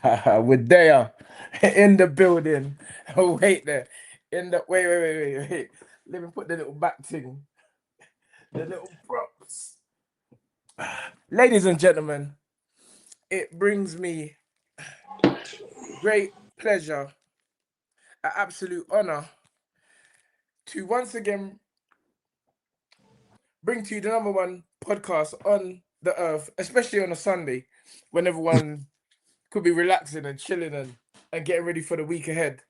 We're there in the building. Oh, wait there. In the wait. Let me put the little back thing, the little props. Ladies and gentlemen, it brings me great pleasure, an absolute honor to once again bring to you the number one podcast on the earth, especially on a Sunday when everyone could be relaxing and chilling and getting ready for the week ahead.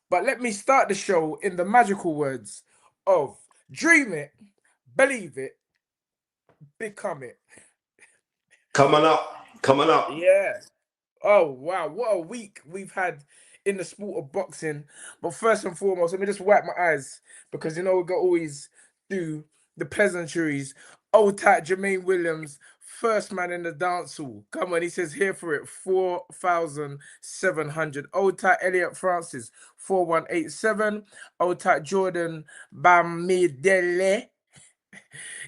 But let me start the show in the magical words of dream it, believe it, become it. Coming up, coming up. Yeah. Oh, wow. What a week we've had in the sport of boxing. But first and foremost, let me just wipe my eyes because, we got always do the pleasantries. Old tight Jermaine Williams, first man in the dance hall. Come on, he says here for it, 4,700. Old tight Elliot Francis, 4187. Old tight Jordan Bamidele.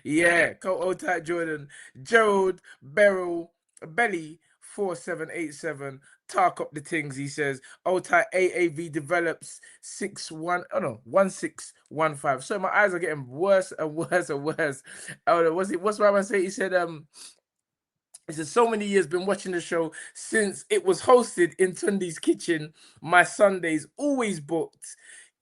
Yeah, old tight Jordan. Gerald Beryl Belly 4787. Talk up the things, he says. Old tight AAV develops 1615. So my eyes are getting worse and worse and worse. Oh, what's my man say? He said, so many years been watching the show since it was hosted in Tunde's kitchen. My Sundays always booked.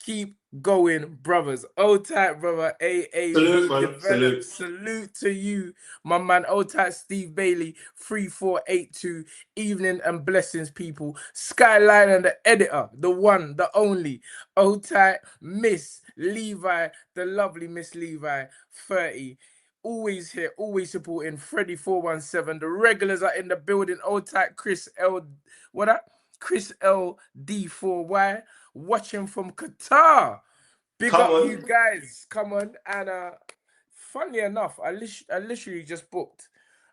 Keep going, brothers. Old tight brother Salute, AAV man. develop. Salute. Salute to you, my man. Old tight Steve Bailey 3482. Evening and blessings, people. Skyline and the editor, the one, the only. Old tight Miss Levi, the lovely Miss Levi 30. Always here, always supporting Freddie 417. The regulars are in the building. Old tight Chris L. What up? Chris L D4Y watching from Qatar. Big Come up you on. guys. Come on. And funnily enough, I literally just booked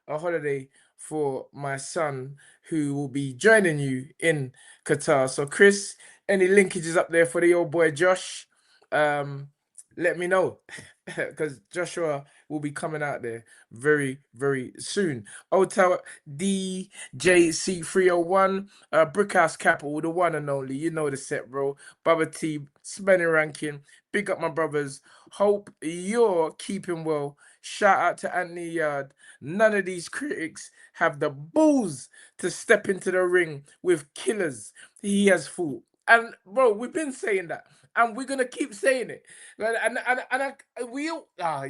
a holiday for my son who will be joining you in Qatar. So Chris, any linkages up there for the old boy Josh? Let me know. Because Joshua will be coming out there very, very soon. Old Tower DJC301, Brickhouse Capital, the one and only. You know the set, bro. Bubba T, Spenny Ranking. Big up my brothers. Hope you're keeping well. Shout out to Anthony Yarde. None of these critics have the balls to step into the ring with killers he has fought. And bro, we've been saying that. And we're gonna keep saying it. You're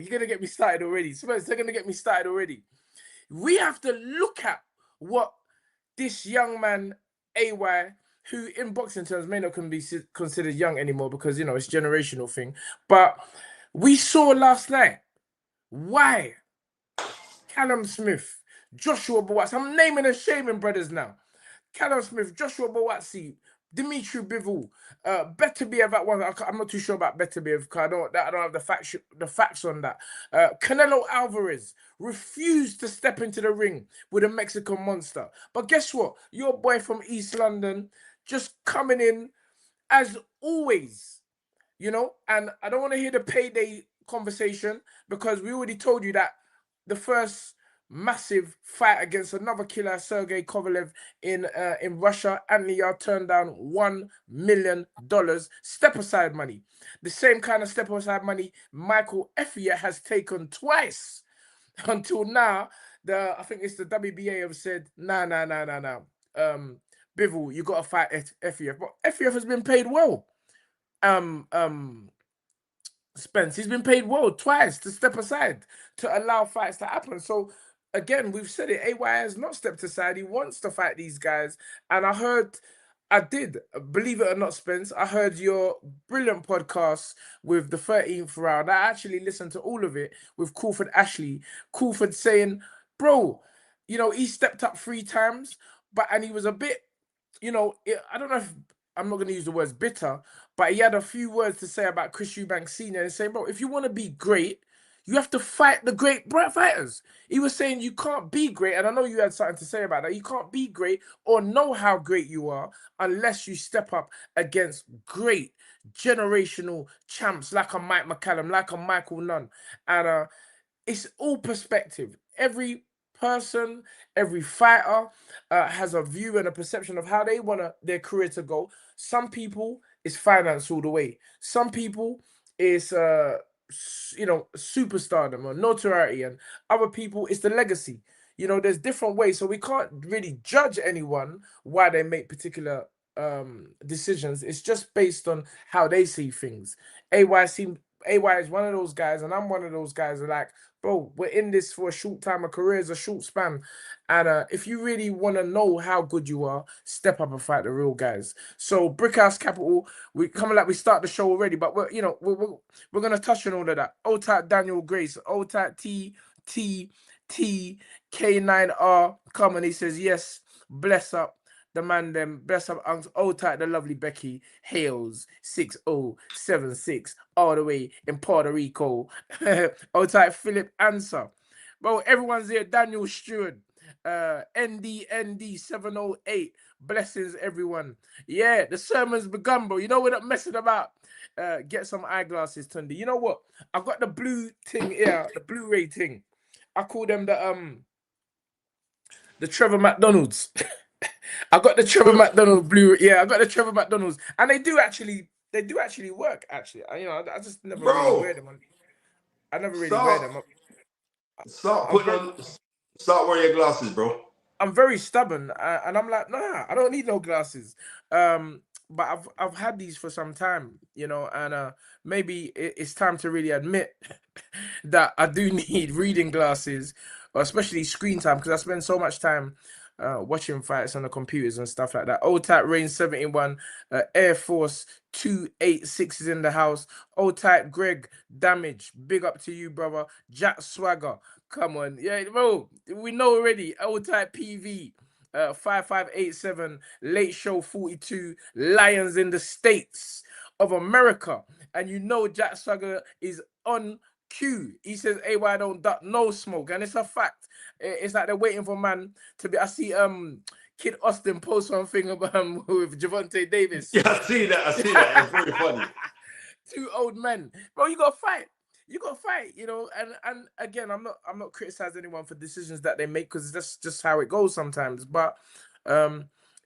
gonna get me started already. Spurs, they're gonna get me started already. We have to look at what this young man, AY, who in boxing terms may not can be considered young anymore because it's generational thing. But we saw last night why Callum Smith, Joshua Buatsi. I'm naming and shaming brothers now. Callum Smith, Joshua Buatsi, Dimitri Bivol, Beterbiev at one. I'm not too sure about Beterbiev because I don't have the facts on that. Canelo Alvarez refused to step into the ring with a Mexican monster. But guess what? Your boy from East London just coming in as always, and I don't want to hear the payday conversation because we already told you that the first massive fight against another killer, Sergey Kovalev in Russia, Anthony Yarde turned down $1 million step aside money. The same kind of step aside money Michael Effia has taken twice until now. I think it's the WBA have said, nah. Bivol, you got to fight Effia, but Effia has been paid well. Spence, he's been paid well twice to step aside to allow fights to happen. So again, we've said it. AY has not stepped aside. He wants to fight these guys. And I did, believe it or not, Spence, I heard your brilliant podcast with the 13th round. I actually listened to all of it with Crawford Ashley. Crawford saying, bro, he stepped up 3 times, and he was a bit, I don't know if I'm not going to use the words bitter, but he had a few words to say about Chris Eubanks Sr. and saying, bro, if you want to be great, you have to fight the great fighters. He was saying you can't be great, and I know you had something to say about that. You can't be great or know how great you are unless you step up against great generational champs like a Mike McCallum, like a Michael Nunn. And it's all perspective. Every person, every fighter has a view and a perception of how they want their career to go. Some people, it's finance all the way. Some people, it's superstardom or notoriety, and other people, it's the legacy. There's different ways, so we can't really judge anyone why they make particular decisions. It's just based on how they see things. AY is one of those guys, and I'm one of those guys. Are like, bro, we're in this for a short time. A career is a short span, and if you really want to know how good you are, step up and fight the real guys. So, Brickhouse Capital, we coming like we start the show already, but we're gonna touch on all of that. Old type Daniel Grace, old type T K9R. Come on, he says yes. Bless up. The man them, bless up, old type, the lovely Becky Hales 6076 all the way in Puerto Rico. Old type Philip Answer. Bro, everyone's here. Daniel Stewart, NDND 708. Blessings, everyone. Yeah, the sermon's begun, bro. You know we're not messing about. Get some eyeglasses, Tunde. You know what? I've got the blue thing here, the Blu-ray thing. I call them the Trevor McDonald's. I got the Trevor McDonald blue. Yeah, I got the Trevor McDonald's, and they do actually work. Actually, I just never really wear them. I never really wear them. Start wearing your glasses, bro. I'm very stubborn, and I'm like, nah, I don't need no glasses. But I've had these for some time, and maybe it's time to really admit that I do need reading glasses, or especially screen time, because I spend so much time watching fights on the computers and stuff like that. Old type Rain 71, Air Force 286 is in the house. Old type Greg Damage, big up to you, brother. Jack Swagger, come on, yeah, bro, we know already. Old type PV. 5587, Late Show 42, Lions in the States of America. And Jack Swagger is on cue. He says, AY don't duck no smoke. And it's a fact. It's like they're waiting for man to be. I see Kid Austin post something about with Javante Davis. Yeah, I see that. It's very funny. Two old men. Bro, you gotta fight. And again, I'm not criticizing anyone for decisions that they make, because that's just how it goes sometimes. But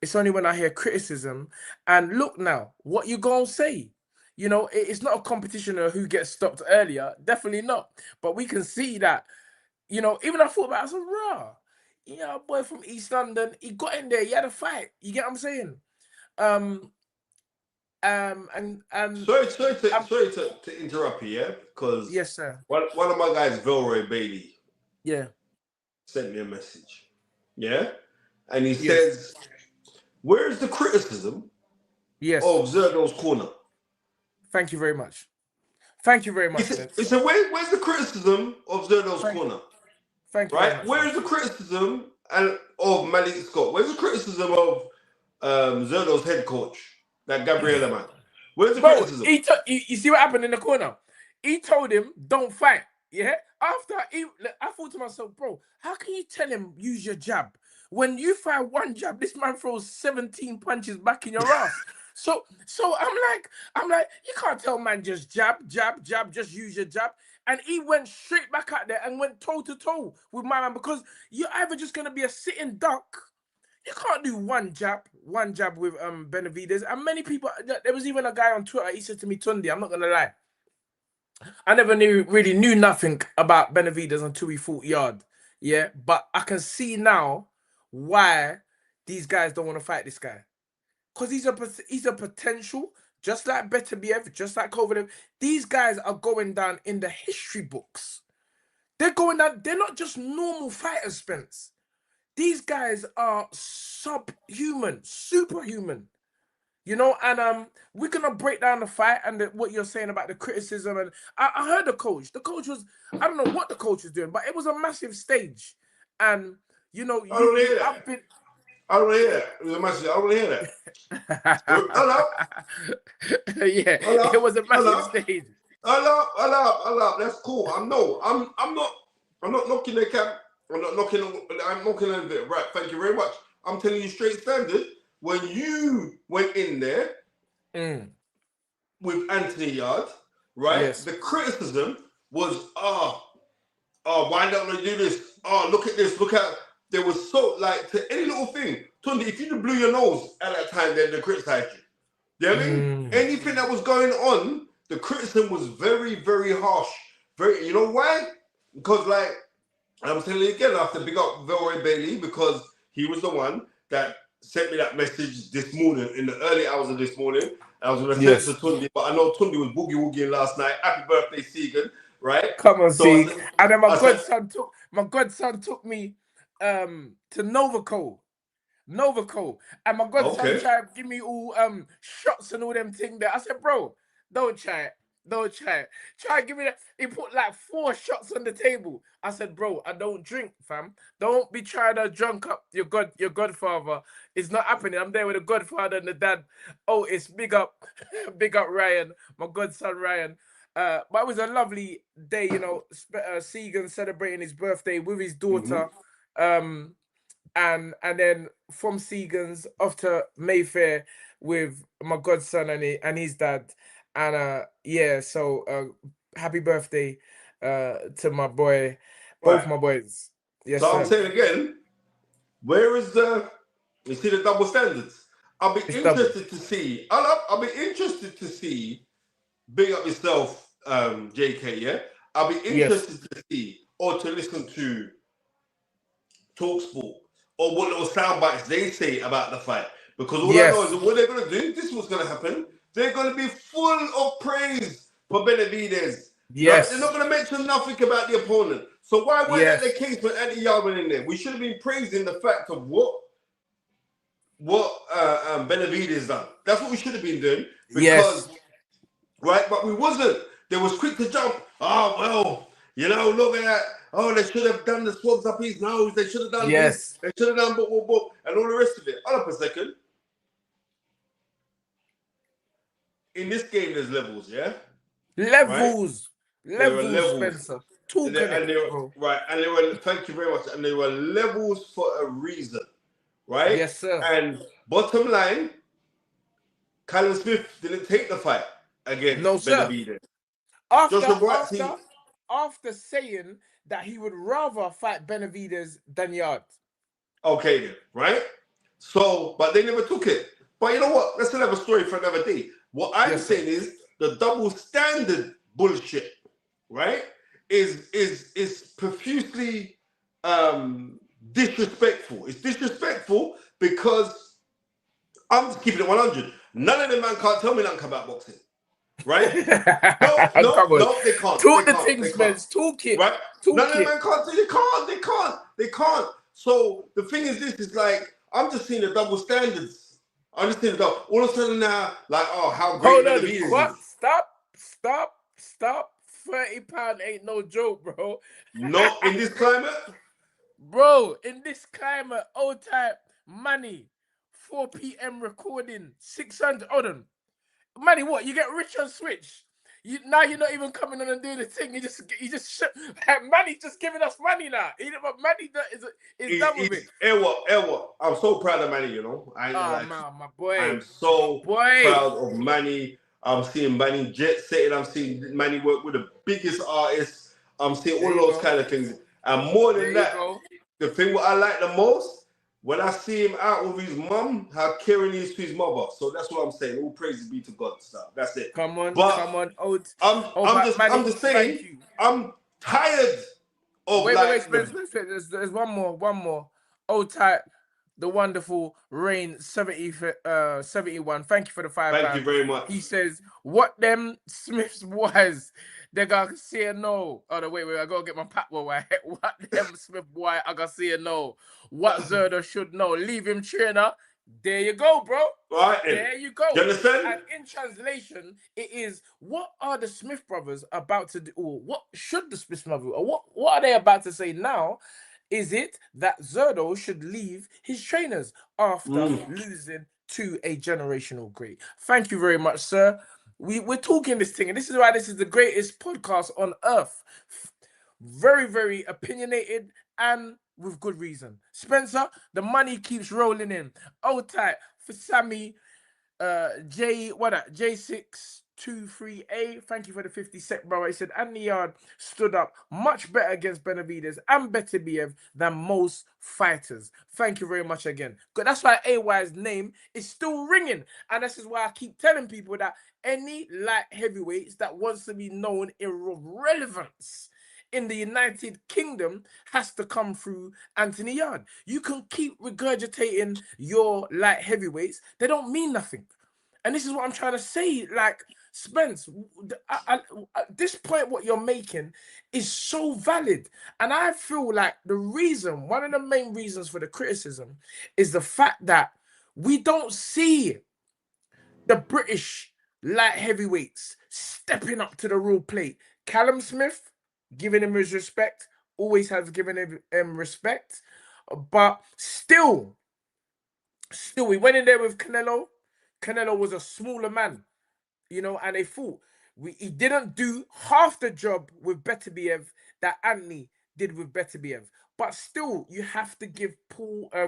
it's only when I hear criticism, and look now, what you gonna say? It's not a competition of who gets stopped earlier. Definitely not. But we can see that, even I thought about it, I said, a boy from East London, he got in there, he had a fight. You get what I'm saying? Sorry to interrupt you, yeah? Because yes, sir. One of my guys, Vilroy Bailey, sent me a message, yeah, and he says, "Where's the criticism of Zurdo's corner?" Thank you very much. Thank you very much. He said, "Where's the criticism of Zurdo's corner?" Thank you. Right? Where's the criticism of Malik Scott? Where's the criticism of Zurdo's head coach? That Gabriela man. Where's the criticism? You see what happened in the corner? He told him, don't fight. Yeah? After, I thought to myself, bro, how can you tell him use your jab? When you fire one jab, this man throws 17 punches back in your ass. So I'm like, you can't tell man just jab, just use your jab. And he went straight back out there and went toe-to-toe with my man, because you're either just going to be a sitting duck. You can't do one jab with Benavidez. And many people, there was even a guy on Twitter, he said to me, Tunde, I'm not going to lie, I never really knew nothing about Benavidez until we fought Yarde. Yeah, but I can see now why these guys don't want to fight this guy. Because he's a potential, just like Beterbiev, just like Kovalev. These guys are going down in the history books. They're going down, they're not just normal fighters, Spence. These guys are subhuman, superhuman, and we're going to break down the fight and what you're saying about the criticism. And I heard the coach. The coach was, I don't know what the coach was doing, but it was a massive stage. And, I don't hear that. I don't hear that. It was a massive, I don't hear that. Hello? Yeah, hello? It was a massive stage. Hello. That's cool. I'm not knocking the cap. I'm knocking on it. Right, thank you very much. I'm telling you straight standard. When you went in there with Anthony Yarde, right? Yes. The criticism was, why don't they do this? oh, look at this, look at, there was so, like, to any little thing. Tunde, if you blew your nose at that time, then they criticised you. You know what I mean? Anything that was going on, the criticism was very, very harsh. Very, you know why? Because, like, I'm telling you again, I have to big up Velroy Bailey because he was the one that sent me that message this morning, in the early hours of this morning. I was going to send it to Tunde, but I know Tunde was boogie-woogieing last night. Happy birthday, Segan, right? Come on, So see. And then I said, my godson took me to Novaco. And my godson okay. tried to give me all shots and all them things there. I said, bro, don't try it. Don't try it. Try to give me that. He put like 4 shots on the table. I said, bro, I don't drink, fam. Don't be trying to drunk up your godfather. It's not happening. I'm there with the godfather and the dad. Oh, it's big up, big up Ryan, my godson Ryan. But it was a lovely day, you know. Segan celebrating his birthday with his daughter. And then from Segan's off to Mayfair with my godson and his dad. And yeah, so happy birthday to my boy, both my boys. Yes, so sir. I'm saying again, where is you see the double standards? I'll be interested to see. I'll be interested to see. Big up yourself, JK. Yeah, I'll be interested to see or to listen to Talksport or what little sound bites they say about the fight. Because all I know is that what they're going to do, this is what's going to happen. They're going to be full of praise for Benavidez. Right? They're not going to mention nothing about the opponent. So why weren't that the case when Andy Yarde went in there? We should have been praising the fact of what Benavidez done. That's what we should have been doing. Because, right? But we wasn't. They was quick to jump. Oh, well, you know, look at that. Oh, they should have done the swabs up his nose. They should have done this. They should have done boop, and all the rest of it. Hold up a second. In this game, there's levels, yeah? Levels. Right? There were levels. Spencer. Thank you very much. And there were levels for a reason, right? Yes, sir. And bottom line, Callum Smith didn't take the fight against Benavidez. After saying that he would rather fight Benavidez than Yarde. Okay, then, right? So, but they never took it. But you know what? That's another story for another day. What I'm saying is the double standard bullshit, right? Is profusely disrespectful. It's disrespectful because I'm just keeping it 100. None of them man can't tell me nothing about boxing. Right? No, they can't. Talk the things, man. Talk it. Right? None of them man can't say they can't. So the thing is, this is like, I'm just seeing the double standards. I'm just seeing all of a sudden now, like, oh, how great Benavidez is. What? Stop. £30 ain't no joke, bro. Not in this climate? Bro, in this climate, old type money, 4 p.m. recording, 600. Hold on. Money, what? You get rich on Switch. Now you're not even coming on and doing the thing. You just Manny just giving us money now. Manny is done with it. Ewa. I'm so proud of Manny, you know. My boy. I'm so proud of Manny. I'm seeing Manny jet setting. I'm seeing Manny work with the biggest artists. I'm seeing all those kind of things. And more than that, the thing what I like the most, when I see him out with his mum, how caring he is to his mother. So that's what I'm saying. All praises be to God. Stuff. That's it. Come on. I'm just saying. I'm tired of wait, There's one more. Old type, the wonderful Rain 71. Thank you for the £5. Thank you very much. He says, "What them Smiths boys? They gotta say no." Oh no, wait, I gotta get my patwa right. What them Smith boy? I gotta say no. What Zurdo should know. Leave him trainer. There you go, bro. Right. There you go. You understand? And in translation, it is, what are the Smith brothers about to do? Or what should the Smith brothers do? Or what are they about to say now? Is it that Zurdo should leave his trainers after losing to a generational great? Thank you very much, sir. We're talking this thing, and this is why this is the greatest podcast on earth. Very, very opinionated and with good reason. Spencer, the money keeps rolling in. Old tight for Sammy, J6 23A, thank you for the 50 sec, bro. He said Anthony Yarde stood up much better against Benavidez and Beterbiev than most fighters. Thank you very much again. That's why AY's name is still ringing. And this is why I keep telling people that any light heavyweights that wants to be known in relevance in the United Kingdom has to come through Anthony Yarde. You can keep regurgitating your light heavyweights. They don't mean nothing. And this is what I'm trying to say. Like, Spence, at this point, what you're making is so valid. And I feel like one of the main reasons for the criticism is the fact that we don't see the British light heavyweights stepping up to the real plate. Callum Smith, giving him his respect, always has given him respect. But still, we went in there with Canelo. Canelo was a smaller man, and they thought he didn't do half the job with Beterbiev that Anthony did with Beterbiev. But still, you have to give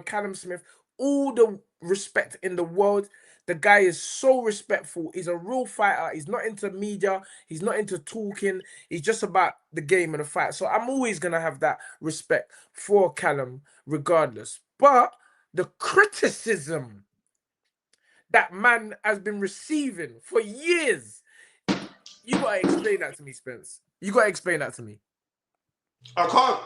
Callum Smith all the respect in the world. The guy is so respectful. He's a real fighter. He's not into media. He's not into talking. He's just about the game and the fight. So I'm always going to have that respect for Callum regardless. But the criticism that man has been receiving for years, you got to explain that to me, Spence. You got to explain that to me. I can't.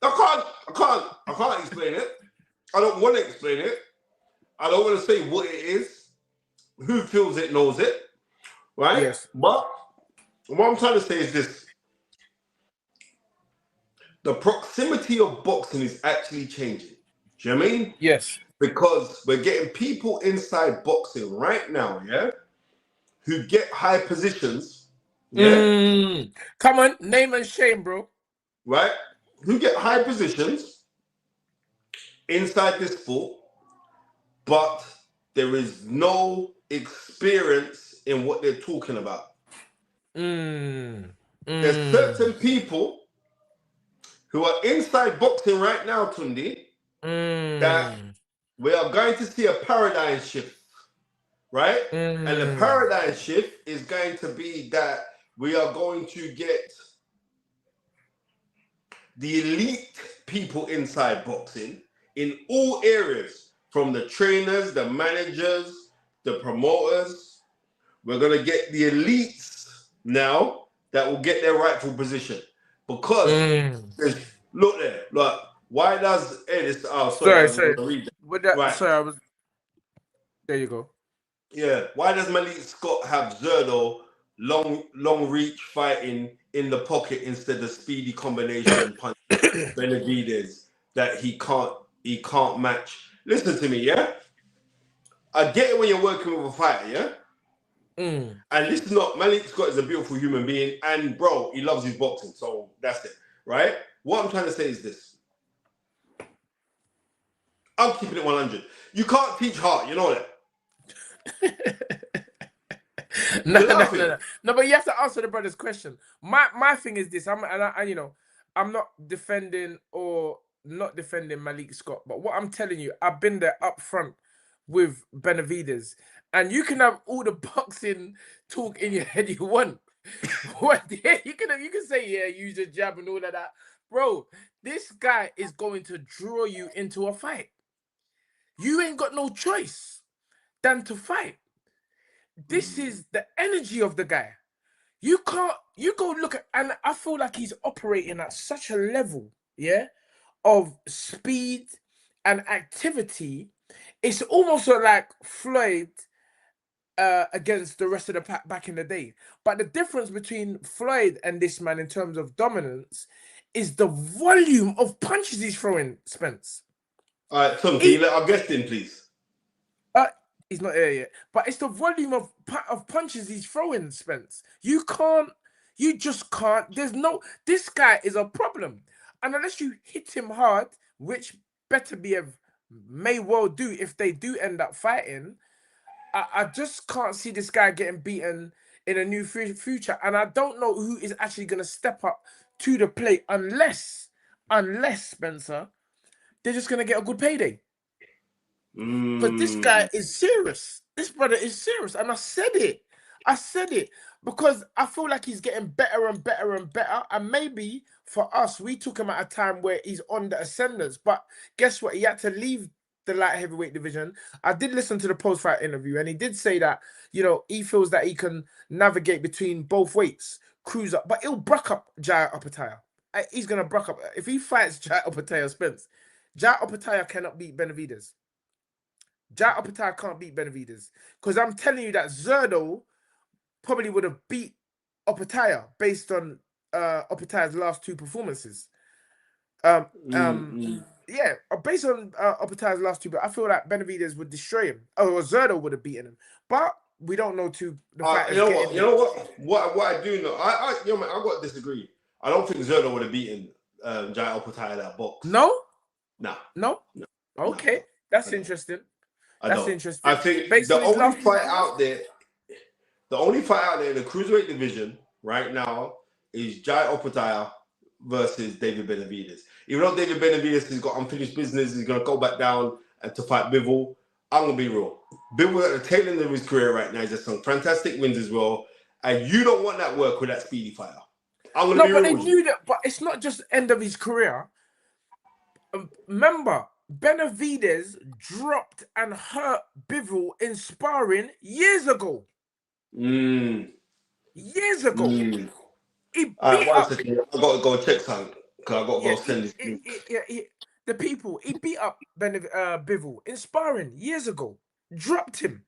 I can't explain it. I don't want to explain it. I don't want to say what it is. Who feels it knows it, right? Yes. But what I'm trying to say is this. The proximity of boxing is actually changing. Do you know what I mean? Yes. Because we're getting people inside boxing right now, yeah, who get high positions. Yeah. Come on, name and shame, bro. Right? Who get high positions inside this sport, but there is no experience in what they're talking about. There's certain people who are inside boxing right now, Tunde, that we are going to see a paradigm shift, right? And the paradigm shift is going to be that we are going to get the elite people inside boxing in all areas, from the trainers, the managers, the promoters. We're going to get the elites now that will get their rightful position. Because, look there, look, why does... Sorry. With that, right. Sorry, there you go. Yeah, why does Malik Scott have Zurdo long reach fighting in the pocket instead of speedy combination punch Benavidez that he can't match? Listen to me, yeah? I get it when you're working with a fighter, yeah? And listen up, Malik Scott is a beautiful human being, and bro, he loves his boxing, so that's it, right? What I'm trying to say is this. I'm keeping it 100. You can't teach heart, you know that. No, but you have to answer the brother's question. My thing is this. I'm not defending or not defending Malik Scott, but what I'm telling you, I've been there up front with Benavidez, and you can have all the boxing talk in your head you want. You can say, yeah, use a jab and all of that, bro. This guy is going to draw you into a fight. You ain't got no choice than to fight. This is the energy of the guy. You go look at, and I feel like he's operating at such a level, yeah, of speed and activity. It's almost like Floyd against the rest of the pack back in the day. But the difference between Floyd and this man in terms of dominance is the volume of punches he's throwing, Spence. All right, Tom, can you let our guest in, please? He's not there yet. But it's the volume of punches he's throwing, Spence. You just can't. This guy is a problem. And unless you hit him hard, which Beterbiev may well do if they do end up fighting, I just can't see this guy getting beaten in a new future. And I don't know who is actually going to step up to the plate unless, Spencer, they're just going to get a good payday. Because this guy is serious. This brother is serious. And I said it. Because I feel like he's getting better and better and better. And maybe for us, we took him at a time where he's on the ascendance. But guess what? He had to leave the light heavyweight division. I did listen to the post-fight interview, and he did say that, you know, he feels that he can navigate between both weights, cruise up, but he'll bruck up Jai Opetaia. He's going to bruck up. If he fights Jai Opetaia Spence, Jai Opetaia cannot beat Benavidez. Jai Opetaia can't beat Benavidez. Because I'm telling you that Zurdo probably would have beat Opetaia based on Opetaia's last two performances. Yeah, based on Opetaia's last two, but I feel like Benavidez would destroy him. Or Zurdo would have beaten him. But we don't know the you know what? What I do know, I got to disagree. I don't think Zurdo would have beaten Jai Opetaia that box. No? No. Okay, that's interesting. Interesting. I think the only fight out there in the cruiserweight division right now is Jai Opetaia versus David Benavidez. Even though David Benavidez has got unfinished business, he's going to go back down and to fight Bivol. I'm going to be real. Bivol at the tail end of his career right now. He's had some fantastic wins as well. And you don't want that work with that speedy fighter. I'm going to be real. No, but they knew that. But it's not just end of his career. Remember, Benavidez dropped and hurt Bivol in sparring years ago. Years ago. He beat up. I've got to go check something. Because I've got to go send this. He beat up Bivol in sparring years ago. Dropped him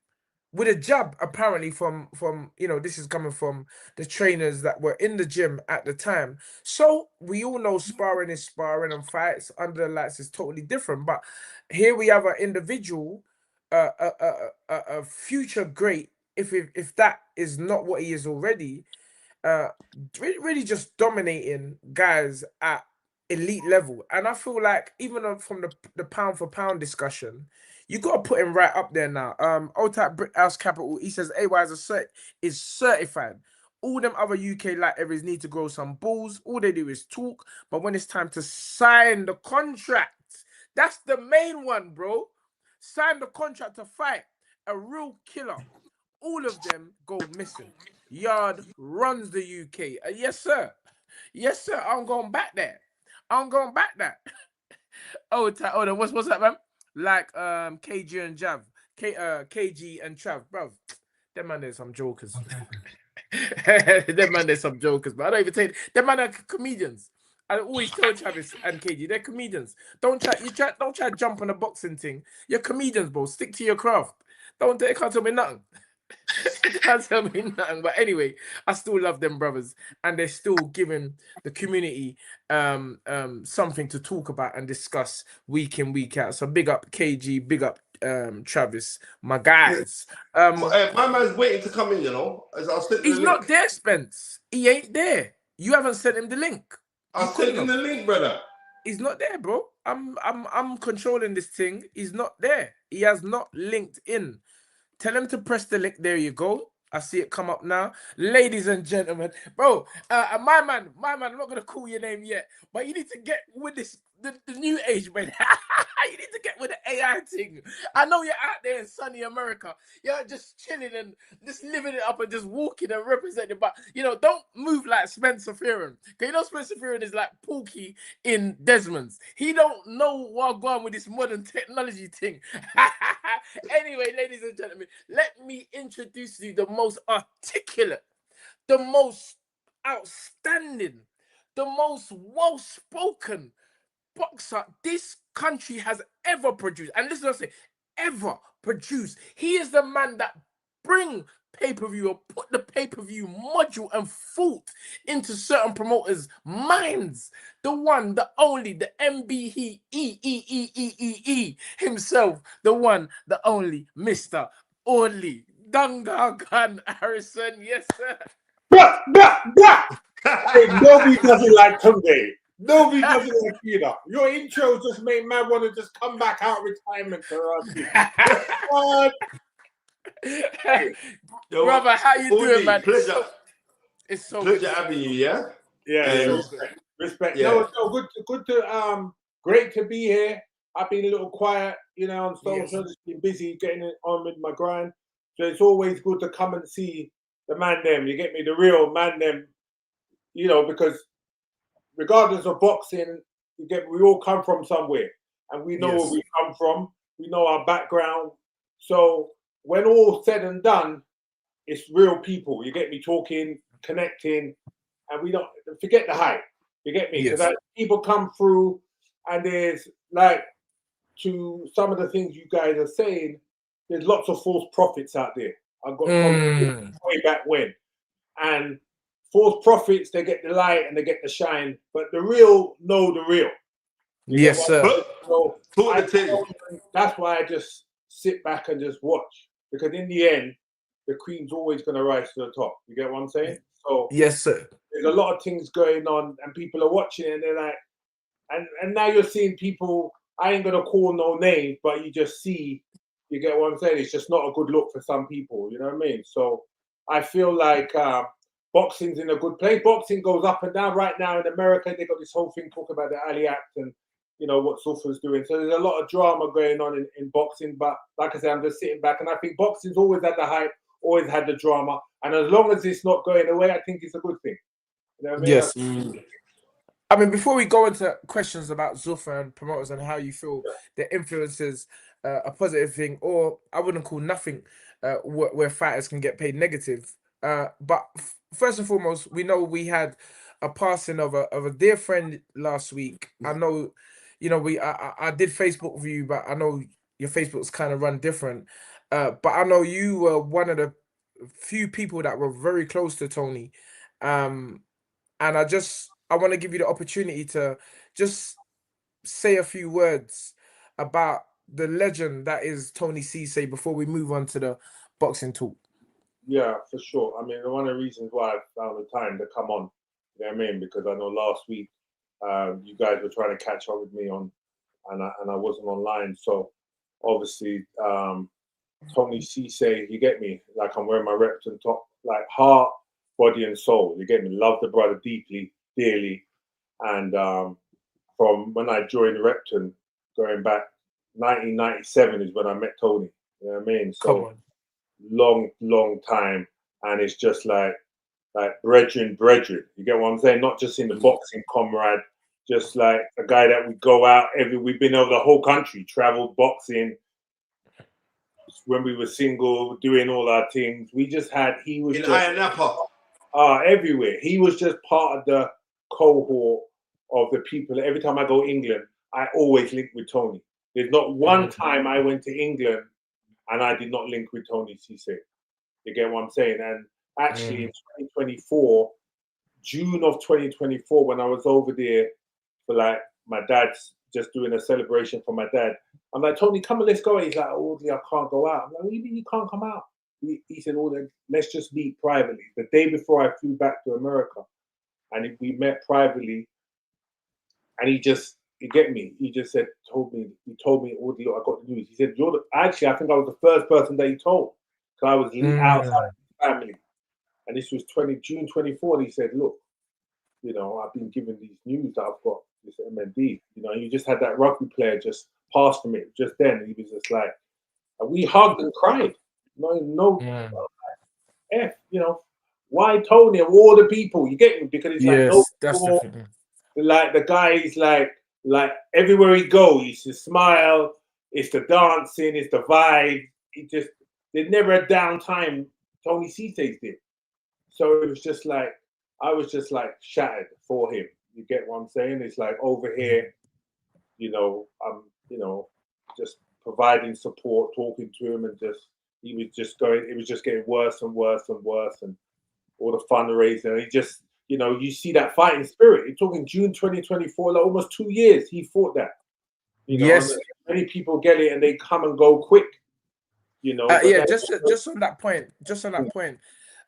with a jab, apparently, from you know, this is coming from the trainers that were in the gym at the time. So we all know sparring is sparring, and fights under the lights is totally different. But here we have an individual, a future great, if that is not what he is already, really just dominating guys at elite level. And I feel like even from the pound for pound discussion, you got to put him right up there now. Old-type Brickhouse Capital, he says AY is certified. All them other UK light heavies need to grow some balls. All they do is talk. But when it's time to sign the contract, that's the main one, bro. Sign the contract to fight a real killer. All of them go missing. Yarde runs the UK. Yes, sir. Yes, sir. I'm going back there. Oh, what's that, man? Like KG and Jav, KG and Trav, bro. Them man, there's some jokers. Them man, there's some jokers, but I don't even take them man are comedians. I always tell Travis and KG, they're comedians. Don't try to jump on a boxing thing. You're comedians, bro. Stick to your craft. Can't tell me nothing. Can't tell me nothing. But anyway, I still love them brothers, and they're still giving the community something to talk about and discuss week in, week out. So big up KG, big up Travis, my guys. My man's waiting to come in, you know. He's not there, Spence. He ain't there. You haven't sent him the link. I sent him the link, brother. He's not there, bro. I'm controlling this thing. He's not there. He has not linked in. Tell him to press the link. There you go. I see it come up now. Ladies and gentlemen. Bro, my man, I'm not going to call your name yet, but you need to get with this, the new age, man. You need to get with the AI thing. I know you're out there in sunny America. You're just chilling and just living it up and just walking and representing. But, you know, don't move like Spencer Fearon. Because you know Spencer Fearon is like Pookie in Desmond's. He don't know what going on with this modern technology thing. Anyway, ladies and gentlemen, let me introduce you the most articulate, the most outstanding, the most well-spoken boxer this country has ever produced. And listen, I say ever produced. He is the man that bring pay-per-view or put the pay-per-view module and thought into certain promoters' minds. The one, the only, the MBE himself, the one, the only, Mr. Audley Harrison. Yes, sir. Hey, nobody does it like Tunde. Nobody does it like you know. Your intro just made man want to just come back out of retirement for us. Yo, brother, how you doing, man? Pleasure. It's so pleasure having you, yeah? Yeah, respect. Yeah. No, good to great to be here. I've been a little quiet, on social, Yes. just been busy getting it on with my grind. So it's always good to come and see the man them. You get me, the real man them. Because regardless of boxing, we all come from somewhere, and we know where we come from. We know our background. So when all said and done, it's real people. You get me, talking, connecting, and we don't forget the hype. You get me, because people come through, and there's like, to some of the things you guys are saying, there's lots of false prophets out there. I got told way back when, and false prophets, they get the light and they get the shine, but the real know the real. Yes, sir. So that's why I just sit back and just watch, because in the end, the queen's always going to rise to the top. You get what I'm saying? So yes, sir. There's a lot of things going on, and people are watching it, and they're like, and now you're seeing people. I ain't gonna call no names, but you just see. You get what I'm saying? It's just not a good look for some people. You know what I mean? So I feel like boxing's in a good place. Boxing goes up and down. Right now in America, they got this whole thing talking about the Ali Act and what Zulfa's doing. So there's a lot of drama going on in boxing. But like I said, I'm just sitting back, and I think boxing's always had the hype, always had the drama, and as long as it's not going away, I think it's a good thing. You know what I mean? Yes. I mean, before we go into questions about Zulfa and promoters and how you feel the influences a positive thing, or I wouldn't call nothing where fighters can get paid negative. But first and foremost, we know we had a passing of a dear friend last week. I know, I did Facebook with you, but I know your Facebook's kind of run different. But I know you were one of the few people that were very close to Tony. And I want to give you the opportunity to just say a few words about the legend that is Tony Cesay before we move on to the boxing talk. Yeah, for sure. I mean, one of the reasons why I found the time to come on, you know what I mean, because I know last week you guys were trying to catch up with me and I wasn't online. So obviously, Tony Cesay, you get me, like I'm wearing my Repton top, like heart, body and soul. You get me, love the brother deeply, dearly. And from when I joined Repton, going back 1997 is when I met Tony. You know what I mean? So long time, and it's just like brethren. You get what I'm saying? Not just in the boxing, comrade, just like a guy that we go out we've been over the whole country, traveled boxing. When we were single, doing all our things, he was in just Iron Napa. Everywhere. He was just part of the cohort of the people. Every time I go to England, I always link with Tony. There's not one time I went to England and I did not link with Tony Cesay. You get what I'm saying? And actually in 2024, June of 2024, when I was over there for like my dad's just doing a celebration for my dad, I'm like, Tony, come on, let's go. He's like, Audley, I can't go out. I'm like, what do you mean you can't come out? He said, let's just meet privately. The day before I flew back to America, and we met privately, and he get me. He just told me, Audley, look, I got the news. He said, actually, I think I was the first person that he told, because I was outside the family. And this was June 24, and he said, look, I've been given these news that I've got this MND. You just had that rugby player just pass from it just then. He was just like, and we hugged and cried. Why Tony of all the people? You get me? Because it's that's the thing. Like the guy is like everywhere he goes, it's the smile, it's the dancing, it's the vibe. There's never a down time Tony Cesay did. So it was just like, I was just like shattered for him. You get what I'm saying? It's like over here, I'm, just providing support, talking to him, and it was just getting worse and worse and worse, and all the fundraising. And he just, you see that fighting spirit. You're talking June 2024, like almost 2 years he fought that. Yes. Many people get it and they come and go quick. Just on that point,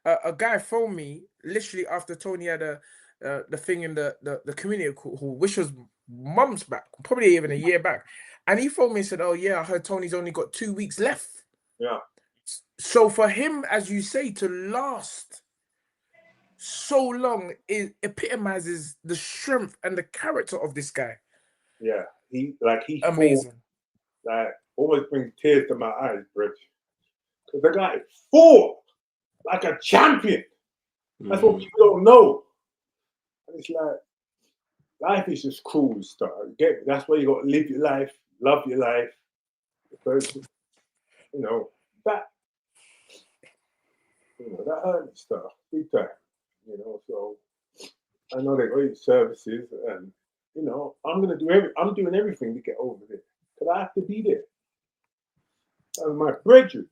a guy phoned me literally after Tony had the thing in the community hall, which was months back, probably even a year back, and he phoned me and said, "Oh yeah, I heard Tony's only got 2 weeks left." Yeah. So for him, as you say, to last so long, it epitomizes the strength and the character of this guy. Yeah, he amazing. like almost brings tears to my eyes, bro. Because the guy fought like a champion. That's what people don't know. And it's like, life is just cruel stuff. That's why you got to live your life, love your life. Because, you know, that hurt stuff, big time. You know, so I know they got services, and you know, I'm doing everything to get over there. Because I have to be there. That's my brethren.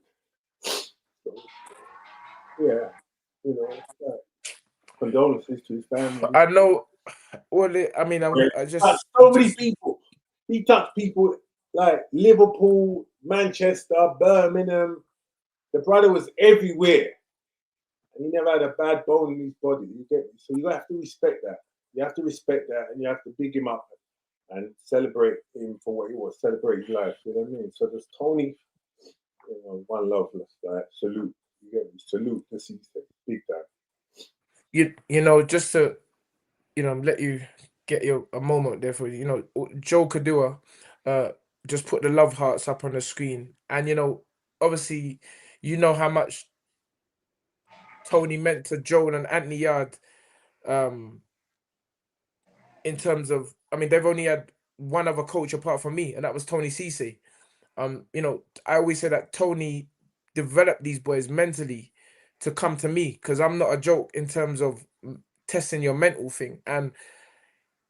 So, yeah, you know, condolences to his family. I know. Well, I mean, I just so many people. He touched people like Liverpool, Manchester, Birmingham. The brother was everywhere, and he never had a bad bone in his body. You get me? So you have to respect that. You have to respect that, and you have to big him up and celebrate him for what he was. Celebrate his life. You know what I mean? So there's Tony. You know, one love, like salute. You get me? Salute. This is big time. You know, just to let you get a moment there for you know, Joe Kadua just put the love hearts up on the screen, and you know, obviously, you know how much Tony meant to Joe and Anthony Yarde, in terms of, I mean, they've only had one other coach apart from me, and that was Tony Cesay. You know, I always say that Tony developed these boys mentally to come to me, because I'm not a joke in terms of testing your mental thing. And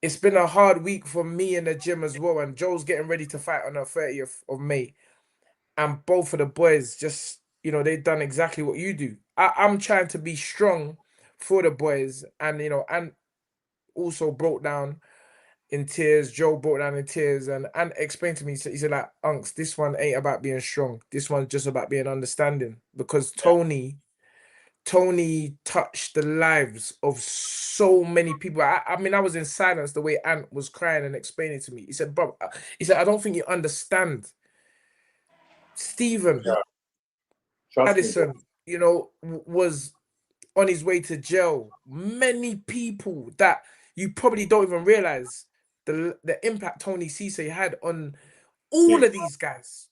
it's been a hard week for me in the gym as well. And Joe's getting ready to fight on the 30th of May. And both of the boys just, you know, they've done exactly what you do. I'm trying to be strong for the boys, and, you know, and also broke down in tears. Joe broke down in tears and explained to me, he said like, Unks, this one ain't about being strong. This one's just about being understanding, because Tony touched the lives of so many people. I mean, I was in silence the way Ant was crying and explaining to me. He said, bro, I don't think you understand. Stephen Addison, you know, was on his way to jail. Many people that you probably don't even realize the impact Tony Cesay had on all of these guys.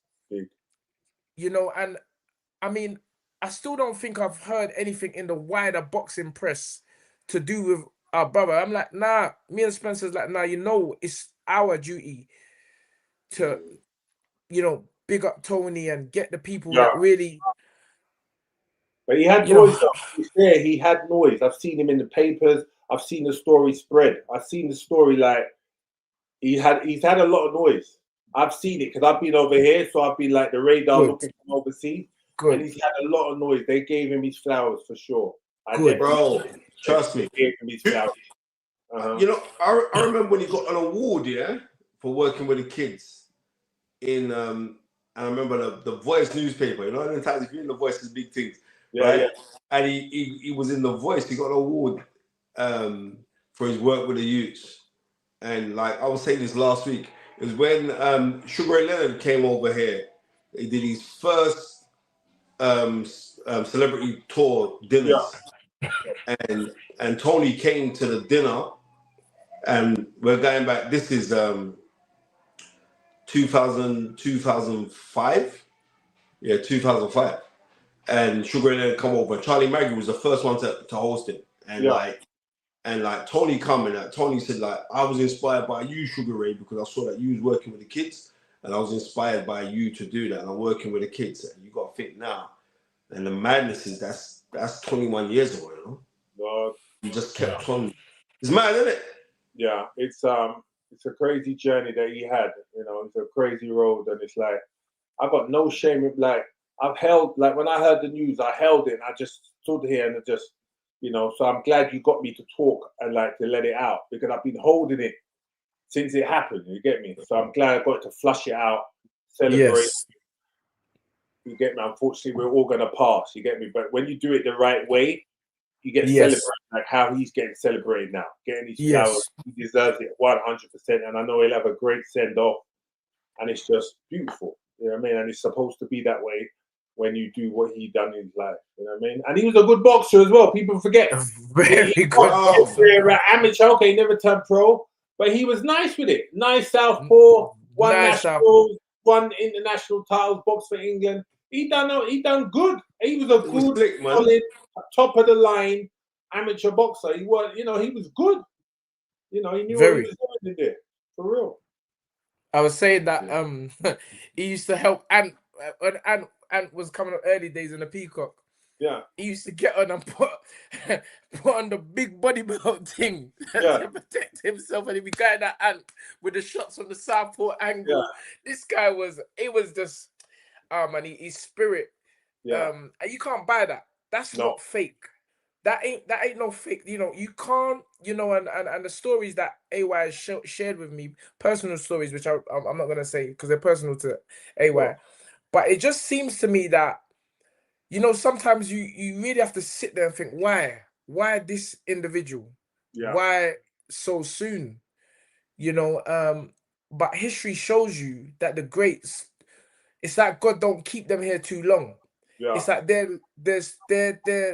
You know, and I mean, I still don't think I've heard anything in the wider boxing press to do with our brother. I'm like, nah, me and Spencer's like, nah, you know, it's our duty to, you know, big up Tony and get the people that really. But he had noise. Yeah, he had noise. I've seen him in the papers. I've seen the story spread. I've seen the story like he's had a lot of noise. I've seen it because I've been over here, so I've been like the radar looking from overseas. And he's had a lot of noise. They gave him his flowers for sure. Bro, trust me. They gave him his flowers. You know, I remember when he got an award, for working with the kids in I remember the Voice newspaper. You know, in times if you're in the Voice, is big things. Right? Yeah. And he was in the Voice. He got an award for his work with the youths. And like I was saying this last week, it was when Sugar Ray Leonard came over here. He did his first celebrity tour dinners, and Tony came to the dinner, and we're going back. This is 2005, 2005. And Sugar Ray Leonard come over. Charlie Maggie was the first one to host it, and like Tony coming. Tony said like, I was inspired by you, Sugar Ray, because I saw that you was working with the kids, and I was inspired by you to do that. And I'm working with the kids, and you got to think now. And the madness is that's 21 years ago, you know. You just kept on. It's mad, isn't it? Yeah, it's a crazy journey that he had. You know, it's a crazy road, and it's like I got no shame of like. I've held, like when I heard the news, I held it and I just stood here and just, you know, so I'm glad you got me to talk and like to let it out, because I've been holding it since it happened, you get me? So I'm glad I got to flush it out, celebrate. Yes. You get me? Unfortunately, we're all going to pass, you get me? But when you do it the right way, you get celebrated, like how he's getting celebrated now, getting his flowers. He deserves it 100%. And I know he'll have a great send-off, and it's just beautiful, you know what I mean? And it's supposed to be that way when you do what he done in his life, you know what I mean? And he was a good boxer as well. People forget. Very good boxer. Amateur, okay, never turned pro, but he was nice with it. Nice southpaw, one national, won international titles, boxed for England. He done good. He was a It was good, slick, man. solid, top of the line amateur boxer. He was, he was good. He knew what he Very. was doing in there. For real. I was saying that he used to help Ant when Ant was coming up early days in the Peacock. Yeah. He used to get on and put on the big body belt thing to protect himself, and he'd be going at Ant with the shots from the southpaw angle. Yeah. This guy was just man, his spirit. Yeah. And you can't buy that. That's not fake. That ain't no fake. You can't. And the stories that AY shared with me, personal stories, which I'm not gonna say because they're personal to AY, but it just seems to me that sometimes you really have to sit there and think, why this individual, why so soon, but history shows you that the greats, it's like God don't keep them here too long. It's like there's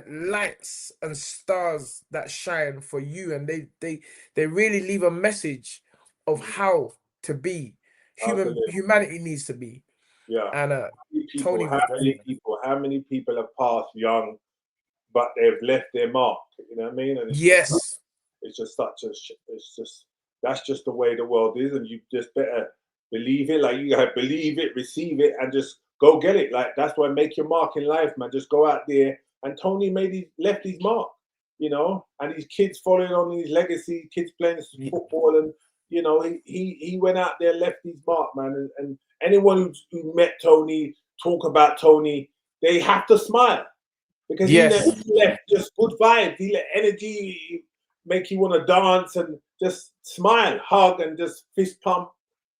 lights and stars that shine for you, and they really leave a message of how to be. Humanity needs to be. Yeah. And Tony, how many people have passed young, but they've left their mark? You know what I mean? And it's just that's just the way the world is, and you just better believe it. Like, you gotta believe it, receive it, and just go get it. Like, that's why make your mark in life, man. Just go out there. And Tony left his mark, and his kids following on his legacy, kids playing football, and he went out there, left his mark, man. And anyone who met Tony, talk about Tony, they have to smile, because he left just good vibes. He let energy make you want to dance and just smile, hug, and just fist pump.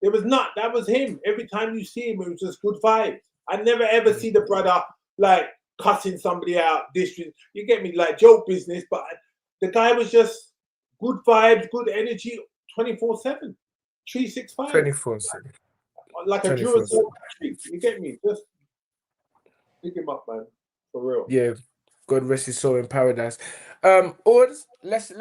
That was him. Every time you see him, it was just good vibes. I never ever see the brother like cussing somebody out, you get me, like joke business, but the guy was just good vibes, good energy, 24/7, 365. 24/7. Like a Duracell battery. You get me? Just pick him up, man. For real. Yeah. God rest his soul in paradise. Ords, let's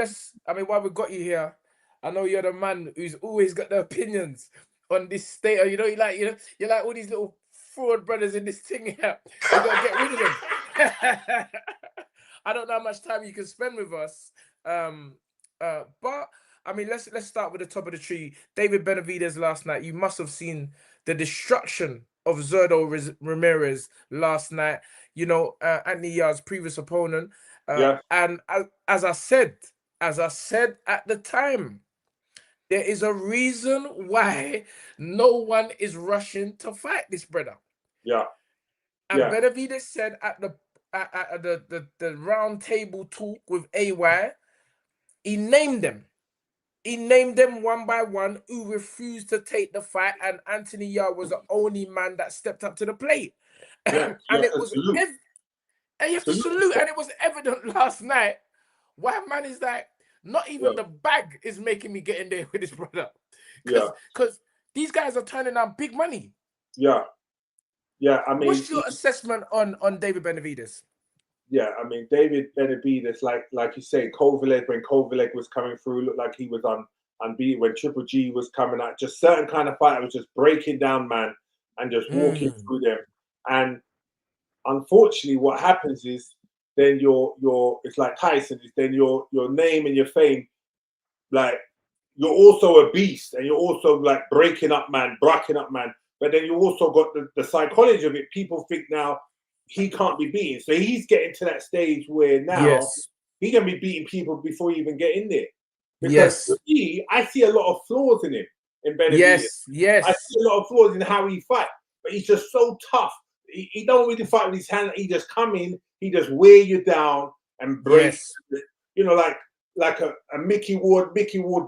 while we got you here, I know you're the man who's always got the opinions on this state. You're like all these little fraud brothers in this thing here. You gotta get rid of them. I don't know how much time you can spend with us. But let's start with the top of the tree. David Benavidez last night. You must have seen the destruction of Zurdo Ramirez last night. Anthony Yarde's previous opponent. And as I said at the time, there is a reason why no one is rushing to fight this brother. Yeah. And Benavidez said at the round table talk with AY, he named them. He named them one by one who refused to take the fight, and Anthony Yarde was the only man that stepped up to the plate. And it was and you have to salute, and it was evident last night why man is like, not even the bag is making me get in there with this brother. Because these guys are turning down big money. Yeah. What's your assessment on David Benavidez? Yeah, David Benavidez, like you say, when Kovalev was coming through, looked like he was unbeaten. When Triple G was coming out, just certain kind of fight was just breaking down, man, and just walking through them. And unfortunately, what happens is then it's like Tyson, is then your name and your fame, like, you're also a beast, and you're also like breaking up man. But then you also got the psychology of it. People think now he can't be beaten. So he's getting to that stage where now he can be beating people before you even get in there. Because for me, I see a lot of flaws in him, in Benavidez. Yes. I see a lot of flaws in how he fights. But he's just so tough. He don't really fight with his hand. He just come in, he just wear you down and break. Like a Mickey Ward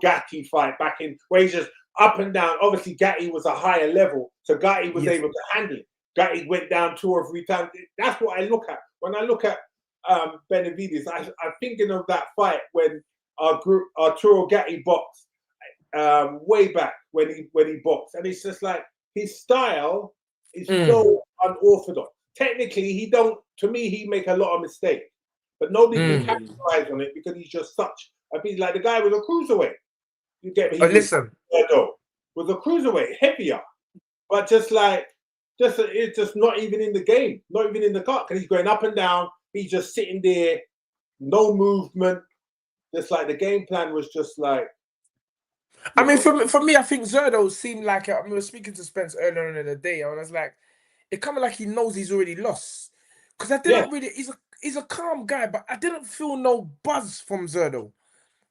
Gatti fight back in, where he's just up and down. Obviously, Gatti was a higher level, so Gatti was able to handle it. Gatti went down 2 or 3 times. That's what I look at. When I look at Benavidez, I'm thinking of that fight when Arturo Gatti boxed way back when he boxed. And it's just like, his style is so unorthodox. Technically, he make a lot of mistakes. But nobody can capitalize on it because he's just such like the guy was a cruiserweight. You get me? Listen. Was a cruiserweight, heavier. but it's just not even in the game, not even in the cut, because he's going up and down. He's just sitting there, no movement. Just like the game plan was just like. I mean, for me, I think Zurdo seemed like I was speaking to Spence earlier on in the day. I was like, it kind of like he knows he's already lost, because I didn't really. He's a calm guy, but I didn't feel no buzz from Zurdo.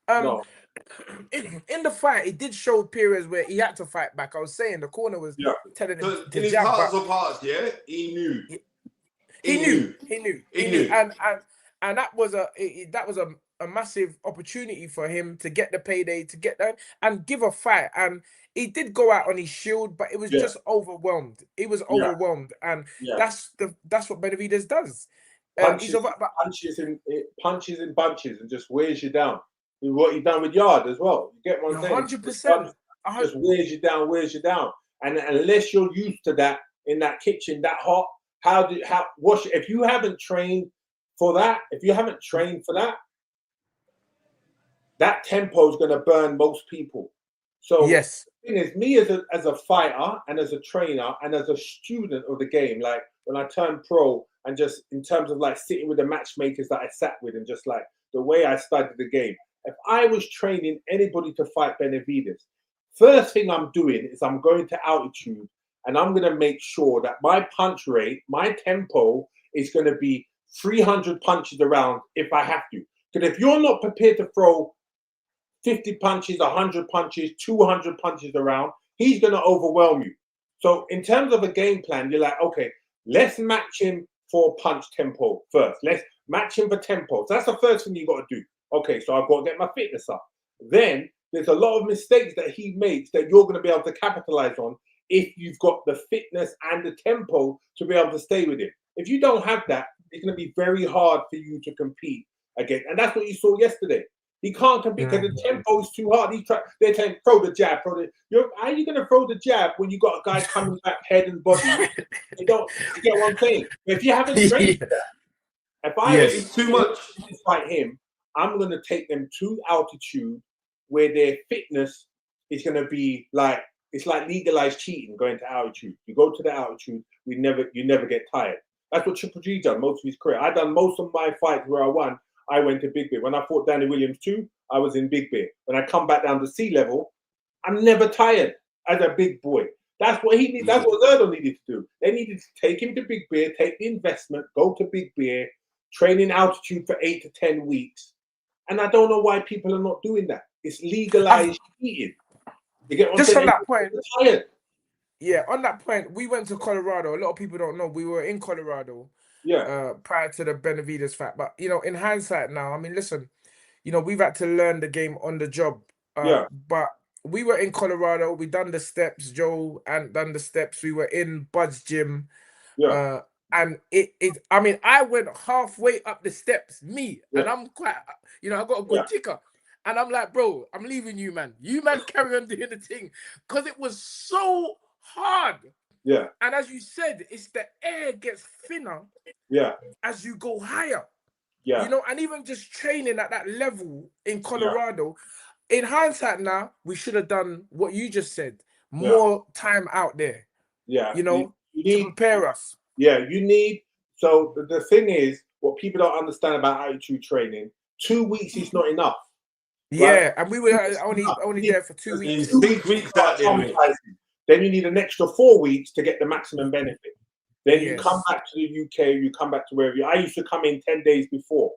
No. In the fight, it did show periods where he had to fight back. I was saying the corner was telling him to in his jab, hearts of hearts, he knew. He knew, and that was a massive opportunity for him to get the payday, to get that and give a fight. And he did go out on his shield, but it was just overwhelmed. He was overwhelmed, and that's what Benavidez does. Punches in bunches and just wears you down. What he done with Yarde as well. You get what I'm saying? 100%. Just wears you down. And unless you're used to that in that kitchen, that hot, if you haven't trained for that, that tempo is going to burn most people. So yes, the thing is, me as a fighter and as a trainer and as a student of the game, like when I turned pro and just in terms of like sitting with the matchmakers that I sat with and just like the way I studied the game, if I was training anybody to fight Benavidez, first thing I'm doing is I'm going to altitude and I'm going to make sure that my punch rate, my tempo is going to be 300 punches around if I have to. Because if you're not prepared to throw 50 punches, 100 punches, 200 punches around, he's going to overwhelm you. So in terms of a game plan, you're like, okay, let's match him for punch tempo first. Let's match him for tempo. So that's the first thing you got to do. Okay, so I've got to get my fitness up. Then there's a lot of mistakes that he makes that you're going to be able to capitalize on if you've got the fitness and the tempo to be able to stay with him. If you don't have that, it's going to be very hard for you to compete again. And that's what you saw yesterday. He can't compete because the tempo is too hard. They're saying, throw the jab. How are you going to throw the jab when you got a guy coming back head and body? You get what I'm saying? If you haven't trained for that, it's too much to fight him, I'm going to take them to altitude where their fitness is going to be like, it's like legalized cheating going to altitude. You go to the altitude, you never get tired. That's what Triple G done most of his career. I done most of my fights where I won. I went to Big Bear. When I fought Danny Williams too, I was in Big Bear. When I come back down to sea level, I'm never tired as a big boy. That's what he needs. That's what Zurdo needed to do. They needed to take him to Big Bear, take the investment, go to Big Bear, train in altitude for 8 to 10 weeks. And I don't know why people are not doing that. It's legalized cheating. You get what I'm saying? On that point. Yeah, on that point, we went to Colorado. A lot of people don't know we were in Colorado. Prior to the Benavidez fight, but in hindsight now, I mean, listen, we've had to learn the game on the job. But we were in Colorado. We done the steps. Joe and done the steps. We were in Bud's gym. And I mean, I went halfway up the steps, and I'm quite, I got a good ticker. And I'm like, bro, I'm leaving you, man. You, man, carry on doing the thing. Because it was so hard. Yeah. And as you said, it's the air gets thinner as you go higher. Yeah. And even just training at that level in Colorado, in hindsight now, we should have done what you just said. More time out there. Yeah. You need to prepare us. Yeah, you need. So the thing is, what people don't understand about altitude training, 2 weeks is not enough. Yeah, right? And we were only there for 2 weeks. 6 weeks out there. Then you need an extra 4 weeks to get the maximum benefit. Then you come back to the UK, you come back to wherever I used to come in 10 days before.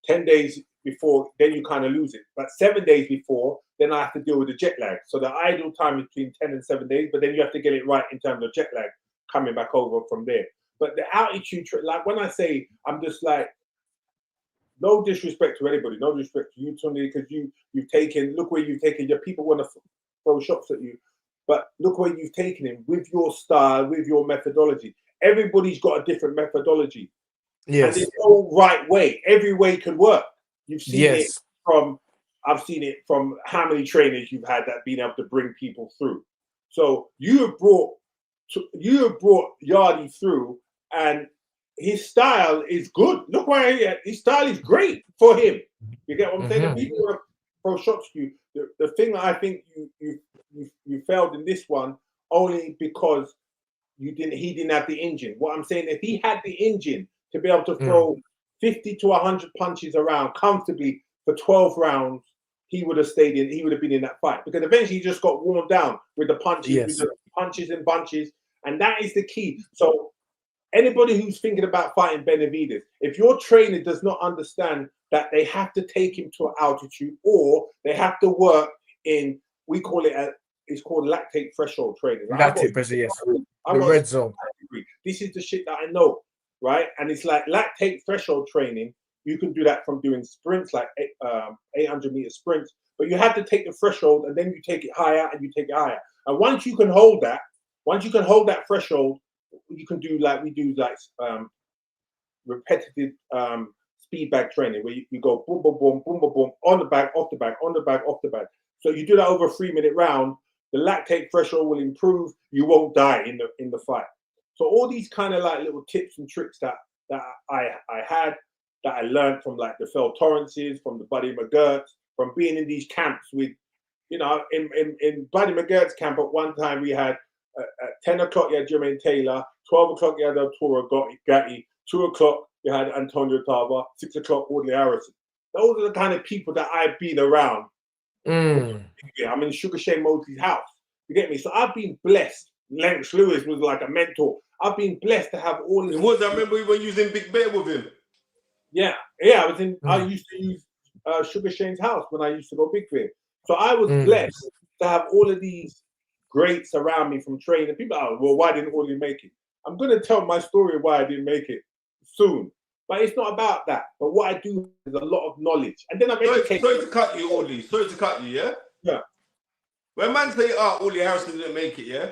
10 days before, then you kind of lose it. But 7 days before, then I have to deal with the jet lag. So the idle time is between 10 and 7 days, but then you have to get it right in terms of jet lag coming back over from there. But the altitude, like when I say, I'm just like, no disrespect to anybody, no disrespect to you, Tunde, because you've taken, look where you've taken, your people want to throw shots at you. But look where you've taken him with your style, with your methodology. Everybody's got a different methodology. Yes. And there's no right way. Every way can work. You've seen it from, I've seen it from how many trainers you've had that been able to bring people through. So you have brought Yarde through, and his style is good. Look where his style is great for him. You get what I'm saying? People want to throw shots to you. The thing that I think you failed in this one only because he didn't have the engine. What I'm saying, if he had the engine to be able to throw 50 to 100 punches around comfortably for 12 rounds, he would have stayed in. He would have been in that fight, because eventually he just got worn down with the punches, with the punches and bunches, and that is the key. So anybody who's thinking about fighting Benavidez, if your trainer does not understand that they have to take him to an altitude, or they have to work in, we call it it's called lactate threshold training. Like, Lactate pressure, yes. The red zone. This is the shit that I know, right? And it's like lactate threshold training. You can do that from doing sprints, like 800-meter sprints, but you have to take the threshold, and then you take it higher, and you take it higher. And once you can hold that threshold, you can do like we do, like repetitive speed bag training, where you go boom, boom, boom, boom, boom, boom, on the bag, off the bag, on the bag, off the bag. So you do that over a 3-minute round. The lactate threshold will improve. You won't die in the fight. So all these kind of like little tips and tricks that I had, that I learned from like the Phil Torrances, from the Buddy McGurts, from being in these camps with, you know, in Buddy McGurt's camp at one time we had at 10 o'clock you had Jermaine Taylor, 12 o'clock you had Arturo Gatti, 2 o'clock you had Antonio Tava, 6 o'clock Audley Harrison. Those are the kind of people that I've been around. Yeah, I'm in Sugar Shane Mosley's house. You get me? So I've been blessed. Lennox Lewis was like a mentor. I've been blessed to have all this. I remember we were using Big Bear with him. Yeah. I used to use Sugar Shane's house when I used to go Big Bear. So I was blessed to have all of these greats around me from training. People are, well, why didn't Audley make it? I'm going to tell my story of why I didn't make it soon. But it's not about that. But what I do is a lot of knowledge. And then I'm educated. Sorry to cut you, Audley. Sorry to cut you, yeah? Yeah. When man say, Audley Harrison didn't make it, yeah?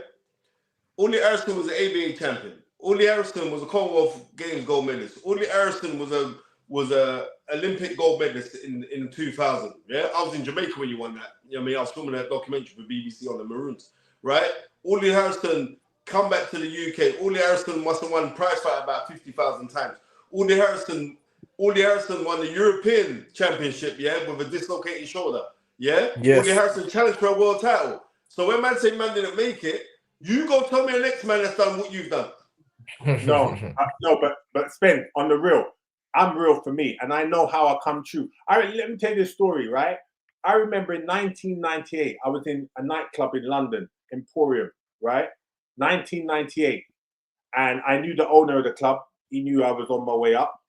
Audley Harrison was an ABA champion. Audley Harrison was a Commonwealth Games gold medalist. Audley Harrison was a Olympic gold medalist in 2000. Yeah, I was in Jamaica when you won that. You know what I mean? I was filming that documentary for BBC on the Maroons, right? Audley Harrison come back to the UK. Audley Harrison must have won prize fight about 50,000 times. Audley Harrison won the European Championship, yeah, with a dislocated shoulder. Yeah? Yes. Audley Harrison challenged for a world title. So when man say man didn't make it, you go tell me the next man that's done what you've done. No, but Spen, on the real, I'm real for me, and I know how I come true. Let me tell you this story, right? I remember in 1998, I was in a nightclub in London, Emporium, right? 1998, and I knew the owner of the club. He knew I was on my way up,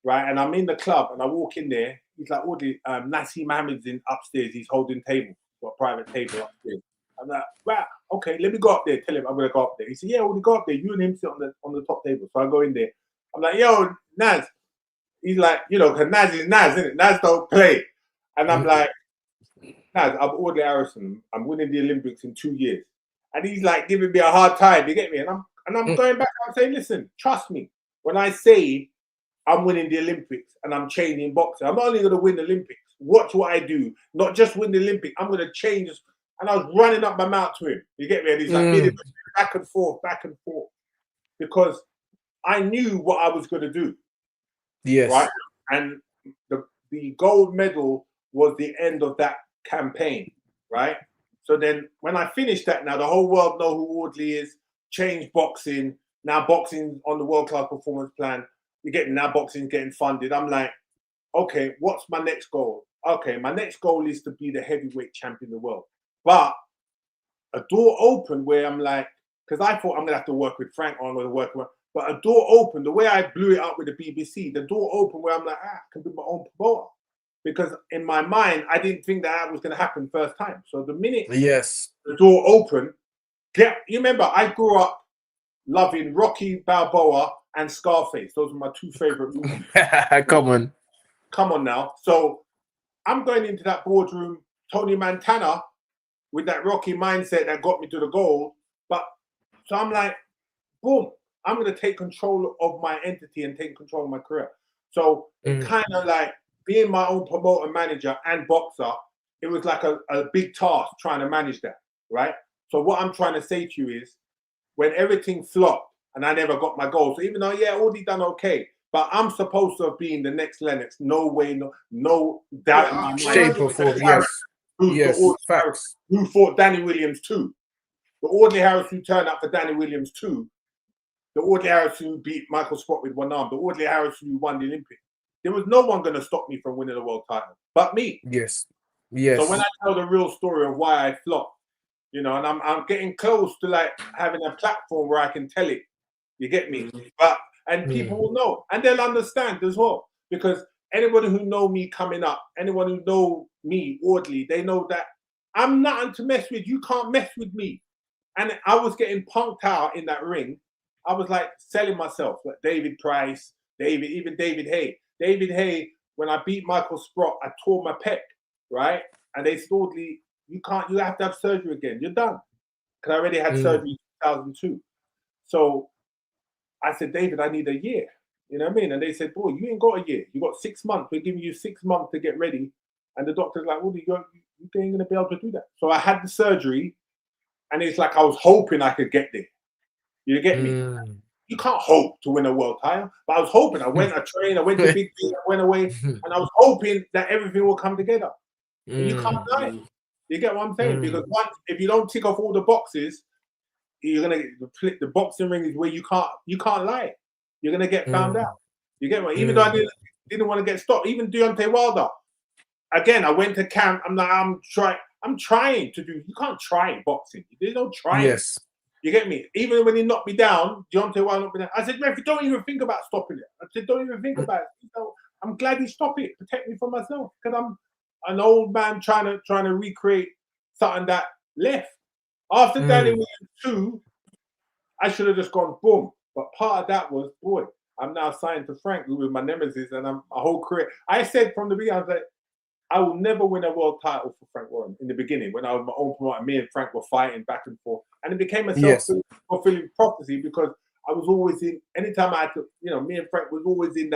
right? And I'm in the club, and I walk in there. He's like, Audley, Nassim Mohammed's in upstairs. He's holding table, got a private table upstairs. I'm like, wow, okay, let me go up there. Tell him I'm gonna go up there. He said, yeah, Audley, go up there. You and him sit on the top table. So I go in there. I'm like, yo, Naz. He's like, you know, because Naz is Naz, isn't it? Naz don't play. And I'm like, Naz, I'm Audley Harrison. I'm winning the Olympics in 2 years. And he's like giving me a hard time, you get me? And I'm going back, I'm saying, listen, trust me. When I say I'm winning the Olympics and I'm changing boxing, I'm not only going to win the Olympics. Watch what I do. Not just win the Olympics. I'm going to change. And I was running up my mouth to him. You get me? And he's like, back and forth. Because I knew what I was going to do. Yes. Right? And the gold medal was the end of that campaign, right? So then when I finished that, now the whole world know who Wardley is, changed boxing. Now boxing on the world-class performance plan. You get now boxing getting funded. I'm like, okay, what's my next goal? Okay, my next goal is to be the heavyweight champion of the world. But a door opened where I'm like, because I thought I'm going to have to work with Frank, or I'm going to work with, but a door opened, the way I blew it up with the BBC, the door opened where I'm like, I can be my own promoter. Because in my mind, I didn't think that was going to happen first time. So the minute the door opened, you remember, I grew up loving Rocky Balboa and Scarface. Those are my two favorite movies. Come on now. So I'm going into that boardroom, Tony Montana, with that Rocky mindset that got me to the goal. But so I'm like, boom, I'm going to take control of my entity and take control of my career. So kind of like being my own promoter, manager, and boxer, it was like a big task trying to manage that, right? So what I'm trying to say to you is, when everything flopped and I never got my goal, so even though, yeah, Audley done okay, but I'm supposed to have been the next Lennox. No way, no doubt in my mind. Shape or form, yes. Facts. Who fought Danny Williams too. The Audley Harrison who turned up for Danny Williams 2, the Audley Harrison who beat Michael Sprott with one arm, the Audley Harrison who won the Olympics. There was no one going to stop me from winning a world title but me. Yes. Yes. So when I tell the real story of why I flopped, you know, and I'm getting close to like having a platform where I can tell it. You get me? And people will know, and they'll understand as well, because anybody who know me coming up, anyone who know me, Wardley, they know that I'm nothing to mess with. You can't mess with me. And I was getting punked out in that ring. I was like selling myself, like David Price, even David Hay. David Hay, when I beat Michael Sprott, I tore my pec, right? And they told me, you have to have surgery again. You're done. Because I already had surgery in 2002. So I said, David, I need a year. You know what I mean? And they said, boy, you ain't got a year. You got 6 months. We're giving you 6 months to get ready. And the doctor's like, well, you ain't going to be able to do that. So I had the surgery, and it's like I was hoping I could get there. You get me? You can't hope to win a world title. But I was hoping. I trained, I went to Big B, I went away, and I was hoping that everything will come together. And you can't die. You get what I'm saying? Because if you don't tick off all the boxes, you're gonna the boxing ring is where you can't lie. You're gonna get found out. You get me? Even though I didn't want to get stopped. Even Deontay Wilder. Again, I went to camp. I'm trying to do. You can't try in boxing. There's no trying. Yes. You get me? Even when he knocked me down, Deontay Wilder knocked me down. I said, "Ref, don't even think about stopping it." I said, "Don't even think about it." You know, I'm glad he stopped it. Protect me from myself, because I'm an old man trying to recreate something that left. After Danny Williams 2, I should have just gone boom. But part of that was, boy, I'm now signed to Frank, who was my nemesis, and I'm a whole career. I said from the beginning, I was like, I will never win a world title for Frank Warren in the beginning, when I was my own promoter. Me and Frank were fighting back and forth. And it became a self-fulfilling prophecy, because I was always anytime I had to, you know, me and Frank was always we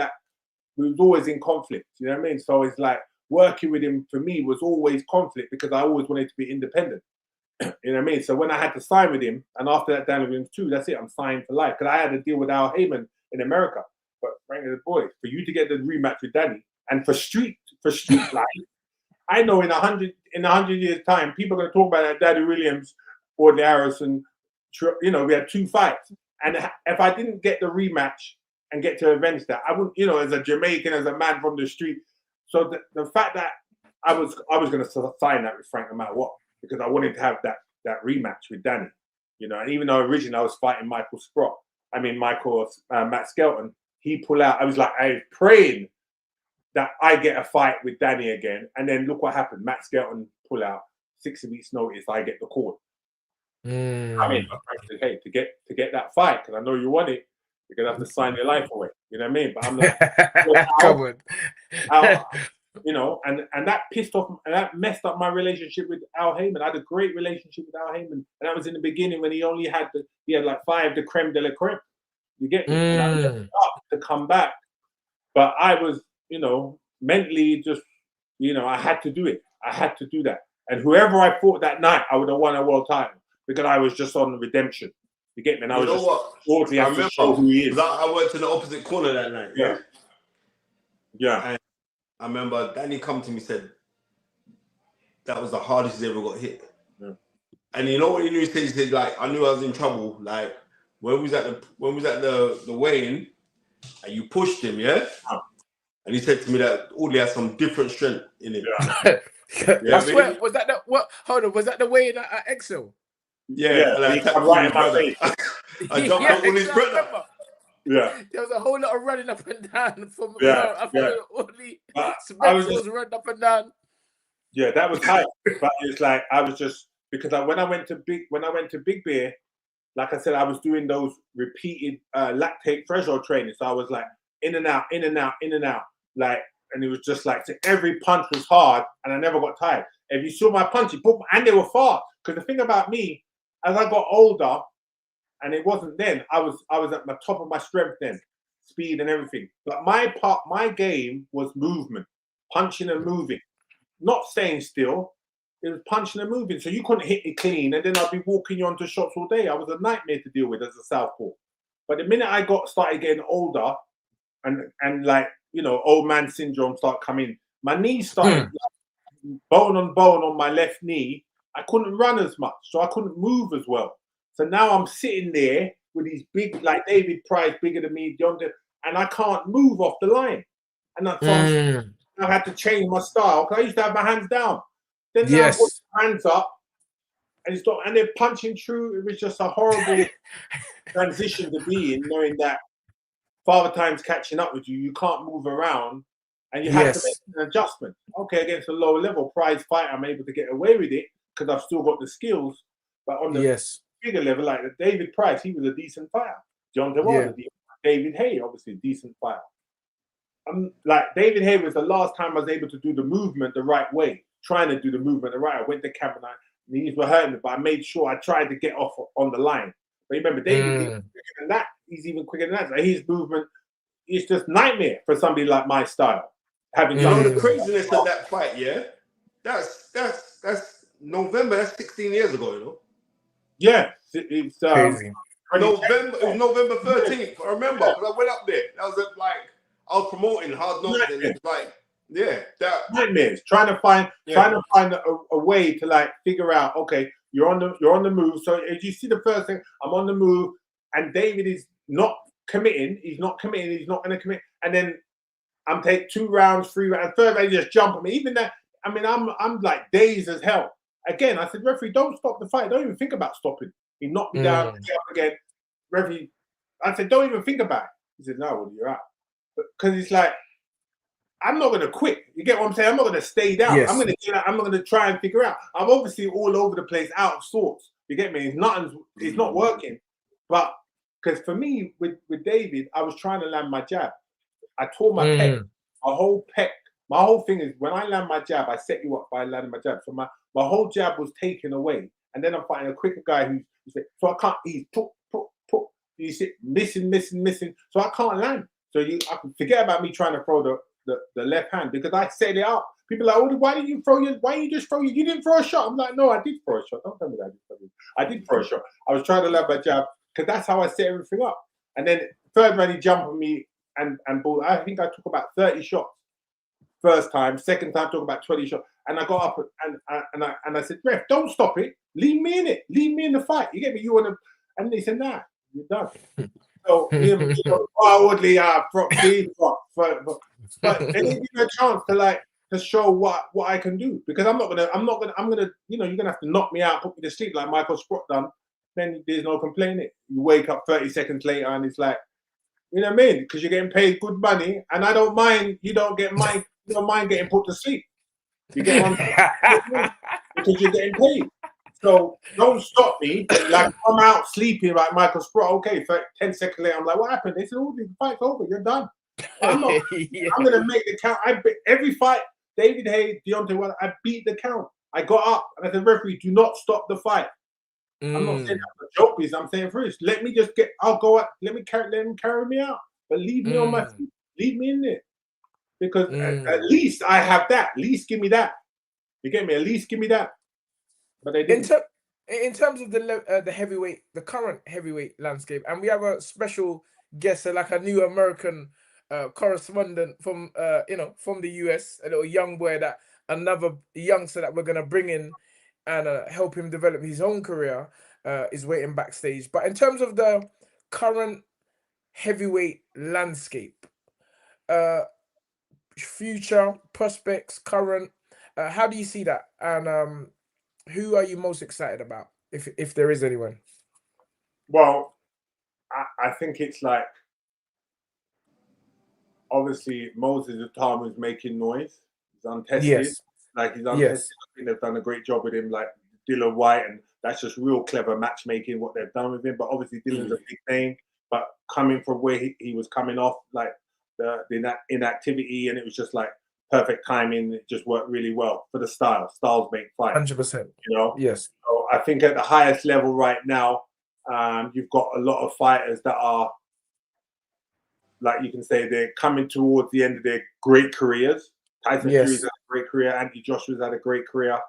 was always in conflict. You know what I mean? So it's like working with him for me was always conflict, because I always wanted to be independent. You know what I mean? So when I had to sign with him, and after that Danny Williams 2, that's it, I'm signed for life. Because I had to deal with Al Heyman in America. But Frank is boy, for you to get the rematch with Danny, and for street life, I know in 100 years' time, people are going to talk about that Danny Williams, Audley Harrison. You know, we had 2 fights, and if I didn't get the rematch and get to avenge that, I wouldn't. You know, as a Jamaican, as a man from the street. So the fact that I was going to sign that with Frank no matter what, because I wanted to have that rematch with Danny. You know, and even though originally I was fighting Matt Skelton, he pulled out. I was praying that I get a fight with Danny again, and then look what happened. Matt Skelton pull out. 6 weeks notice, I get the call. I mean, hey, to get that fight, because I know you want it, you're gonna have to sign your life away. You know what I mean? But I'm like, you know, and that pissed off, and that messed up my relationship with Al Heyman. I had a great relationship with Al Heyman, and that was in the beginning when he had like 5 the creme de la creme. You get me? And I messed up to come back, but I was, you know, mentally just, you know, I had to do it. I had to do that. And whoever I fought that night, I would have won a world title, because I was just on redemption. You get me? And I was Wardley has to show who he is. I went to the opposite corner that night. Yeah. And I remember Danny come to me and said, that was the hardest he's ever got hit. Yeah. And you know what he knew? He said, like, I knew I was in trouble. Like, when we was at the weigh-in, and you pushed him, yeah? And he said to me that Audley has some different strength in him. I swear, was that was that the weigh-in at Excel? Yeah. And I tapped right in my face. I jumped up on his brother. Yeah. There was a whole lot of running up and down from I was running up and down. Yeah, that was tight. But it's like I was just, because when I went to Big Bear, like I said, I was doing those repeated lactate threshold training. So I was like in and out, in and out, in and out. Like, and it was just like, so every punch was hard, and I never got tired. If you saw my punch, and they were fast. Because the thing about me, as I got older, and it wasn't then, I was at the top of my strength then, speed and everything. But my game was movement, punching and moving, not staying still. It was punching and moving. So you couldn't hit me clean, and then I'd be walking you onto shots all day. I was a nightmare to deal with as a southpaw. But the minute I started getting older, and like, you know, old man syndrome started coming, my knees started bone on bone on my left knee. I couldn't run as much, so I couldn't move as well. So now I'm sitting there with these big, like David Price, bigger than me, Deontay, and I can't move off the line. And that's I had to change my style because I used to have my hands down. Then now I put my hands up and and they're punching through. It was just a horrible transition to be in, knowing that Father Time's catching up with you. You can't move around and you have to make an adjustment. Okay, against a lower level prize fight, I'm able to get away with it because I've still got the skills. But on the bigger level, like David Price, he was a decent fighter. John Dubois, David Hay, obviously a decent fighter. Like David Hay was the last time I was able to do the movement the right way, trying to do the movement the right way. I went to camp and knees were hurting me, but I made sure I tried to get off on the line. But remember, David is quicker than that. He's even quicker than that. So his movement is just nightmare for somebody like my style. Having the craziness of that fight, that's November. That's 16 years ago, you know. Yeah, it's crazy. November. It was November 13th. I remember because I went up there. That was like I was promoting Hard Knocks, and it was like, that nightmares. Trying to find a way to like figure out. Okay, you're on the move. So as you see the first thing, I'm on the move, and David is not committing. He's not committing. He's not going to commit. And then I'm take 2 rounds, 3 rounds. Third, they just jump at me. Even that. I mean, I'm like dazed as hell. Again, I said, referee, don't stop the fight. Don't even think about stopping. He knocked me down, get up again. Referee, I said, don't even think about it. He said, no, well, you're out. Because it's like, I'm not going to quit. You get what I'm saying? I'm not going to stay down. I'm going to try and figure out. I'm obviously all over the place, out of sorts. You get me? It's not working. But because for me, with David, I was trying to land my jab. I tore my pec. My whole pec. My whole thing is when I land my jab, I set you up by landing my jab. So my whole jab was taken away. And then I'm fighting a quicker guy who so I can't, he's put. You see, missing. So I can't land. So I can forget about me trying to throw the left hand because I set it up. People are like, oh, why didn't you just throw you didn't throw a shot? I'm like, no, I did throw a shot. Don't tell me that I did throw a shot. I was trying to land my jab because that's how I set everything up. And then third round he jumped on me and ball. I think I took about 30 shots first time. Second time took about 20 shots. And I got up and I said, ref, don't stop it. Leave me in it. Leave me in the fight. You get me? You want to? And they said, nah, you're done. So Wardley, but they didn't give me a chance to show what I can do because I'm gonna you're gonna have to knock me out, put me to sleep like Michael Sprott done. Then there's no complaining. You wake up 30 seconds later and it's like, you know what I mean? Because you're getting paid good money, and I don't mind. You don't mind getting put to sleep. You get what I'm saying? Because you're getting paid. So don't stop me. Like I'm out sleeping like Michael Sprott. Okay, for 10 seconds later, I'm like, what happened? They said, oh, the fight's over. You're done. I'm not. I'm gonna make the count. Every fight, David Hay, Deontay, I beat the count. I got up and I said, referee, do not stop the fight. I'm not saying that for joke piece. I'm saying first, let me just get. I'll go up. Let him carry me out, but leave me on my feet. Leave me in there because at least I have that. At least give me that. You get me? At least give me that. But they didn't. In terms of the heavyweight, the current heavyweight landscape, and we have a special guest, like a new American correspondent from from the US, a little young boy, another youngster that we're gonna bring in and help him develop his own career, is waiting backstage. But in terms of the current heavyweight landscape, future prospects, current, how do you see that? And who are you most excited about, if there is anyone? Well, I think it's like, obviously, Moses Utama is making noise. He's untested. Yes. Like, he's untested. Yes. I think they've done a great job with him, like Dylan White, and that's just real clever matchmaking, what they've done with him. But obviously, Dylan's a big name. But coming from where he was coming off, like the inactivity, and it was just like, perfect timing. It just worked really well for the style. Styles make fight. 100%. You know? Yes. So I think at the highest level right now, you've got a lot of fighters that are, like you can say, they're coming towards the end of their great careers. Tyson Fury's had a great career. Anthony Joshua's had a great career.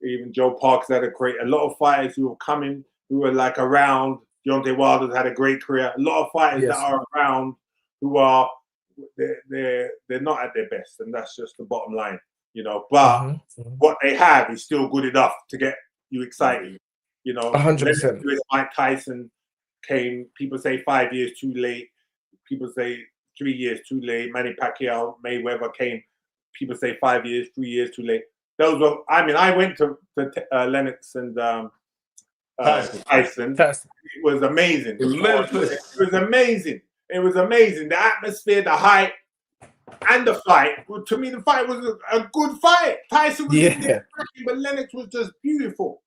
Even Joe Parker's had a lot of fighters who are coming, who are like around. Deontay Wilder's had a great career. A lot of fighters that are around who are, they're not at their best, and that's just the bottom line, you know. But what they have is still good enough to get you excited. You know, 100%. Mike Tyson came. People say 5 years too late. People say 3 years too late. Manny Pacquiao, Mayweather came. People say 5 years, 3 years too late. Those were. I mean, I went to Lennox and Tyson. It was amazing. Memphis. It was amazing. It was amazing. The atmosphere, the hype, and the fight. Well, to me, the fight was a good fight. Tyson was in there, but Lennox was just beautiful.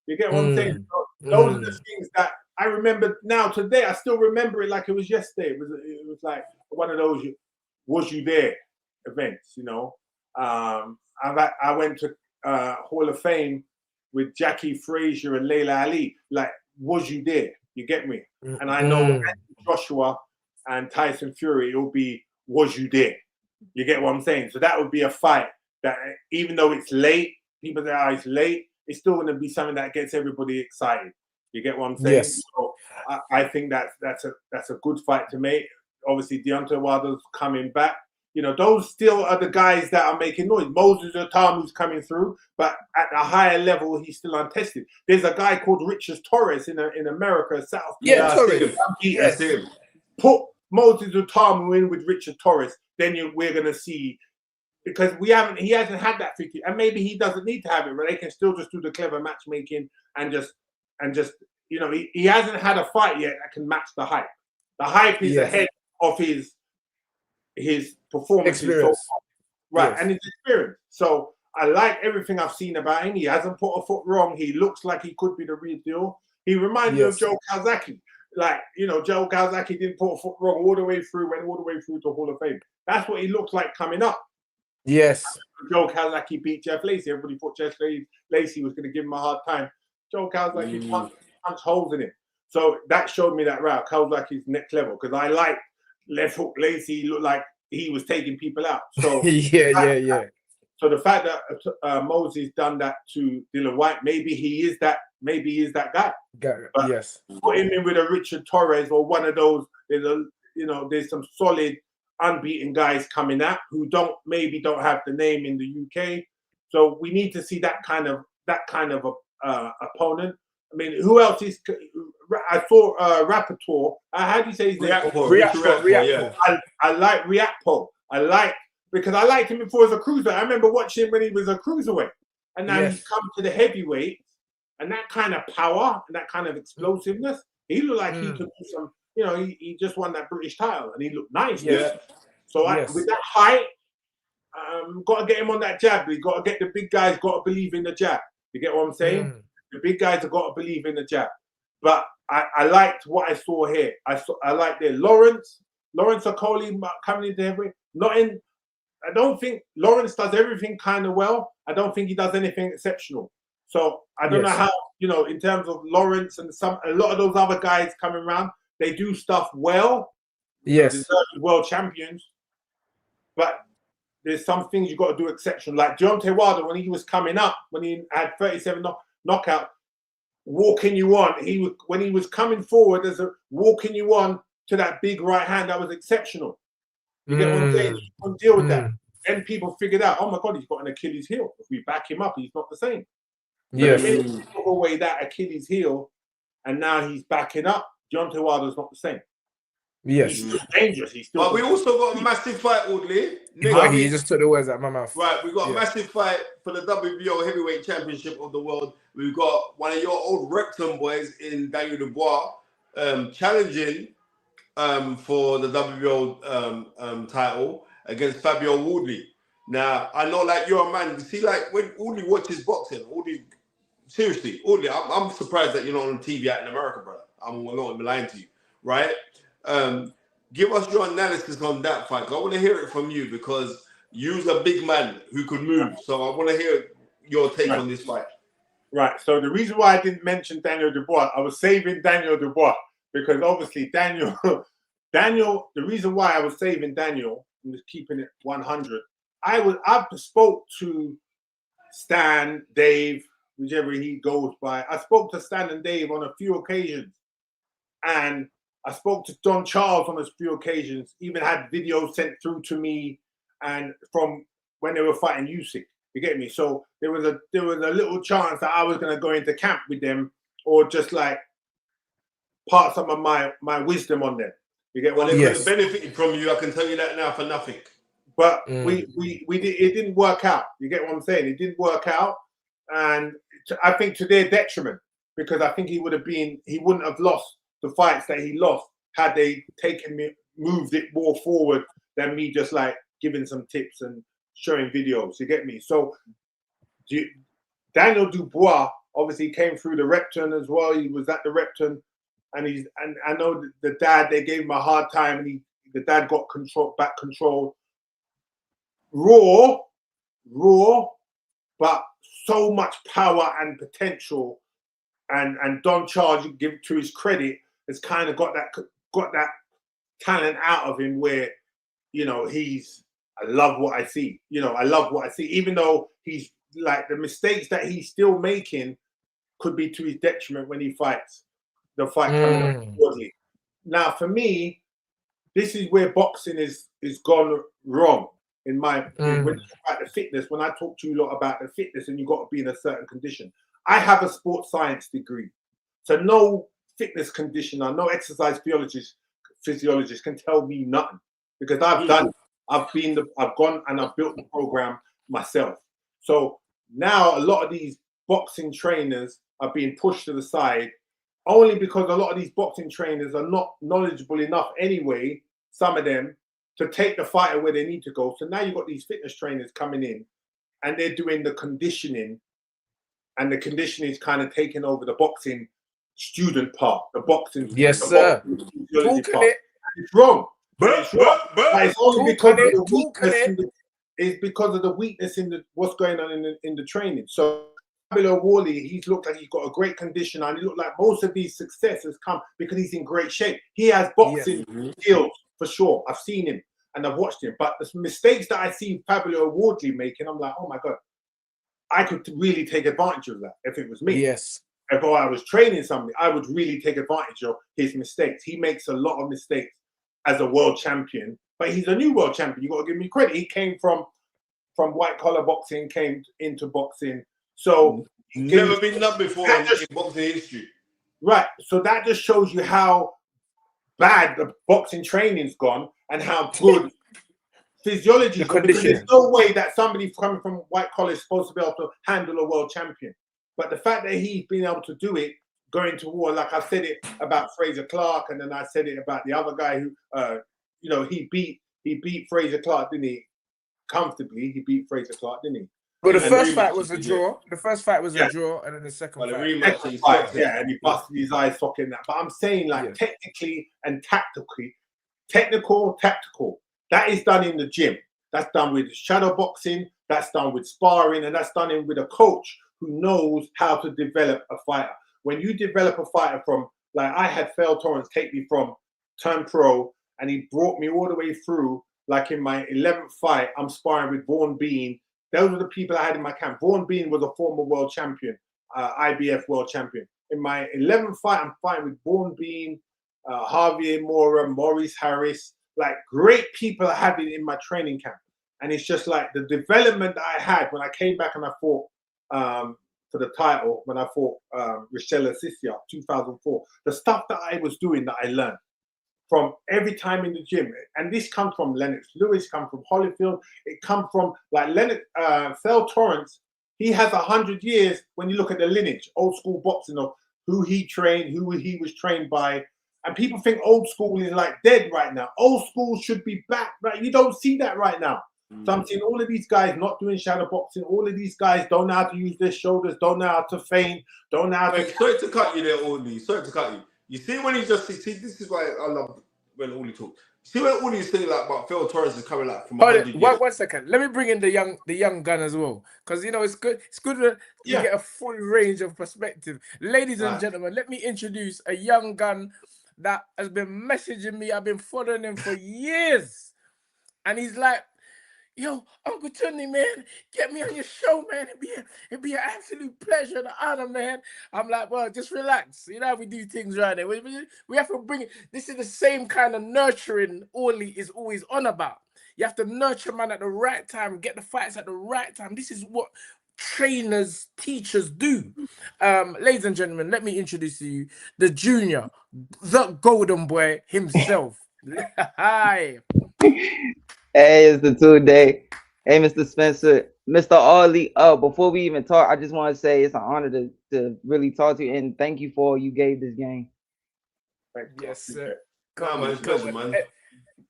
You get what I'm saying? So those are the things that I remember now today. I still remember it like it was yesterday. It was like one of those "Was you there?" events. You know, I went to Hall of Fame with Jackie Frazier and Layla Ali. Like, was you there? You get me? And I know Joshua and Tyson Fury, it'll be, was you there? You get what I'm saying? So that would be a fight that, even though it's late, people say, oh, it's late, it's still going to be something that gets everybody excited. You get what I'm saying? Yes. So I think that's a good fight to make. Obviously, Deontay Wilder's coming back. You know, those still are the guys that are making noise. Moses Otamu's coming through, but at a higher level, he's still untested. There's a guy called Richard Torres in America, South. Yeah, Torres. Yes. Put Moses Otamu in with Richard Torres, then we're gonna see, because he hasn't had that 50, and maybe he doesn't need to have it, but they can still just do the clever matchmaking and just you know, he hasn't had a fight yet that can match the hype. The hype is ahead of his performances, experience. And his experience. So I like everything I've seen about him. He hasn't put a foot wrong. He looks like he could be the real deal. He reminds me of Joe Calzaghe. Like, you know, Joe Calzaghe didn't put a foot wrong all the way through, went all the way through to Hall of Fame. That's what he looks like coming up. Yes. Joe Calzaghe beat Jeff Lacey. Everybody thought Jeff Lacey was going to give him a hard time. Joe Calzaghe punched holes in him. So that showed me that route. Calzaghe's next level, because I like left hook Lacey. Looked like he was taking people out. So So the fact that Moses done that to Dillian Whyte, maybe he is that guy. But yes. Put him in with a Richard Torres or one of those. There's some solid unbeaten guys coming out who maybe don't have the name in the UK. So we need to see that kind of opponent. I mean, who else is? I saw Rapaport. How do you say his name? Riakpo. I like Riakpo. Because I liked him before as a cruiser. I remember watching him when he was a cruiserweight, and now he's come to the heavyweight, and that kind of power and that kind of explosiveness. He looked like he could do some. You know, he just won that British title, and he looked nice. Yeah. So with that height, got to get him on that jab. We got to get the big guys. Got to believe in the jab. You get what I'm saying? The big guys have got to believe in the jab. But I liked what I saw here. I liked there Lawrence Okoli coming into heavyweight. I don't think Lawrence does everything kind of well. I don't think he does anything exceptional. So I don't know how, in terms of Lawrence and a lot of those other guys coming around, they do stuff well. Yes. They're world champions. But there's some things you got to do exceptional. Like Deontay Wilder, when he was coming up, when he had 37 knockout, walking you on. When he was coming forward, there's a walking you on to that big right hand that was exceptional. You get what I'm saying? You couldn't deal with that. Then people figured out, oh my God, he's got an Achilles heel. If we back him up, he's not the same. Yes. He took away that Achilles heel, and now he's backing up. Deontay Wilder's not the same. Yes. He's still dangerous. But we also got a massive fight, Audley. He just took the words out of my mouth. Right, we got a massive fight for the WBO Heavyweight Championship of the world. We've got one of your old Repton boys in Daniel Dubois challenging for the WBO title against Fabio Wardley. Now, I know, like, you're a man. See, like, when Audley watches boxing, seriously, Audley, I'm surprised that you're not on TV out in America, brother. I'm not even lying to you, right? Give us your analysis on that fight. I want to hear it from you because you're a big man who could move. So I want to hear your take on this fight. Right. So the reason why I didn't mention Daniel Dubois, I was saving Daniel Dubois because obviously Daniel, the reason why I was saving Daniel and was keeping it 100, I spoke to Stan, Dave, whichever he goes by. I spoke to Stan and Dave on a few occasions, and I spoke to Don Charles on a few occasions, even had videos sent through to me and from when they were fighting Usyk. You get me? So there was a little chance that I was going to go into camp with them, or just like part some of my wisdom on them. You get Well, what? they Yes. could have benefited from you. I can tell you that now for nothing. But it didn't work out. You get what I'm saying? It didn't work out, and I think to their detriment, because I think he wouldn't have lost the fights that he lost had they moved it more forward than me just like giving some tips and showing videos. You get me? So Daniel Dubois obviously came through the Repton as well. He was at the Repton, and I know the dad, they gave him a hard time, and the dad got back control. Raw, but so much power and potential, and Don Charge, give to his credit, has kind of got that talent out of him where, you know, I love what I see. You know, I love what I see, even though he's like, the mistakes that he's still making could be to his detriment when he fights the fight coming up Wardley. Now, for me, this is where boxing is gone wrong. In my opinion, when you talk about the fitness, when I talk to you a lot about the fitness and you've got to be in a certain condition. I have a sports science degree. So no fitness conditioner, no exercise physiologist can tell me nothing, because I've done it. I've gone and I've built the program myself. So now a lot of these boxing trainers are being pushed to the side, only because a lot of these boxing trainers are not knowledgeable enough anyway, some of them, to take the fighter where they need to go. So now you've got these fitness trainers coming in and they're doing the conditioning, and the conditioning is kind of taking over the boxing student part, the boxing. Yes, sir. Talking it. It's wrong. But it's only because of the weakness. It's because of the weakness in what's going on in the training. So Fabio Wardley, he's looked like he's got a great condition, and he looked like most of these successes come because he's in great shape. He has boxing skills for sure. I've seen him and I've watched him. But the mistakes that I see Fabio Wardley making, I'm like, oh my God, I could really take advantage of that if it was me. Yes. If I was training somebody, I would really take advantage of his mistakes. He makes a lot of mistakes as a world champion, but he's a new world champion. You got to give me credit. He came from white collar boxing, came into boxing. So never been done before in boxing history. Right. So that just shows you how bad the boxing training's gone and how good physiology's gone. Because there's no way that somebody coming from white collar is supposed to be able to handle a world champion. But the fact that he's been able to do it, going to war, like I said it about Fraser Clark, and then I said it about the other guy who, you know, he beat Fraser Clark, didn't he? Comfortably, he beat Fraser Clark, didn't he? Well, the first fight was a draw. The first fight was a draw, and then the second fight. And he busted his eye socket in that. But I'm saying, like, technically and tactically, tactical, that is done in the gym. That's done with shadow boxing. That's done with sparring, and that's done with a coach who knows how to develop a fighter. When you develop a fighter from, like, I had Fearon Torrance take me from turn pro, and he brought me all the way through. Like in my 11th fight, I'm sparring with Vaughan Bean. Those were the people I had in my camp. Vaughan Bean was a former world champion, IBF world champion. In my 11th fight, I'm fighting with Vaughan Bean, Javier Mora, Maurice Harris, like great people I had in my training camp. And it's just like the development that I had when I came back and I fought for the title, when I fought Rochelle Sissia, 2004. The stuff that I was doing that I learned from every time in the gym. And this comes from Lennox Lewis, comes from Holyfield. It comes from like Fearon Torrance. He has 100 years when you look at the lineage, old school boxing of who he trained, who he was trained by. And people think old school is like dead right now. Old school should be back, right? You don't see that right now. So I'm seeing all of these guys not doing shadow boxing. All of these guys don't know how to use their shoulders, don't know how to feint, don't know how to... Sorry to cut you there, Audley. Sorry to cut you. You see when he just... See, this is why I love when Audley talks. See when Audley saying like about Fearon Torrance is coming like from 100 years. One second. Let me bring in the young gun as well. Because, you know, it's good to get a full range of perspective. Ladies and gentlemen, let me introduce a young gun that has been messaging me. I've been following him for years. And he's like, yo, Uncle Tunde, man, get me on your show, man. It'd be an absolute pleasure and honor, man. I'm like, well, just relax. You know how we do things right there. We have to bring it. This is the same kind of nurturing Audley is always on about. You have to nurture man at the right time, get the fights at the right time. This is what trainers, teachers do. Ladies and gentlemen, let me introduce to you the junior, the golden boy himself. Hi. Hey, it's the Tunde. Hey, Mr. Spencer, Mr. Audley. Before we even talk, I just want to say it's an honor to really talk to you and thank you for all you gave this game. Yes, sir. Nah, man, it's pleasure, man.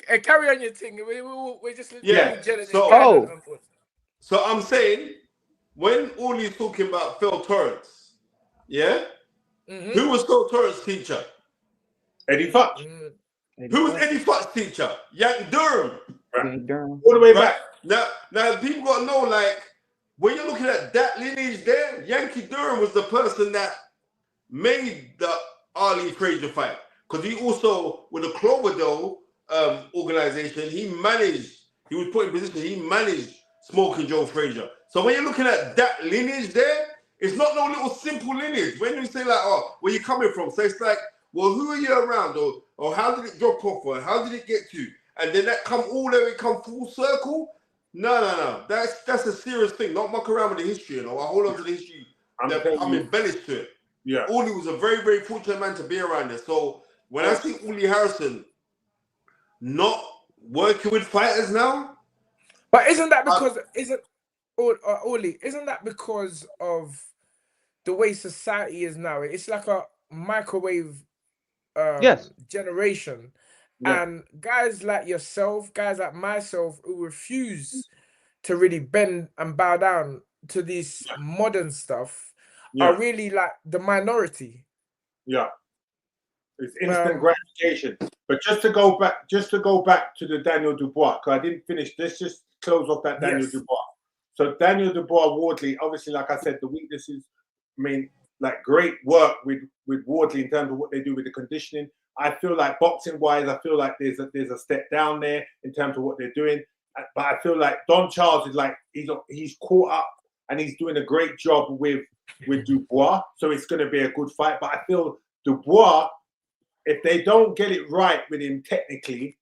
Hey, carry on your thing. We're just So I'm saying, when Audley's talking about Phil Torrance, yeah, who was Phil Torrance's teacher? Eddie Futch. Who was Eddie Futch's teacher? Yankee Durham. All the way back. Now people got to know, like, when you're looking at that lineage there, Yankee Durham was the person that made the Ali Frazier fight. Because he also, with the Cloverdale organization, he was put in position, he managed Smoking Joe Frazier. So when you're looking at that lineage there, it's not no little simple lineage. When you say like, oh, where you coming from? So it's like, well, who are you around? Or how did it drop off? Or how did it get to? And then that come full circle? No. That's a serious thing. Not muck around with the history, I hold on to the history. I'm embellished to it. Yeah. Audley was a very, very fortunate man to be around there. So when I see Audley Harrison not working with fighters now, but isn't that because isn't that because of the way society is now? It's like a microwave generation. Yeah. And guys like yourself, guys like myself, who refuse to really bend and bow down to this modern stuff, are really like the minority. Yeah, it's instant gratification. But just to go back to the Daniel Dubois, because I didn't finish. Let's just close off that Daniel Dubois. So Daniel Dubois, Wardley, obviously, like I said, the weaknesses. I mean, like great work with Wardley in terms of what they do with the conditioning. I feel like boxing wise, I feel like there's a step down there in terms of what they're doing. But I feel like Don Charles is like he's caught up and he's doing a great job with Dubois. So it's going to be a good fight. But I feel Dubois, if they don't get it right with him technically,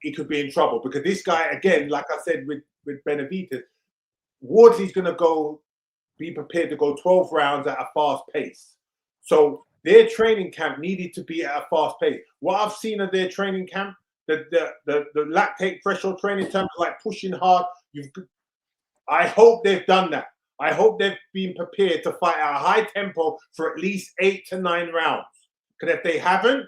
he could be in trouble because this guy, again, like I said with Benavidez, Wardley's going to be prepared to go 12 rounds at a fast pace. So their training camp needed to be at a fast pace. What I've seen of their training camp, the lactate threshold training in terms of like pushing hard, I hope they've done that. I hope they've been prepared to fight at a high tempo for at least 8 to 9 rounds. Because if they haven't,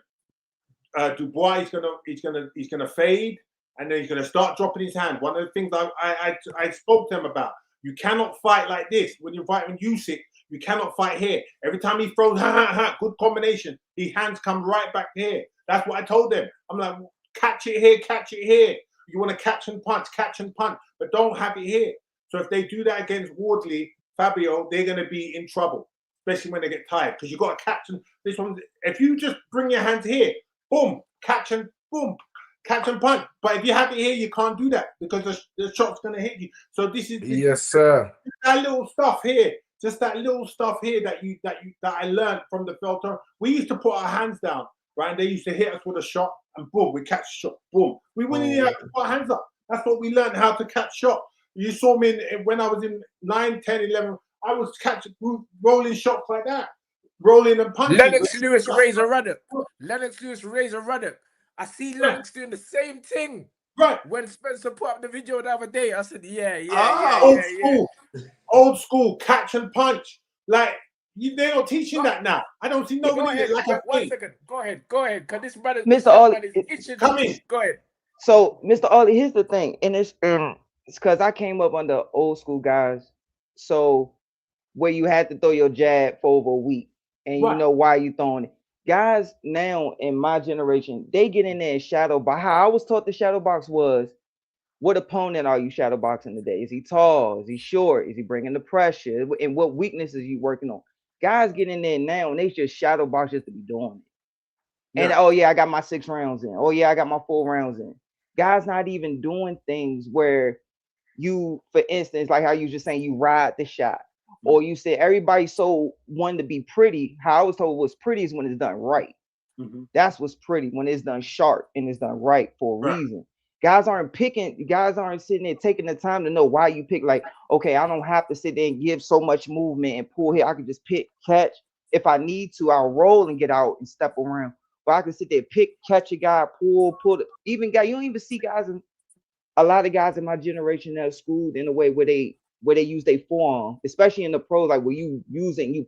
Dubois he's gonna fade, and then he's gonna start dropping his hand. One of the things I spoke to him about. You cannot fight like this. When you're fighting Usyk, you cannot fight here. Every time he throws, good combination, his hands come right back here. That's what I told them. I'm like, catch it here. You want to catch and punch, but don't have it here. So if they do that against Wardley, Fabio, they're going to be in trouble, especially when they get tired, because you got to catch them. This one, if you just bring your hands here, boom, catch and punch. But if you have it here, you can't do that because the shot's going to hit you. So this is sir. That little stuff here, just that little stuff here that I learned from the filter. We used to put our hands down, right? And they used to hit us with a shot, and boom, we catch a shot, boom. We wouldn't even have to put our hands up. That's what we learned, how to catch shot. You saw me when I was in 9, 10, 11. I was rolling shots like that, rolling and punching. Lennox Lewis Razor Ruddock. I see Lennox doing the same thing. Right. When Spencer put up the video the other day, I said, Old school, catch and punch. Like, they're not teaching that now. I don't see nobody like a One second. Go ahead. Because this brother, Mr. Audley, come in. Go ahead. So, Mr. Audley, here's the thing. And it's because I came up under old school guys. So, where you had to throw your jab for over a week. And you know why you throwing it. Guys now in my generation, they get in there and shadow box. How I was taught the shadow box was, what opponent are you shadow boxing today? Is he tall? Is he short? Is he bringing the pressure? And what weaknesses are you working on? Guys get in there now and they just shadow box just to be doing it. And I got my 6 rounds in. I got my 4 rounds in. Guys not even doing things where you, for instance, like how you just saying you ride the shot. Or you said everybody so wanted to be pretty. How I was told what's pretty is when it's done right. That's what's pretty, when it's done sharp and it's done right for a reason. Guys aren't sitting there taking the time to know why you pick. Like, okay, I don't have to sit there and give so much movement and pull here. I can just pick, catch. If I need to, I'll roll and get out and step around. But I can sit there, pick, catch a guy, pull. Even guy, you don't even see guys in a lot of guys in my generation that are schooled in a way where they use their forearm, especially in the pros, like where you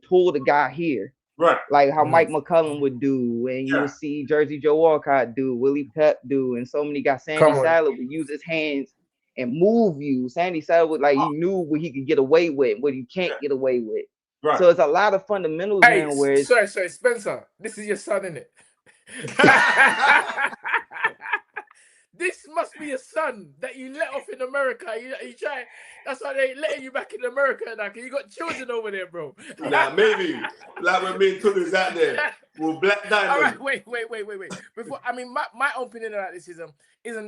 pull the guy here. Right. Like how Mike McCullum would do, and you would see Jersey Joe Walcott do, Willie Pep do, and so many guys. Sandy Saddler would use his hands and move you. Sandy Saddler would, like, he knew what he could get away with, what he can't get away with. Right. So it's a lot of fundamentals now where it's... Sorry, Spencer. This is your son, isn't it? This must be a son that you let off in America. You try. That's why they letting you back in America now, because you got children over there, bro. Nah, maybe. Like when me and Tunde's out there with Black Diamond. All right, wait. Before, I mean, my opinion about this isn't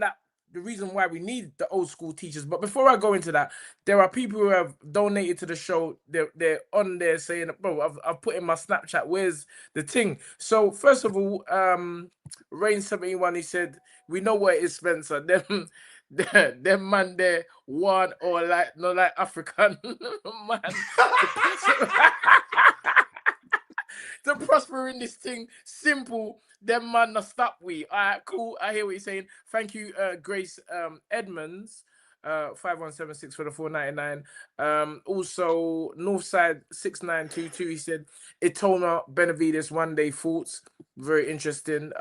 that the reason why we need the old school teachers. But before I go into that, there are people who have donated to the show. They're on there saying, bro, I've put in my Snapchat, where's the thing? So first of all, Rain71, he said, we know what it is, Spencer. Them man there one or like African man to prosper in this thing. Simple. Them man not stop we. All right, cool. I hear what you're saying. Thank you, Grace Edmonds. 5176 for the 499. Also Northside 6922, he said Itona Benavidez 1 day thoughts, very interesting.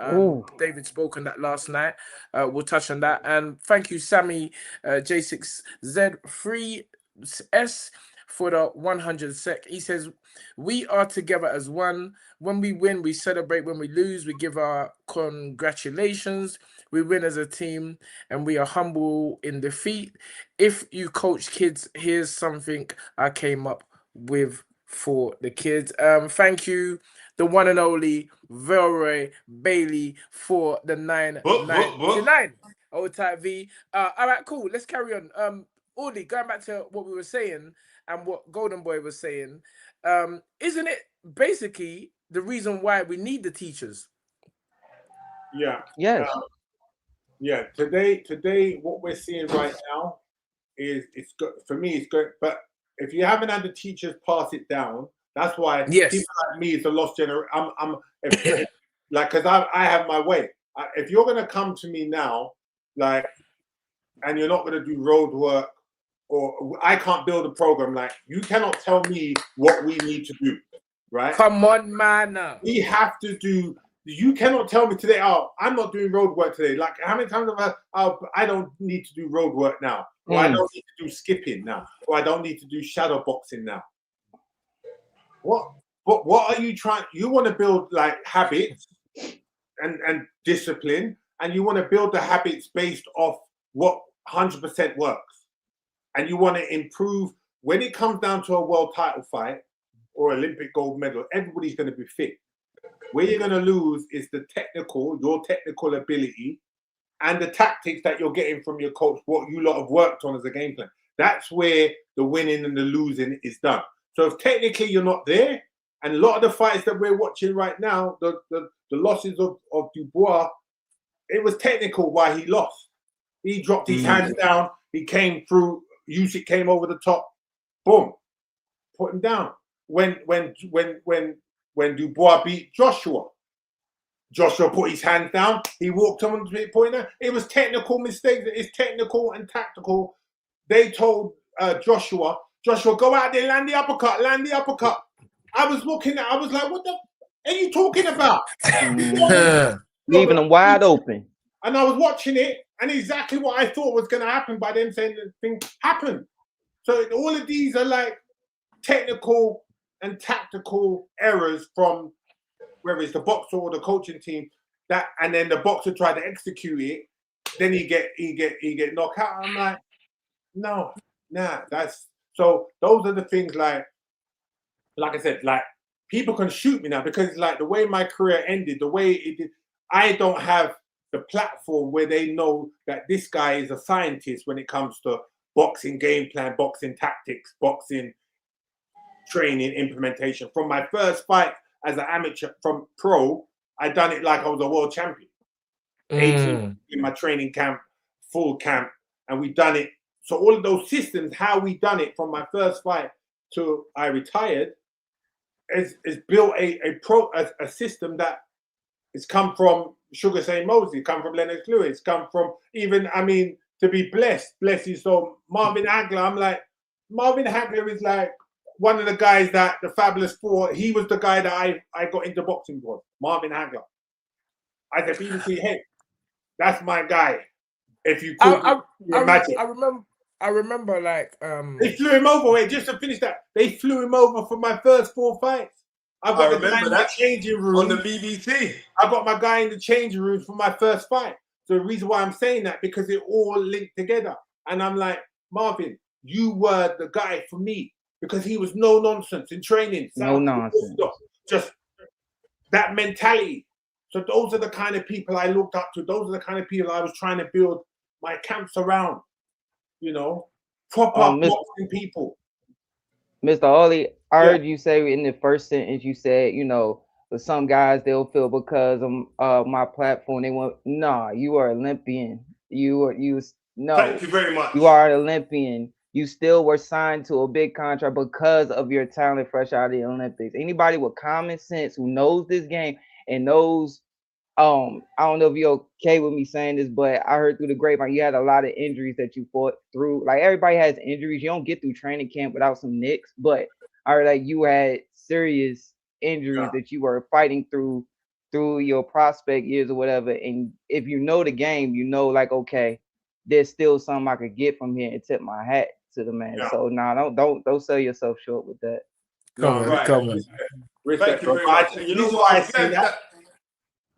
David spoke on that last night. We'll touch on that. And thank you, Sammy J6Z3S for the 100 sec. He says, we are together as one. When we win, we celebrate. When we lose, we give our congratulations. We win as a team, and we are humble in defeat. If you coach kids, here's something I came up with for the kids. Thank you, the one and only Velroy Bailey, for the 999. Old type V. All right, cool. Let's carry on. Audley, going back to what we were saying and what Golden Boy was saying, isn't it basically the reason why we need the teachers? Yeah. Yes. Yeah. Today, what we're seeing right now is it's good for me. It's good, but if you haven't had the teachers pass it down, that's why people like me is a lost generation. Because I have my way. If you're gonna come to me now, like, and you're not gonna do road work, or I can't build a program, like, you cannot tell me what we need to do, right? Come on, man. We have to do. You cannot tell me today, oh, I'm not doing road work today. Like, how many times have I don't need to do road work now, or I don't need to do skipping now, or I don't need to do shadow boxing now. What are you trying? You want to build like habits and discipline, and you want to build the habits based off what 100% works, and you want to improve. When it comes down to a world title fight or Olympic gold medal, everybody's going to be fit. Where you're going to lose is your technical ability, and the tactics that you're getting from your coach, what you lot have worked on as a game plan. That's where the winning and the losing is done. So if technically you're not there, and a lot of the fights that we're watching right now, the losses of Dubois, it was technical why he lost. He dropped his hands down, he came through, Usyk came over the top, boom, put him down. When Dubois beat Joshua put his hands down. He walked on to it, pointing down. It was technical mistakes. It's technical and tactical. They told Joshua, go out there, land the uppercut. I was looking at. I was like, what the are you talking about? Leaving them wide open. And I was watching it, and exactly what I thought was going to happen by them saying the thing happened. So all of these are like technical and tactical errors from whether it's the boxer or the coaching team, that, and then the boxer tried to execute it, then he get knocked out. I'm like, no, nah, that's so those are the things like I said, like people can shoot me now because like the way my career ended, the way it did, I don't have the platform where they know that this guy is a scientist when it comes to boxing game plan, boxing tactics, boxing training, implementation. From my first fight as an amateur from pro, I done it like I was a world champion. 18 in my training camp, full camp, and we done it. So all of those systems, how we done it from my first fight to I retired, is built a system that it's come from Sugar St. Mosley, come from Lennox Lewis, come from even, I mean, to be blessed you. So Marvin Hagler, I'm like, Marvin Hagler is like one of the guys that the Fabulous Four, he was the guy that I got into boxing for, Marvin Hagler. I said, BBC, hey, that's my guy. If you could imagine. I remember like they flew him over. Wait, just to finish that, they flew him over for my first 4 fights. I remember that changing room on the BBC. I got my guy in the changing room for my first fight. So the reason why I'm saying that, because it all linked together. And I'm like, Marvin, you were the guy for me, because he was no nonsense in training. No nonsense. Just that mentality. So those are the kind of people I looked up to. Those are the kind of people I was trying to build my camps around. You know, proper boxing people. Mr. Audley, I heard you say in the first sentence, you said, you know, for some guys, they'll feel because of my platform, they want, nah, you are Olympian. No. Thank you very much. You are an Olympian. You still were signed to a big contract because of your talent fresh out of the Olympics. Anybody with common sense who knows this game and knows, I don't know if you're okay with me saying this, but I heard through the grapevine you had a lot of injuries that you fought through. Like everybody has injuries. You don't get through training camp without some nicks, but I heard like you had serious injuries that you were fighting through your prospect years or whatever. And if you know the game, you know, like, okay, there's still something I could get from here and tip my hat to the man. So don't sell yourself short with that. Come on. Thank you very much. And you know what? I said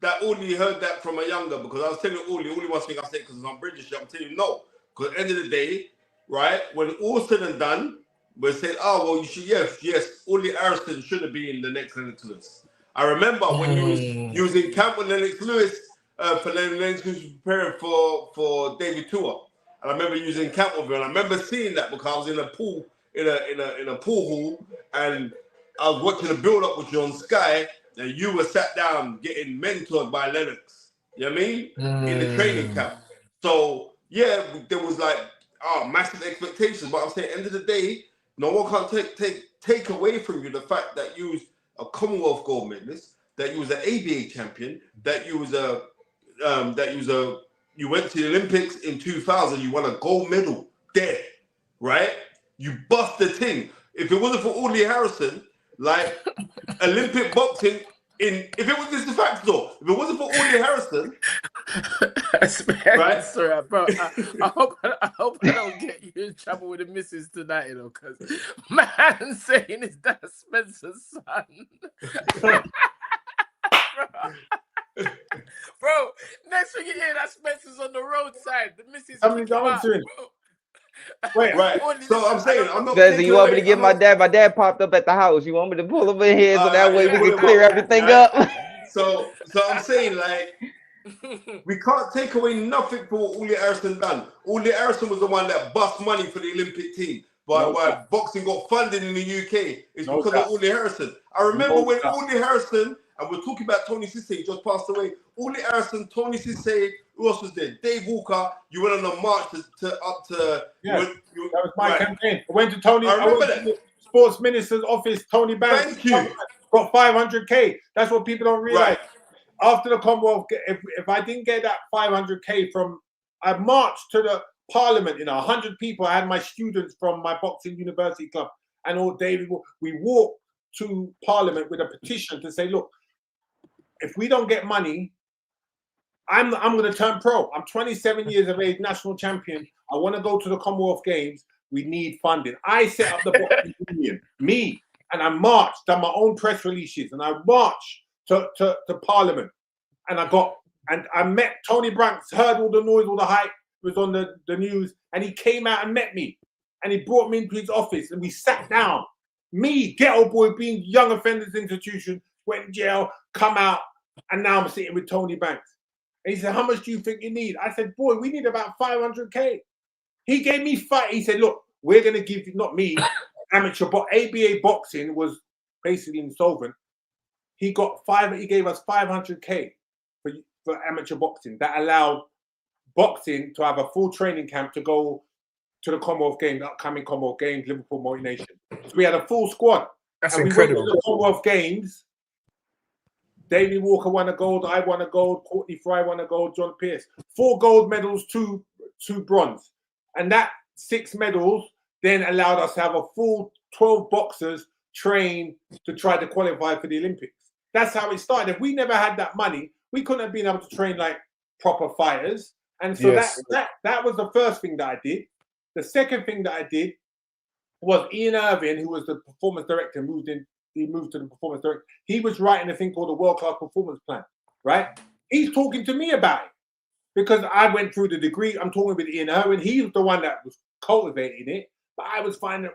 that Audley heard that from a younger, because I was telling Audley must think I said because I'm British. I'm telling you no. Because at the end of the day, right, when all said and done, we said, oh, well, you should, yes, Audley Harrison should have been the next Lennox Lewis. I remember when you was in camp with Lennox Lewis, for Lennox Lewis was preparing for David Tua. And I remember you was in camp with him, and I remember seeing that because I was in a pool, in a pool hall, and I was watching the build-up with you on Sky, and you were sat down getting mentored by Lennox. You know what I mean? In the training camp. So, yeah, there was like, massive expectations. But I'm saying, at the end of the day, no one can take away from you the fact that you was a Commonwealth gold medalist, that you was an ABA champion, that you went to the Olympics in 2000, you won a gold medal there, right? You bust the thing. If it wasn't for Audley Harrison, like Olympic boxing, if it was this the fact though, if it wasn't for Audley Harrison, right? Sorry, bro. I hope I don't get you in trouble with the missus tonight, you know, because man saying is that Spencer's son. Bro, next thing you hear that Spencer's on the roadside, the missus. Wait, right. So I'm saying, I'm not. Spencer, you want me to get my dad? My dad popped up at the house. You want me to pull him in here so that way we can clear everything up? So I'm saying, like, we can't take away nothing for what Audley Harrison done. Audley Harrison was the one that bust money for the Olympic team. But why boxing got funded in the UK is because of Audley Harrison. I remember when Audley Harrison, and we're talking about Tony Cesay, he just passed away. Audley Harrison, Tony Cesay, who else was there? Dave Walker. You went on a march up to. Yes, that was my campaign. I went to Tony. I went to the sports minister's office. Tony Banks. Thank you. Got 500K. That's what people don't realize. Right. After the Commonwealth, if I didn't get that 500K from, I marched to the Parliament. 100 people. I had my students from my boxing university club, and all David. We walked to Parliament with a petition to say, look, if we don't get money, I'm going to turn pro. I'm 27 years of age, national champion. I want to go to the Commonwealth Games. We need funding. I set up the boxing union, and I marched, done my own press releases, and I marched to Parliament. And I met Tony Banks, heard all the noise, all the hype, was on the news, and he came out and met me. And he brought me into his office, and we sat down. Me, ghetto boy, being young offenders institution, went in jail, come out, and now I'm sitting with Tony Banks. And he said, how much do you think you need? I said, boy, we need about 500K. He gave me He said, look, we're going to give you, not me, amateur, but ABA boxing was basically insolvent. He gave us 500K for amateur boxing. That allowed boxing to have a full training camp to go to the Commonwealth Games, upcoming Commonwealth Games, Liverpool Multi-Nation. So we had a full squad. That's and incredible. We went to the Commonwealth Games. Davey Walker won a gold, I won a gold, Courtney Fry won a gold, John Pierce. 4 gold medals, 2 bronze. And that 6 medals then allowed us to have a full 12 boxers train to try to qualify for the Olympics. That's how it started. If we never had that money, we couldn't have been able to train like proper fighters. And so that was the first thing that I did. The second thing that I did was Ian Irvin, who was the performance director, he moved to the performance director. He was writing a thing called the World Class Performance Plan, right? He's talking to me about it because I went through the degree. I'm talking with Ian Irvin. He was the one that was cultivating it, but I was finding,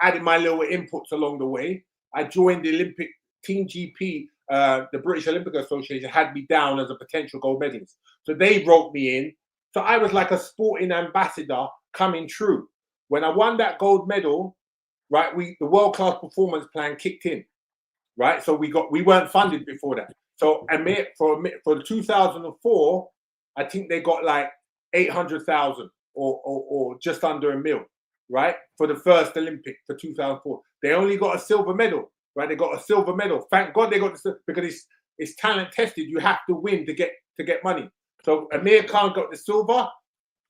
adding my little inputs along the way. I joined the Olympic Team GP, the British Olympic Association had me down as a potential gold medalist. So they wrote me in. So I was like a sporting ambassador coming true. When I won that gold medal, right, the World Class Performance Plan kicked in, right? So we weren't funded before that. So for 2004, I think they got like 800,000 or just under $1 million, right? For the first Olympic for 2004. They only got a silver medal, right? They got a silver medal. Thank God they got the, because it's talent tested. You have to win to get money. So Amir Khan got the silver.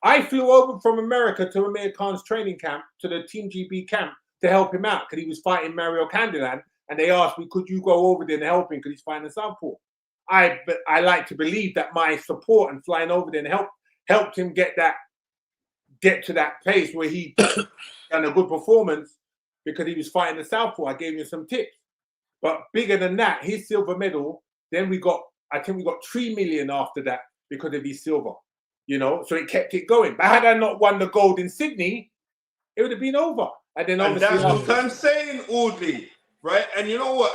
I flew over from America to Amir Khan's training camp, to the Team GB camp, to help him out because he was fighting Mario Candelan, and they asked me, could you go over there and help him because he's fighting the Southpaw? I like to believe that my support and flying over there and helped him get to that place where he done a good performance because he was fighting the Southpaw. I gave him some tips. But bigger than that, his silver medal, then I think we got 3 million after that because of his silver. So it kept it going. But had I not won the gold in Sydney, it would have been over. And then obviously, and that's what I'm saying, Audley, right? And you know what?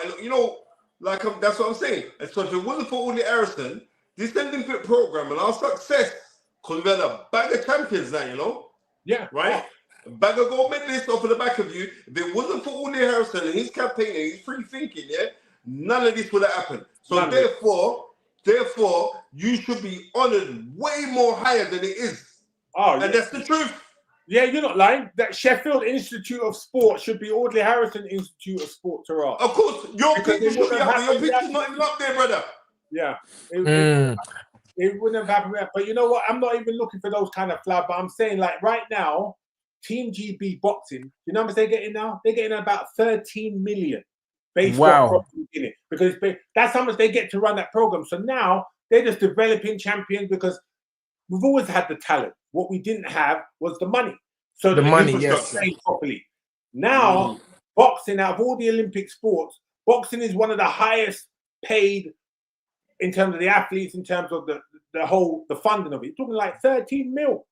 That's what I'm saying. And so if it wasn't for Audley Harrison, this Olympic program and our success, because we had a bag of champions now, yeah, right? A bag of gold medalists off of the back of you. If it wasn't for Audley Harrison and his campaign and his free thinking, none of this would have happened. So therefore, you should be honored way more higher than it is. And that's the truth. Yeah, you're not lying. That Sheffield Institute of Sport should be Audley Harrison Institute of Sport to us. Of course, your picture should be up there. Your picture's not even up there, brother. Yeah. It wouldn't have happened. But you know what? I'm not even looking for those kind of flowers. But I'm saying, like, right now, Team GB Boxing, you know how much they're getting now? They're getting about 13 million. Based on it, because that's how much they get to run that program. So now they're just developing champions because we've always had the talent. What we didn't have was the money. So the money, yes, properly. Now, boxing, out of all the Olympic sports, boxing is one of the highest paid in terms of the athletes, in terms of the funding of it. You're talking like 13 mil.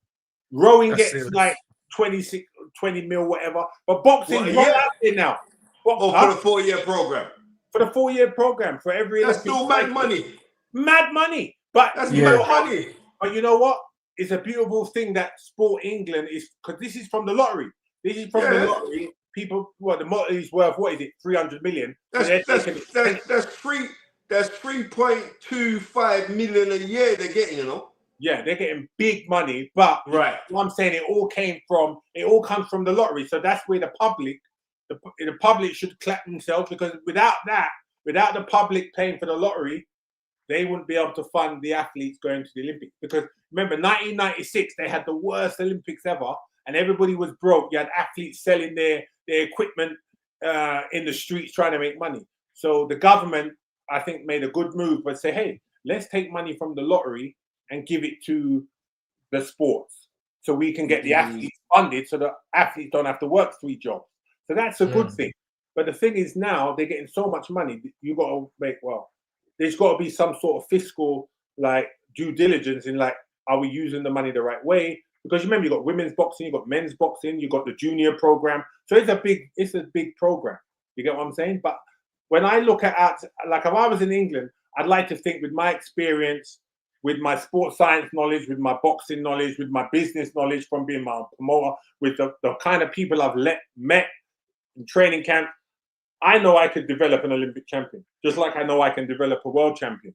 Rowing gets like 26, 20 mil, whatever. But boxing is right out there now. For the 4-year program. For the 4-year program, for every That's still mad money. Mad money. But that's mad money. But you know what? It's a beautiful thing that Sport England is, because this is from the lottery. This is from the lottery. People, the lottery's worth, what is it, 300 million? That's 3.25 million a year they're getting, Yeah, they're getting big money, but what I'm saying, it all comes from the lottery. So that's where the public should clap themselves, because without the public paying for the lottery, they wouldn't be able to fund the athletes going to the Olympics. Because remember, 1996, they had the worst Olympics ever, and everybody was broke. You had athletes selling their equipment in the streets trying to make money. So the government, I think, made a good move, but say, hey, let's take money from the lottery and give it to the sports, so we can get the athletes funded, so the athletes don't have to work 3 jobs. So that's a good thing. But the thing is, now they're getting so much money, you got to make, there's got to be some sort of fiscal, like, due diligence in, like, are we using the money the right way? Because remember, you got women's boxing, you got men's boxing, you got the junior program. So it's a big program. You get what I'm saying? But when I look at, like, if I was in England, I'd like to think with my experience, with my sports science knowledge, with my boxing knowledge, with my business knowledge from being my promoter, with the kind of people I've met in training camp, I know I could develop an Olympic champion, just like I know I can develop a world champion.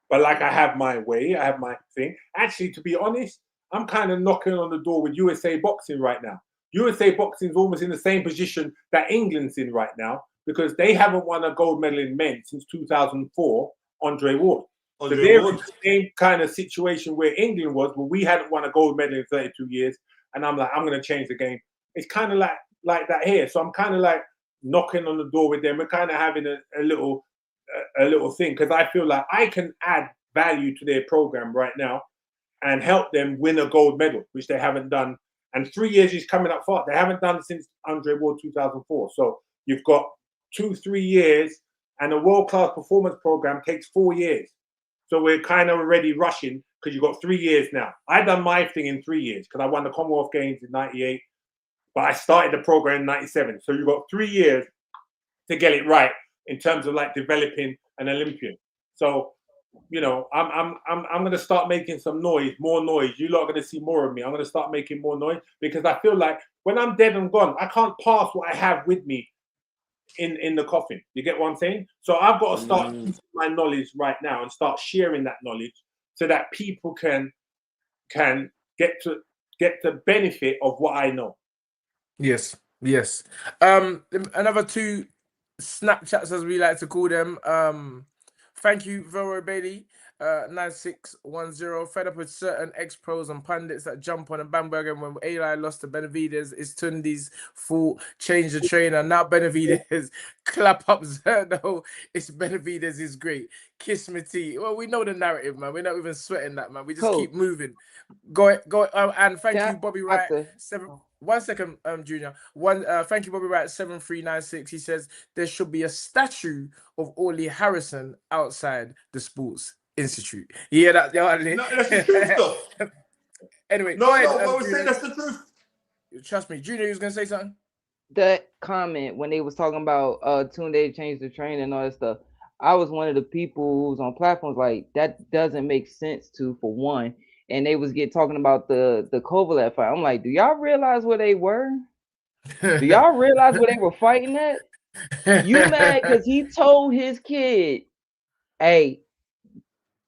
But like I have my way, I have my thing. Actually, to be honest, I'm kind of knocking on the door with USA Boxing right now. USA Boxing is almost in the same position that England's in right now because they haven't won a gold medal in men since 2004, Andre Ward. So they're in the same kind of situation where England was, but we hadn't won a gold medal in 32 years. And I'm like, I'm going to change the game. It's kind of like that here. So I'm kind of like knocking on the door with them. We're kind of having a little thing because I feel like I can add value to their program right now and help them win a gold medal, which they haven't done. And 3 years is coming up fast. They haven't done it since Andre Ward 2004. So you've got 2-3 years, and a world-class performance program takes 4 years. So we're kind of already rushing because you've got 3 years now. I done my thing in 3 years because I won the Commonwealth Games in 98, but I started the program in 97. So you've got 3 years to get it right in terms of like developing an Olympian. So, you know, I'm going to start making some noise, more noise. You lot are going to see more of me. I'm going to start making more noise because I feel like when I'm dead and gone, I can't pass what I have with me in the coffin. You get what I'm saying? So I've got to start using my knowledge right now and start sharing that knowledge so that people can get to benefit of what I know. Yes. Another 2 Snapchats, as we like to call them. Thank you, Vero Bailey. 9610. Fed up with certain ex-pros and pundits that jump on a bandwagon when Eli lost to Benavidez. It's Tunde's fault. Change the trainer. Now Benavidez. Clap up Zurdo. It's Benavidez is great. Kiss me tea. Well, we know the narrative, man. We're not even sweating that, man. We just keep moving. Go. And thank you, Bobby Wright. 1 second, Junior. Thank you, Bobby Wright. 7396. He says there should be a statue of Audley Harrison outside the Sports Institute. Yeah, no, that's the truth, though. Anyway, no, what we're saying, that's the truth. Trust me, Junior, you was gonna say something. That comment when they was talking about Tunde changed the train and all that stuff. I was one of the people who's on platforms like that doesn't make sense for one. And they was talking about the Kovalev fight. I'm like, do y'all realize where they were? Do y'all realize where they were fighting at? You mad because he told his kid, hey,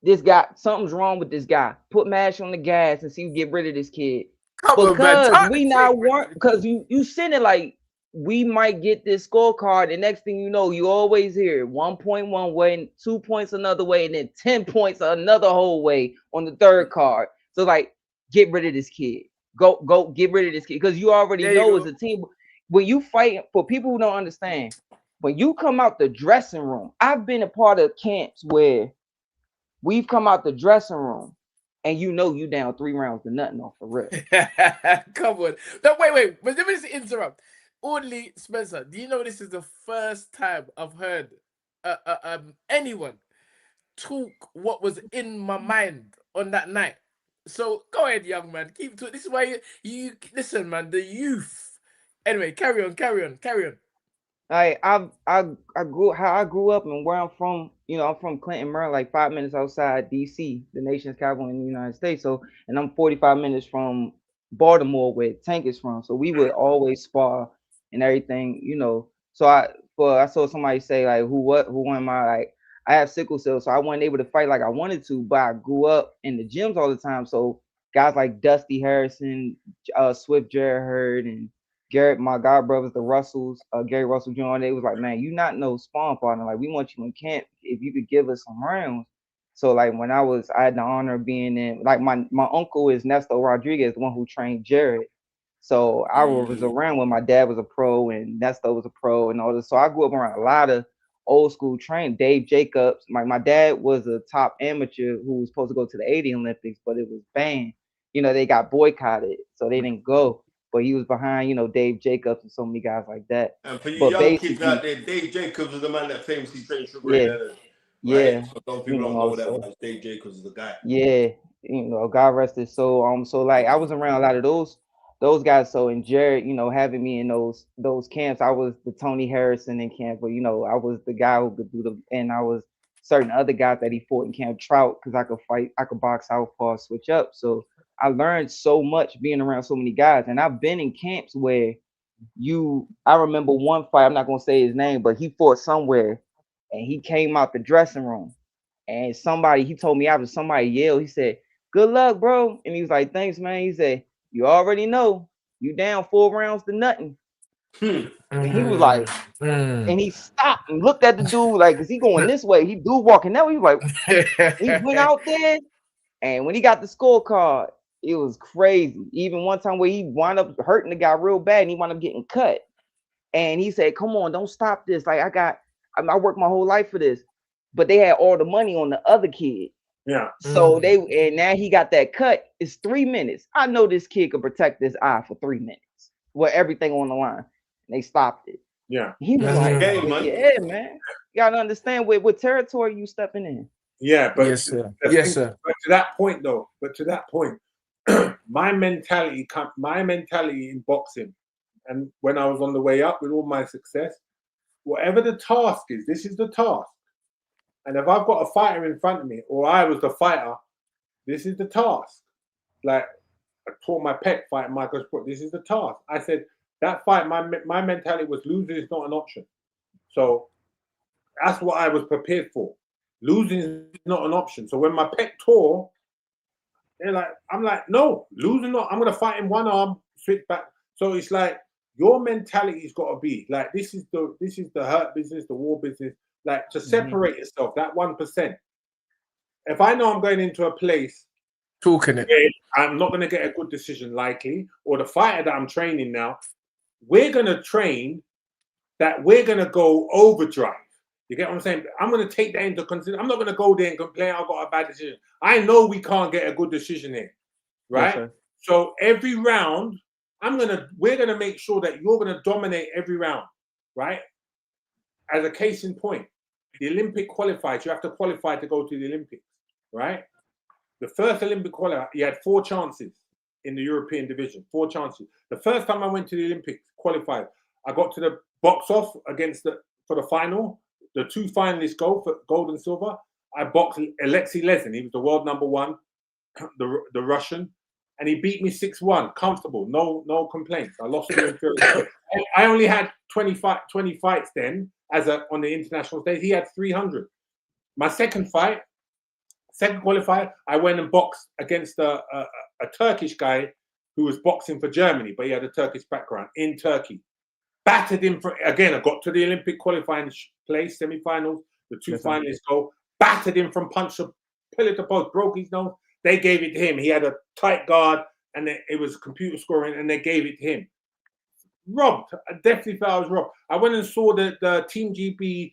this guy, something's wrong with this guy. Put mash on the gas and see you get rid of this kid. Because we now weren't, because you send it like we might get this scorecard, and next thing you know, you always hear 1 point one way, 2 points another way, and then 10 points another whole way on the third card. So like, get rid of this kid. Go get rid of this kid. Because you already know as a team, when you fight, for people who don't understand, when you come out the dressing room, I've been a part of camps where we've come out the dressing room and you know you down 3 rounds to nothing off the rip. Come on. No, wait. But let me just interrupt. Audley Spencer, do you know this is the first time I've heard anyone talk what was in my mind on that night? So go ahead, young man. Keep to it. This is why you listen, man. The youth. Anyway, carry on. I grew up and where I'm from, you know, I'm from Clinton, Maryland, like 5 minutes outside DC, the nation's capital in the United States. So, and I'm 45 minutes from Baltimore, where Tank is from. So we would always spar and everything, you know. So I saw somebody say like, who am I? Like, I have sickle cell, so I wasn't able to fight like I wanted to, but I grew up in the gyms all the time. So guys like Dusty Harrison, Swift Jared Hurd, and Garrett, my god brothers, the Russells, Gary Russell Jr., they was like, man, you not no spawn partner. Like, we want you in camp if you could give us some rounds. So like when I had the honor of being in, like my uncle is Nesto Rodriguez, the one who trained Jared. So I was around when my dad was a pro and Nesto was a pro and all this. So I grew up around a lot of old school training. Dave Jacobs, my dad was a top amateur who was supposed to go to the 80 Olympics, but it was banned. You know, they got boycotted, so they didn't go. But he was behind, you know, Dave Jacobs and so many guys like that. And for you young kids out there, Dave Jacobs was the man that famously trained Sugar Ray Leonard. Yeah. Right? So those people don't know that much. Dave Jacobs is the guy. Yeah. You know, God rest his soul. So like I was around a lot of those guys. So and Jared, you know, having me in those camps, I was the Tony Harrison in camp, but you know, I was the guy who could do and I was certain other guys that he fought in camp, Trout, because I could box southpaw, switch up. So I learned so much being around so many guys. And I've been in camps where I remember one fight, I'm not gonna say his name, but he fought somewhere and he came out the dressing room And somebody, he told me after, somebody yelled, he said, "Good luck, bro." And he was like, "Thanks, man." He said, "You already know, you down 4 rounds to nothing." And he was like, and he stopped and looked at the dude like, "Is he going this way?" He dude walking that way. He was like, he went out there, and when he got the scorecard, it was crazy. Even one time where he wound up hurting the guy real bad, and he wound up getting cut. And he said, "Come on, don't stop this. Like I worked my whole life for this." But they had all the money on the other kid. Yeah. So and now he got that cut. It's 3 minutes. I know this kid could protect this eye for 3 minutes with everything on the line. And they stopped it. Yeah. He was like, Hey, man. "Yeah, man. You gotta understand what territory you stepping in." Yeah, but Yes, sir. Yes, sir. But to that point, though, my mentality in boxing, and when I was on the way up with all my success, whatever the task is, this is the task. And if I've got a fighter in front of me, or I was the fighter, this is the task. Like I tore my pec fighting Michael Sport. This is the task. I said that fight. My mentality was losing is not an option. So that's what I was prepared for. Losing is not an option. So when my pec tore, I'm like, no, losing not. I'm gonna fight in one arm, switch back. So it's like your mentality's got to be like this is the hurt business, the war business. Like to separate yourself, that 1%. If I know I'm going into a place Talking it, I'm not going to get a good decision likely, or the fighter that I'm training now, we're going to train that we're going to go overdrive. You get what I'm saying? I'm going to take that into consideration. I'm not going to go there and complain I've got a bad decision. I know we can't get a good decision here, right? Yes, so every round, we're going to make sure that you're going to dominate every round, right? As a case in point, the Olympic qualifiers, you have to qualify to go to the Olympics, right? The first Olympic qualifier, you had 4 chances in the European division, 4 chances. The first time I went to the Olympics qualified, I got to the box off for the final. The 2 finalists go for gold and silver. I boxed Alexei Lesin. He was the world #1, the Russian, and he beat me 6-1, comfortable, no complaints. I lost to him. I only had 20 fights then on the international stage. He had 300. My second qualifier, I went and boxed against a Turkish guy who was boxing for Germany, but he had a Turkish background in Turkey. Battered him again. I got to the Olympic qualifying place, semi-finals. The 2 finalists go. Battered him from punch to pillar to post. Broke his nose. They gave it to him. He had a tight guard, and it was computer scoring, and they gave it to him. Robbed. I definitely felt I was robbed. I went and saw the Team GB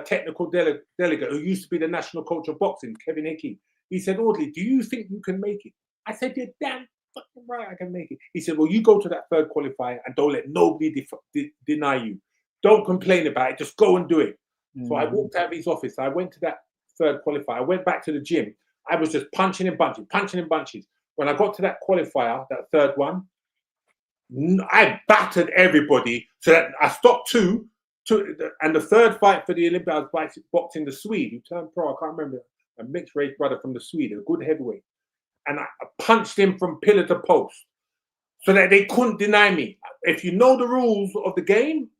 technical delegate who used to be the national coach of boxing, Kevin Hickey. He said, "Audley, do you think you can make it?" I said, "You're damn fucking right, I can make it." He said, "Well, you go to that third qualifier and don't let nobody deny you. Don't complain about it. Just go and do it." So I walked out of his office. I went to that third qualifier. I went back to the gym. I was just punching in bunches. When I got to that qualifier, that third one, I battered everybody. So that I stopped 2. And the third fight for the Olympics, I was boxing the Swede who turned pro. I can't remember, a mixed race brother from the Swede, a good heavyweight. And I punched him from pillar to post so that they couldn't deny me. If you know the rules of the game,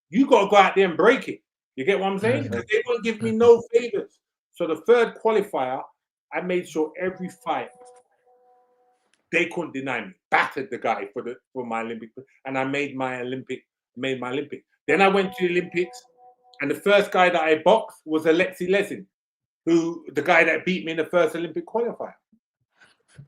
you got to go out there and break it. You get what I'm saying? Because they won't give me no favors. So the third qualifier, I made sure every fight they couldn't deny me. Battered the guy for my Olympic, and I made my Olympic. Then I went to the Olympics, and the first guy that I boxed was Alexei Lesin, the guy that beat me in the first Olympic qualifier.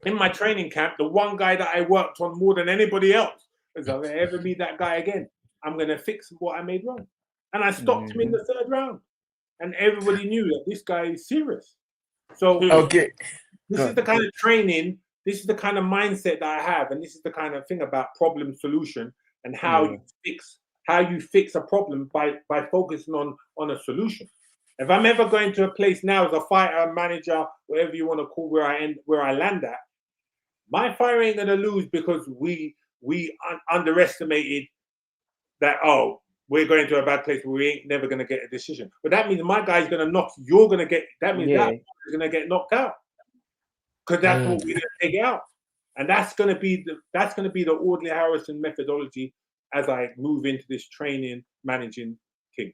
In my training camp, the one guy that I worked on more than anybody else, if I ever meet that guy again, I'm going to fix what I made wrong. And I stopped him in the third round. And everybody knew that this guy is serious. So okay, this is the kind of training, this is the kind of mindset that I have, and this is the kind of thing about problem solution and how you fix a problem by focusing on a solution. If I'm ever going to a place now as a fighter, manager, whatever you want to call where I land at, my fighter ain't gonna lose because we underestimated that. Oh, we're going to a bad place where we ain't never gonna get a decision. But that means my guy's gonna knock. You're gonna get. That means that is gonna get knocked out because that's what we're gonna take it out, and that's gonna be the Audley Harrison methodology as I move into this training managing thing.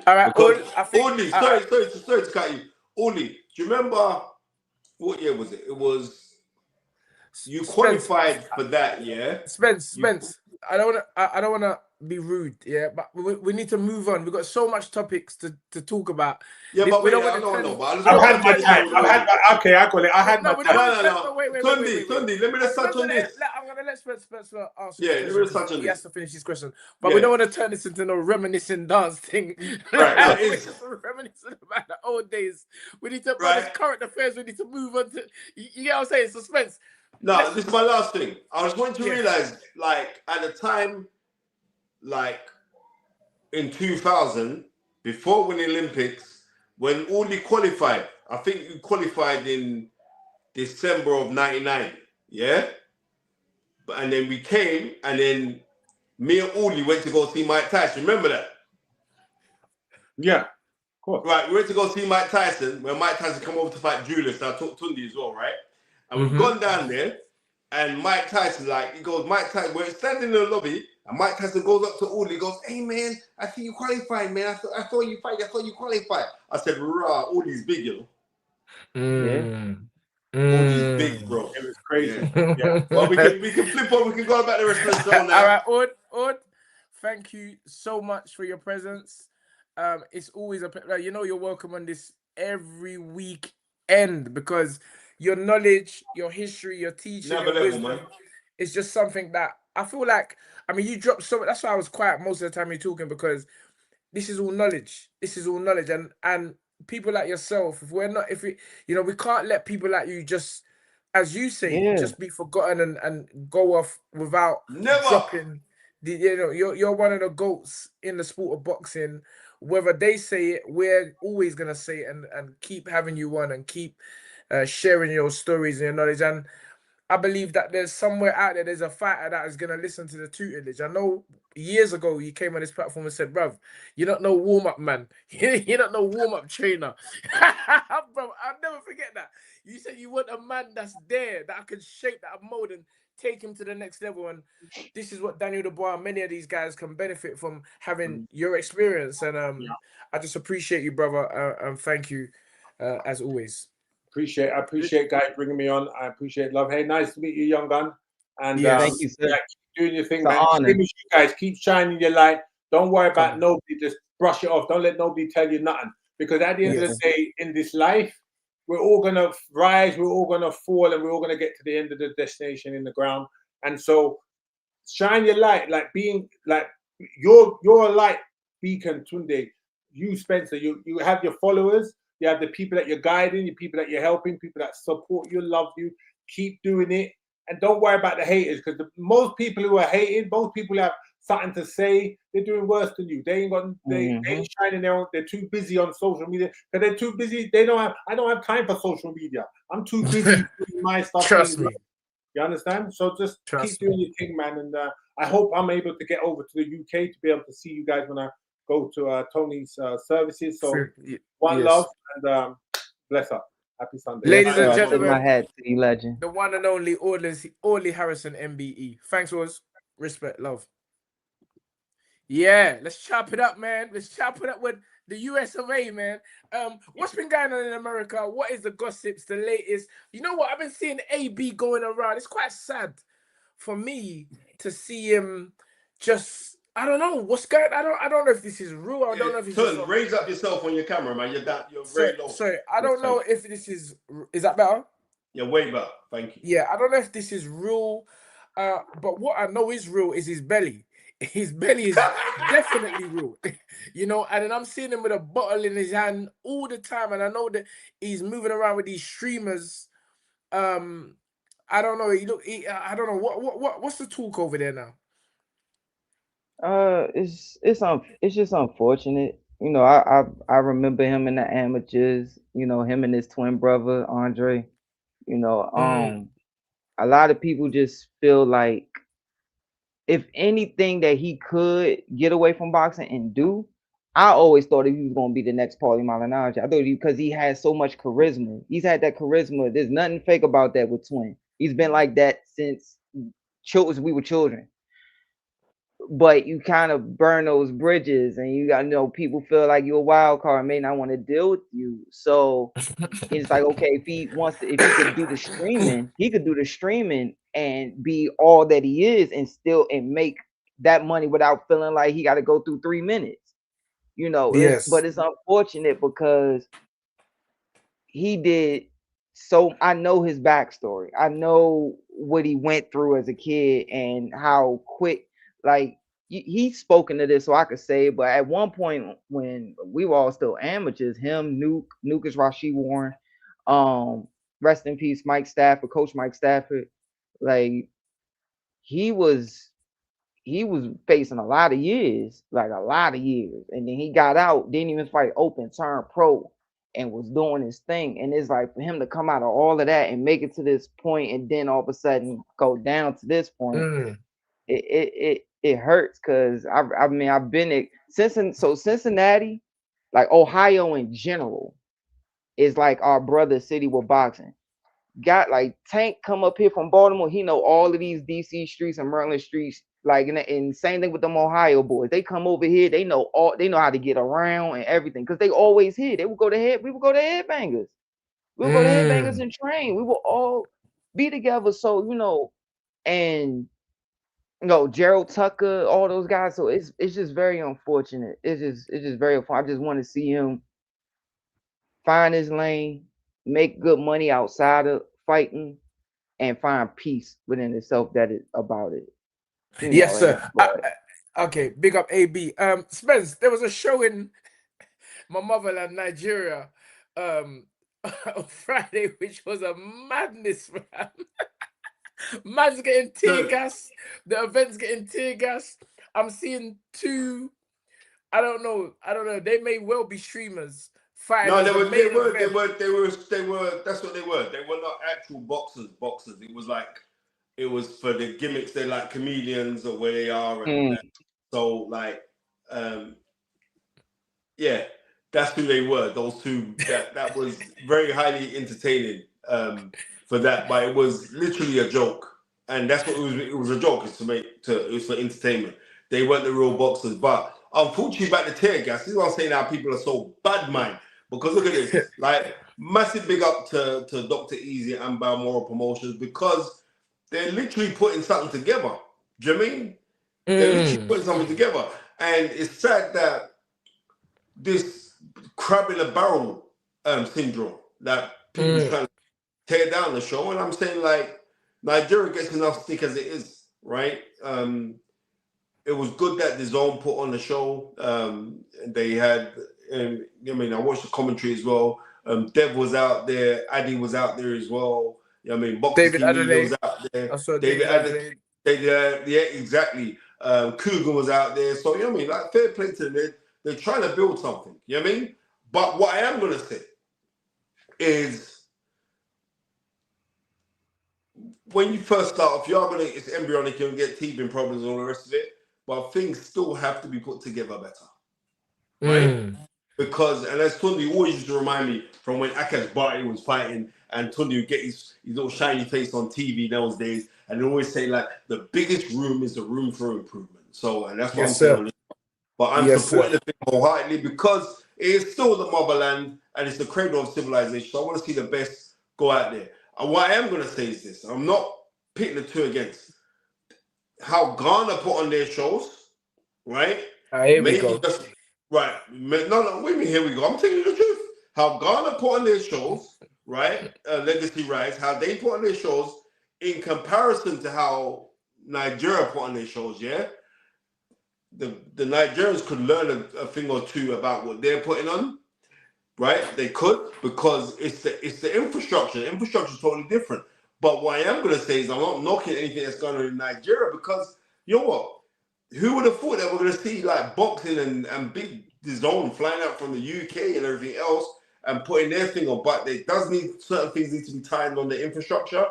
All right, Audley, sorry to cut you. Audley, do you remember what year was it? It was you qualified for that, yeah? Spence. I don't wanna be rude, yeah, but we need to move on. We've got so much topics to talk about. Yeah, but we wait, don't I want know. to. But I've had my time. Okay, I got it. I had my time. No. Tunde, let me just touch on this. I'm gonna let Spence answer. Yeah, let me just touch on he this. has to finish his question, but we don't want to turn this into no reminiscing dance thing. Right, We're just reminiscing about the old days. We need to, right. Current affairs. We need to move on to. You get what I'm saying? Suspense. No, this is my last thing. I was going to realize, like, at the time, like, in 2000, before winning Olympics, when Audley qualified, I think you qualified in December of 99, yeah? And then we came, and then me and Audley went to go see Mike Tyson. Remember that? Yeah, of course. Right, we went to go see Mike Tyson, when Mike Tyson come over to fight Julius. I took Tunde as well, right? And we've gone down there, and Mike Tyson, like, he goes, Mike Tyson, we're standing in the lobby, and Mike Tyson goes up to Audley, goes, hey, man, I see you qualified, man. I saw you fight. I saw you qualified. I said, rah, Audley's big, you know. Audley's big, bro. It was crazy. Yeah. Well, we can flip on. We can go about the rest of the show now. All right, Aud, thank you so much for your presence. It's always a pleasure. You know, you're welcome on this every weekend because your knowledge, your history, your teaching, your wisdom is just something that I feel like. I mean, you dropped so. That's why I was quiet most of the time you're talking, because this is all knowledge. And people like yourself, if we can't let people like you just, as you say, just be forgotten and go off without dropping. You're one of the GOATs in the sport of boxing. Whether they say it, we're always gonna say it and keep having you on and keep sharing your stories and your knowledge. And I believe that there's somewhere out there's a fighter that is gonna listen to the tutelage. I know years ago you came on this platform and said, bruv, you're not no warm-up man. You're not no warm-up trainer. Bro, I'll never forget that. You said you want a man that's there, that I can shape, that I mold and take him to the next level. And this is what Daniel Dubois and many of these guys can benefit from having your experience. And I just appreciate you, brother, and thank you as always. I appreciate guys bringing me on. I appreciate love. Hey, nice to meet you, young gun. And thank you, sir. Keep doing your thing, man. Same as you guys, keep shining your light. Don't worry about nobody. Just brush it off. Don't let nobody tell you nothing. Because at the end of the day, in this life, we're all gonna rise, we're all gonna fall, and we're all gonna get to the end of the destination in the ground. And so, shine your light, like being like you're a light beacon, Tunde. You, Spencer, you have your followers. You have the people that you're guiding, the people that you're helping, people that support you, love you. Keep doing it. And don't worry about the haters, because most people who are hating, most people who have something to say, they're doing worse than you. They ain't got, they ain't shining their own. They're too busy on social media. Because they're too busy. I don't have time for social media. I'm too busy doing my stuff. Trust me. You understand? So just keep doing your thing, man. And I hope I'm able to get over to the UK to be able to see you guys when I go to Tony's services. So one love and bless up. Happy Sunday. Ladies and gentlemen, my hat to you, legend. The one and only Audley Harrison, MBE. Thanks, Oz. Respect, love. Yeah, let's chop it up, man. Let's chop it up with the US of A, man. What's been going on in America? What is the gossips, the latest? You know what? I've been seeing AB going around. It's quite sad for me to see him just. I don't know what's going. I don't know if this is real. I don't know if it's raise up yourself on your camera, man. You're very low. Sorry, I don't know if this is. Is that better? Yeah, way better. Thank you. Yeah, I don't know if this is real, but what I know is real is his belly. His belly is definitely real, you know. And then I'm seeing him with a bottle in his hand all the time, and I know that he's moving around with these streamers. I don't know. I don't know what's the talk over there now. It's just unfortunate. You know, I remember him in the amateurs. You know, him and his twin brother Andre. You know, a lot of people just feel like if anything that he could get away from boxing and do, I always thought he was gonna be the next Paulie Malignaggi. I thought because he has so much charisma. He's had that charisma. There's nothing fake about that with Twin. He's been like that since we were children. but you kind of burn those bridges, and you got people feel like you're a wild card, may not want to deal with you. So it's like, okay, if he could do the streaming, he could do the streaming and be all that he is, and still and make that money without feeling like he got to go through 3 minutes. But Yes. it's unfortunate because he did. So I know his backstory. I know what he went through as a kid and how quick, like he's spoken to this, so I could say it. But at one point when we were all still amateurs, him, Nuke is Rashid Warren, um, rest in peace, Mike Stafford, Coach Mike Stafford, like he was he was facing a lot of years, like a lot of years. And then he got out, didn't even fight open, turned pro, and was doing his thing. And it's like for him to come out of all of that and make it to this point, and then all of a sudden go down to this point, it hurts because I mean I've been Cincinnati, like Ohio in general, is like our brother city with boxing. Got like Tank come up here from Baltimore. He know all of these DC streets and Maryland streets. Like and same thing with them Ohio boys. They come over here. They know how to get around and everything because they always here. They would go to We would go to Headbangers. We would go to Headbangers and train. We will all be together. So and Gerald Tucker, all those guys. So it's just very unfortunate. It's just very unfortunate. I just want to see him find his lane, make good money outside of fighting, and find peace within itself that is about it. Yes, sir. Okay, big up AB. Spence, there was a show in my motherland, Nigeria, on Friday, which was a madness, man. Man's getting tear gas. The event's getting tear gas. I'm seeing two. I don't know. They may well be streamers. No, they were. That's what they were. They were not actual boxers. It was like, it was for the gimmicks. They're like comedians or where they are, and so like, yeah, that's who they were. Those two. That was very highly entertaining for that, but it was literally a joke, and that's what it was. It was a joke. It was for entertainment. They weren't the real boxers, but unfortunately, about the tear gas. This is what I'm saying. How people are so bad mind. Because look at this, like massive big up to Dr. Easy and Balmoral Promotions, because they're literally putting something together. Do you know what I mean? They're literally putting something together. And it's sad that this crab in a barrel syndrome, that people trying to tear down the show. And I'm saying, like, Nigeria gets enough stick as it is, right? It was good that the Zone put on the show. They had... I mean, I watched the commentary as well. Dev was out there. Addy was out there as well. I mean, Boxers David Team Adelaide was out there. I saw David Adelaide. Yeah, exactly. Cougar was out there. So, you know what I mean? Like, fair play to them. They're trying to build something. You know what I mean? But what I am going to say is, when you first start off, it's embryonic, you'll get teething problems and all the rest of it. But things still have to be put together better. Right? Because, and as Tunde always used to remind me from when Akash Barty was fighting, and Tunde would get his little shiny face on TV those days, and they always say, like, the biggest room is the room for improvement. So, and that's what I'm saying. But I'm supporting the thing wholeheartedly because it is still the motherland and it's the cradle of civilization. So I want to see the best go out there. And what I am going to say is this: I'm not pitting the two against. How Ghana put on their shows, right? Here we go. Right. No, wait a minute, here we go. I'm telling you the truth. How Ghana put on their shows, right? Legacy Rise, how they put on their shows in comparison to how Nigeria put on their shows, yeah? The Nigerians could learn a thing or two about what they're putting on, right? They could, because it's the infrastructure. The infrastructure is totally different. But what I am going to say is I'm not knocking anything that's going on in Nigeria, because, you know what? Who would have thought that we're going to see like boxing and big Zone flying out from the UK and everything else and putting their thing on? But certain things need to be tied on the infrastructure.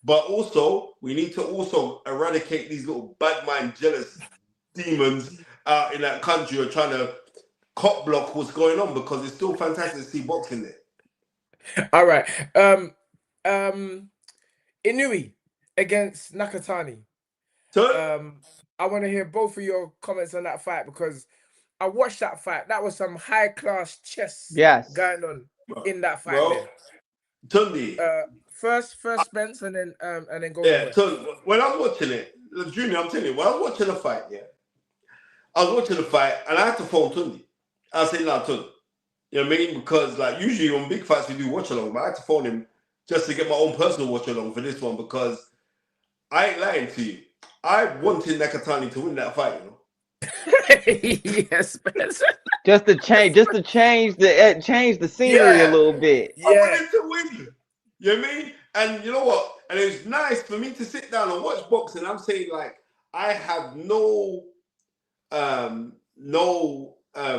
But also, we need to also eradicate these little bad mind, jealous demons out in that country who are trying to cop block what's going on, because it's still fantastic to see boxing there. All right. Inoue against Nakatani. So, I want to hear both of your comments on that fight because I watched that fight. That was some high class chess going on in that fight there. Tunde. First Spence and then go. Yeah, Tunde. When I was watching it, Junior, I'm telling you, when I was watching the fight, I was watching the fight and I had to phone Tunde. I said, "Nah, Tunde." You know what I mean? Because like usually on big fights we do watch along, but I had to phone him just to get my own personal watch along for this one because I ain't lying to you. I wanted Nakatani to win that fight, you know. Yes, just to change the scenery a little bit. I wanted to win. You know what I mean? And you know what? And it was nice for me to sit down and watch boxing. I'm saying like I have no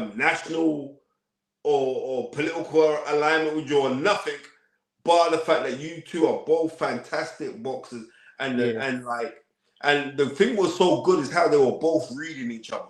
national or political alignment with you or nothing, but the fact that you two are both fantastic boxers and the thing was so good is how they were both reading each other.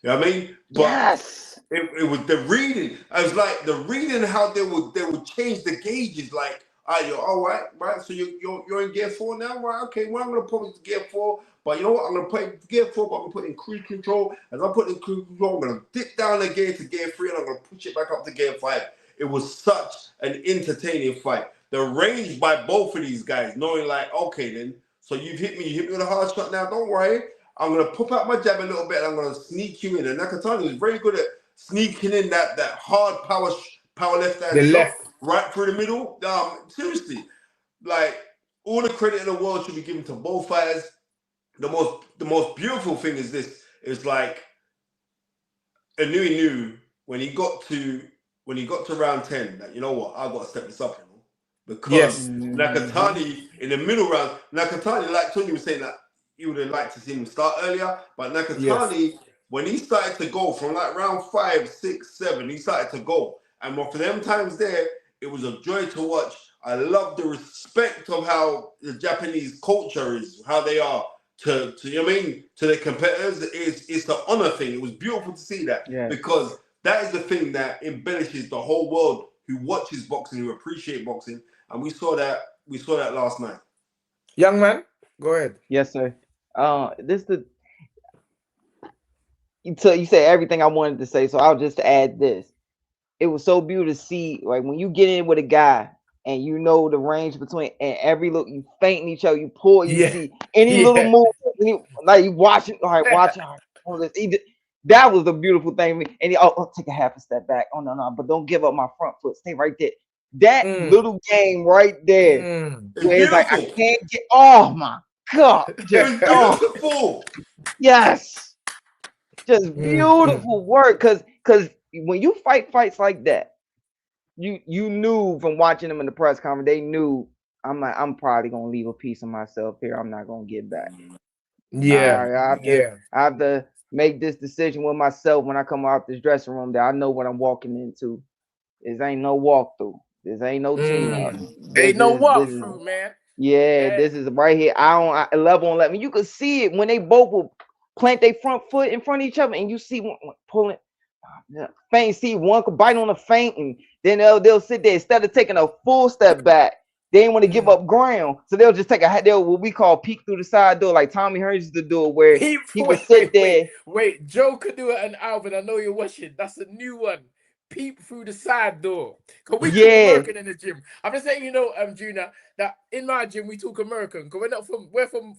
You know what I mean? But yes. It was the reading. I was like the reading how they would change the gauges. Like, you're all right. So you're in gear 4 now, right? Okay, well I'm gonna put it to gear 4, but you know what? I'm gonna put it to gear 4, but I'm gonna put it in cruise control. As I put it in cruise control, I'm gonna dip down the gear to gear 3, and I'm gonna push it back up to gear 5. It was such an entertaining fight. The range by both of these guys, knowing like, okay, then so you hit me with a hard shot now. Don't worry. I'm gonna pop out my jab a little bit. And I'm gonna sneak you in. And Nakatani is very good at sneaking in that hard power left hand shot right through the middle. Seriously, like all the credit in the world should be given to both fighters. The most beautiful thing is this: it's like Inoue knew when he got to round 10 that you know what, I got to step this up, you know, because Nakatani in the middle round, Nakatani, like Tony was saying, that he would have liked to see him start earlier, but Nakatani, when he started to go from like round 5, 6, 7, he started to go, and for them times there, it was a joy to watch. I love the respect of how the Japanese culture is, how they are to you know what I mean, to the competitors. It's the honor thing. It was beautiful to see that because that is the thing that embellishes the whole world who watches boxing, who appreciate boxing, and we saw that last night. Young man, go ahead. Yes, sir. You say everything I wanted to say, so I'll just add this. It was so beautiful to see, like when you get in with a guy and you know the range between and every look, you feinting each other, you pull, you see any little move, like you watch it, all right, watch it. That was the beautiful thing. And I'll take a half a step back. Oh no, but don't give up my front foot. Stay right there. That little game right there, where it's like I can't get. Oh my God, just beautiful. Yes, just beautiful work. Cause when you fight fights like that, you knew from watching them in the press conference, they knew I'm probably gonna leave a piece of myself here. I'm not gonna get back. I have to make this decision with myself when I come out this dressing room that I know what I'm walking into. This ain't no walkthrough. This ain't no tune-up. Ain't no walkthrough, man. Yeah, this is right here. I 11 on 11. You could see it when they both will plant their front foot in front of each other, and you see one pulling. Feint, see one could bite on a feint, and then they'll sit there instead of taking a full step back. They ain't want to give up ground, so they'll just take they'll what we call peek through the side door, like Tommy Hearns used to do it, where he would sit there. Wait, Joe could do it, and Alvin, I know you're watching. That's a new one. Peep through the side door. Cause we talk American in the gym. I'm just saying, Junior, that in my gym we talk American. Cause we're from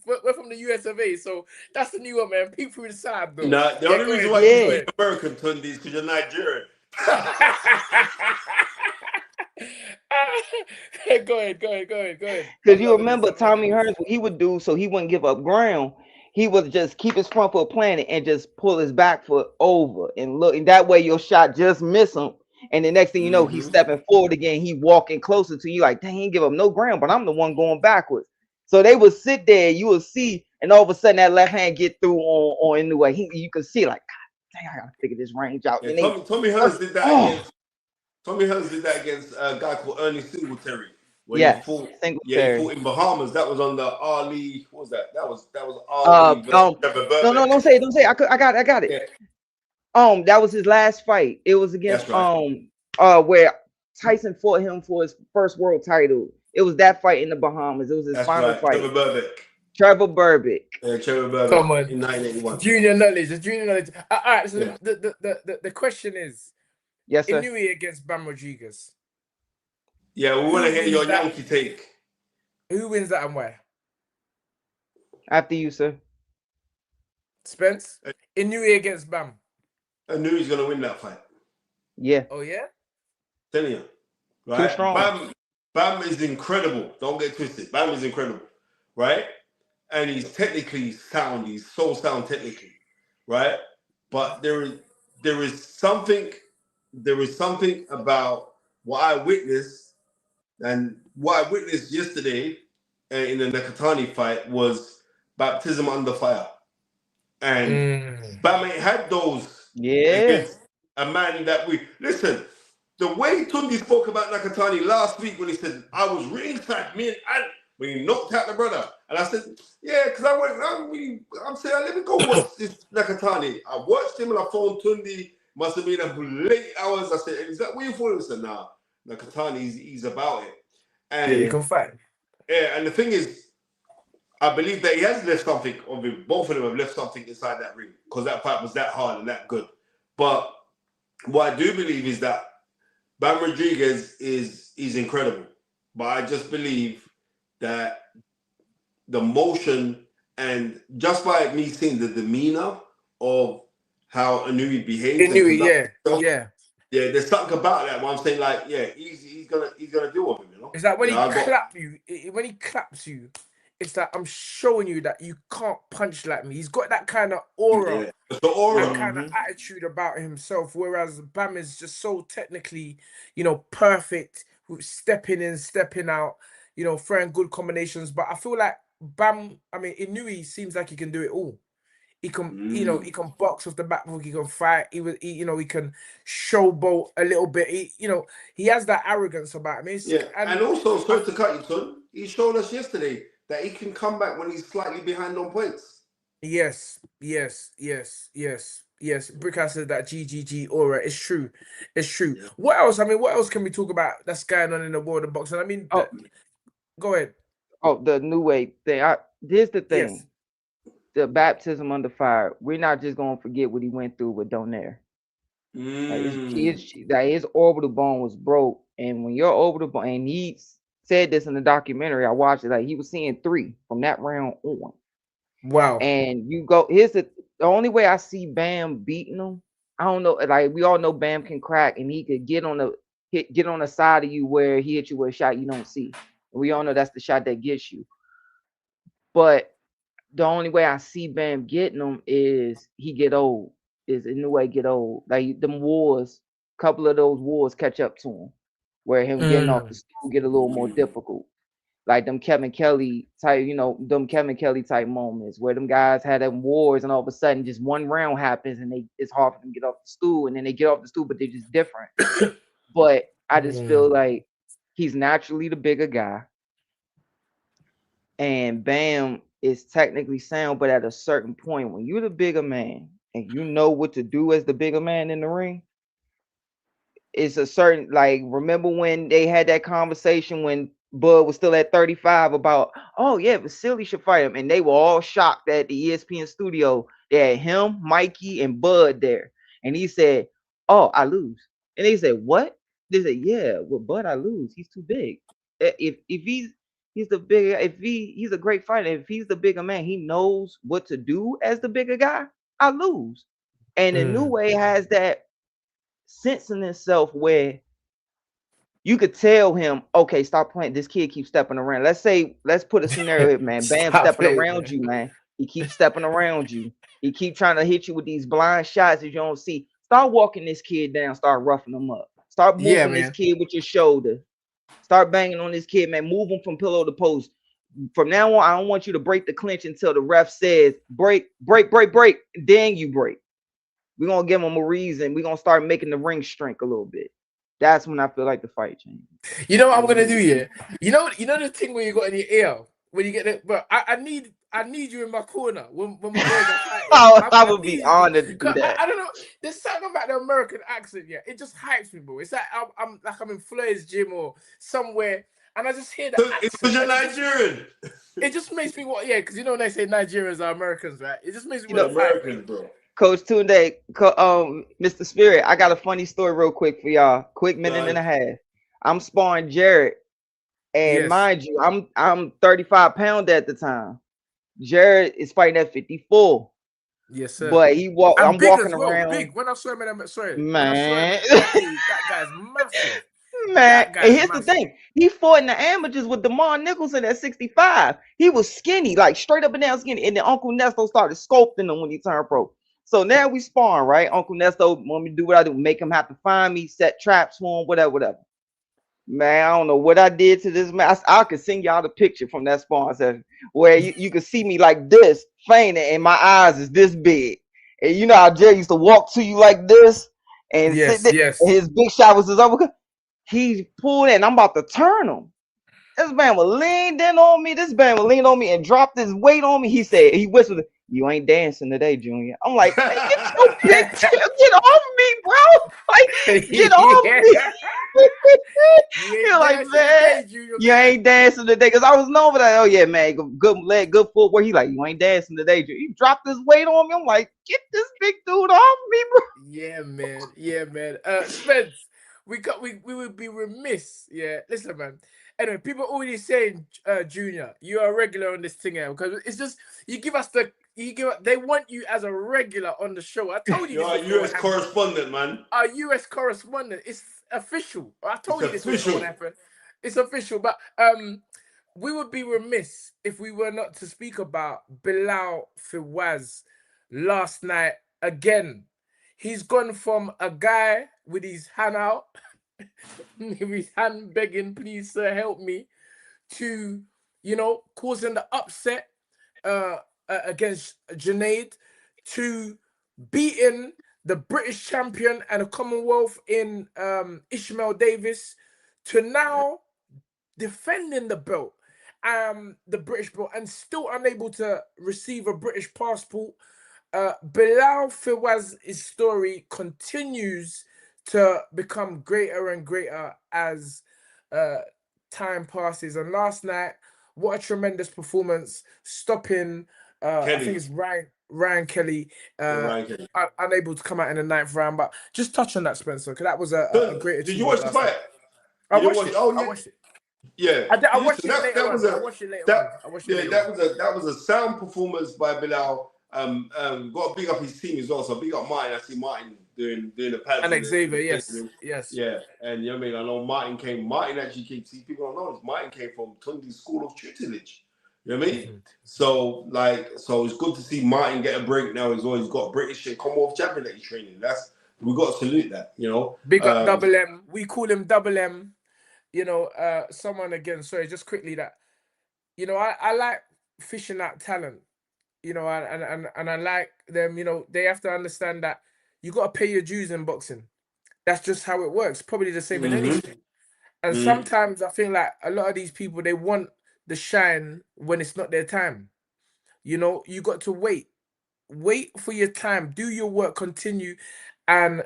the US of A. So that's the new one, man. Peep through the side door. Nah, the only reason why you speak American, Tunde, is because you're Nigerian. Go ahead. Because you remember Tommy Hearns, what he would do so he wouldn't give up ground. He would just keep his front foot planted and just pull his back foot over and look, and that way your shot just miss him. And the next thing you know, he's stepping forward again. He walking closer to you, like, dang, he ain't give up no ground, but I'm the one going backwards. So they would sit there, you will see, and all of a sudden that left hand get through on Inoue. You can see, like, God, dang, I gotta figure this range out. Yeah, Tommy Hearns did that against a guy called Ernie Singletary. When he fought in Bahamas. That was on the Audley. What was that? That was Audley. No, don't say it. I got it. Yeah. That was his last fight. It was against where Tyson fought him for his first world title. It was that fight in the Bahamas. It was his final fight. Trevor Burbick. Trevor Burbick. Come on. In 1981. Junior knowledge. The junior knowledge. All right. So Yeah. the question is, Yes, sir. Inoue against Bam Rodriguez. Yeah, we want to hear your that? Yankee take. Who wins that and why? After you, sir. Spence. Inoue against Bam. I knew he's gonna win that fight. Yeah. Oh yeah. Telling you, right? Too strong. Bam is incredible. Don't get twisted. Bam is incredible, right? And he's technically sound. He's so sound technically, right? But there is something about what I witnessed, and what I witnessed yesterday in the Nakatani fight was baptism under fire. And Bam ain't had those against a man that we listen. The way Tunde spoke about Nakatani last week when he said, I was ringside, me and when he knocked out the brother. And I said, yeah, because I'm saying, let me go watch this Nakatani. I watched him and I phoned Tunde, must have been a late hours. I said, is that what you thought? He said, nah, Nakatani, he's about it. And yeah, you can fight. Yeah, and the thing is, I believe that he has left something of him. Both of them have left something inside that ring because that fight was that hard and that good. But what I do believe is that Bam Rodriguez is incredible. But I just believe that the motion and just by me seeing the demeanor of how Inoue behaves. Yeah, there's something about that where I'm saying like, yeah, he's gonna deal with him, you know. It's like when he claps you, it's like I'm showing you that you can't punch like me. He's got that kind of aura, the aura, that kind of attitude about himself. Whereas Bam is just so technically, perfect, stepping in, stepping out, throwing good combinations. But I feel like Inoue seems like he can do it all. He can, he can box off the back hook. He can fight. He can showboat a little bit. He has that arrogance about him. And also, sorry to cut you, son. He showed us yesterday that he can come back when he's slightly behind on points. Yes. Brickhouse said that GGG aura. It's true. Yeah. What else? What else can we talk about that's going on in the world of boxing? Go ahead. Oh, the Inoue thing. Here's the thing. Yes. The baptism under fire. We're not just gonna forget what he went through with Broner. His orbital bone was broke, and when your orbital bone, and he said this in the documentary, I watched it. Like he was seeing 3 from that round on. Wow. And you go. Here's the only way I see Bam beating him. I don't know. Like we all know, Bam can crack, and he could get on the side of you where he hit you with a shot you don't see. And we all know that's the shot that gets you. But the only way I see Bam getting him is he get old. Is Inoue get old. Like them wars, couple of those wars catch up to him, where him getting off the stool get a little more difficult. Like them Kevin Kelly type, type moments where them guys had them wars and all of a sudden just one round happens and it's hard for them to get off the stool, and then they get off the stool, but they're just different. But I just feel like he's naturally the bigger guy. And Bam is technically sound, but at a certain point, when you're the bigger man and you know what to do as the bigger man in the ring, it's a certain, like, remember when they had that conversation when Bud was still at 35 about, oh yeah, Vasily should fight him, and they were all shocked at the ESPN studio. They had him, Mikey, and Bud there, and he said, "Oh, I lose," and they said, "What?" They said, "Yeah, with Bud, I lose. He's too big. If he's the bigger, he's a great fighter. If he's the bigger man, he knows what to do as the bigger guy. I lose." And Inoue has that sense in himself where you could tell him, okay, stop playing. This kid keeps stepping around. Let's put a scenario here, man. Bam stepping around you, man. He keeps stepping around you. He keeps trying to hit you with these blind shots that you don't see. Start walking this kid down. Start roughing him up. Start moving this kid with your shoulder. Start banging on this kid, man. Move him from pillow to post. From now on, I don't want you to break the clinch until the ref says break. Then you break. We're going to give him a reason. We're going to start making the ring shrink a little bit. That's when I feel like the fight changes. You know what I'm going to do here? You know the thing where you got in your ear? When you get it, but I need you in my corner when my boys are fighting. I would be honored to do that. I don't know. There's something about the American accent, yeah. It just hypes me, bro. It's like I'm in Floyd's gym or somewhere, and I just hear the It's accent. because you're and Nigerian. It just makes me want, yeah, because you know when they say Nigerians are Americans, right? It just makes me You know, want to fight. Americans, bro. Coach Tunde, Mr. Spirit, I got a funny story real quick for y'all. Quick minute and a half. I'm sparring Jared, and Yes. mind you, I'm 35 pounds at the time. Jared is fighting at 54. Yes, sir. But I'm I'm big walking as well. around. Big. When I saw him, when I saw him, Man. hey, that guy's massive. Man, That and guy's here's massive. the thing. He fought in the amateurs with DeMar Nicholson at 65. He was skinny, like straight up and down skinny. And then Uncle Nesto started sculpting him when he turned pro. So now we sparring, right? Uncle Nesto want me to do what I do, make him have to find me, set traps for him, whatever. Man, I don't know what I did to this man. I could send y'all the picture from that sparring session where you can see me like this, fainting, and my eyes is this big. And you know how Jerry used to walk to you like this and sit there, Yes. and his big shot was his uppercut. He pulled in. I'm about to turn him. This man was leaned in on me. This man was leaned on me and dropped his weight on me. He said, he whispered, "You ain't dancing today, Junior." I'm like, "Man, get your big tail, get off me, bro. Like, get off me." You're like, "Man, you ain't dancing today." Because I was known for that. Oh, yeah, man. Good leg, good footwork. He like, "You ain't dancing today, Junior." He dropped his weight on me. I'm like, "Get this big dude off me, bro." Yeah, man. Yeah, man. Spence, we would be remiss. Yeah, listen, man. Anyway, people already saying, Junior, you are a regular on this thing here because it's just they want you as a regular on the show. I told you You're this a was going US to happen. correspondent, man. Our US correspondent. It's official. I told you this was going to happen. It's official. But we would be remiss if we were not to speak about Bilal Fawaz last night again. He's gone from a guy with his hand out, with his hand begging, "Please, sir, help me," to, causing the upset against Junaid, to beating the British champion and a Commonwealth in Ishmael Davis, to now defending the belt, the British belt, and still unable to receive a British passport. Bilal Fawaz's story continues to become greater and greater as time passes. And last night, what a tremendous performance, stopping, I think it's Ryan Kelly, unable to come out in the 9th round. But just touch on that, Spencer, because that was a great achievement. Did you watch the fight? I watched it. Oh, yeah. I watched it. Yeah, I watched it later on. I watched it later on. That was a sound performance by Bilal. Got to big up his team as well. So big up Martin. I see Martin doing the pads. And Xavier, yes. Yeah, and you know what I mean? I know Martin actually came. See, people don't know this. Martin came from Tunde's School of Tutelage. You know what I mean? So it's good to see Martin get a break now. He's always got British and Commonwealth champion that he's training. We got to salute that. You know, big up Double M. We call him Double M. Someone again. Sorry, just quickly that. I like fishing out talent. And I like them. They have to understand that you got to pay your dues in boxing. That's just how it works. Probably the same in anything. And sometimes I feel like a lot of these people, they want the shine when it's not their time. You got to wait for your time, do your work, continue. And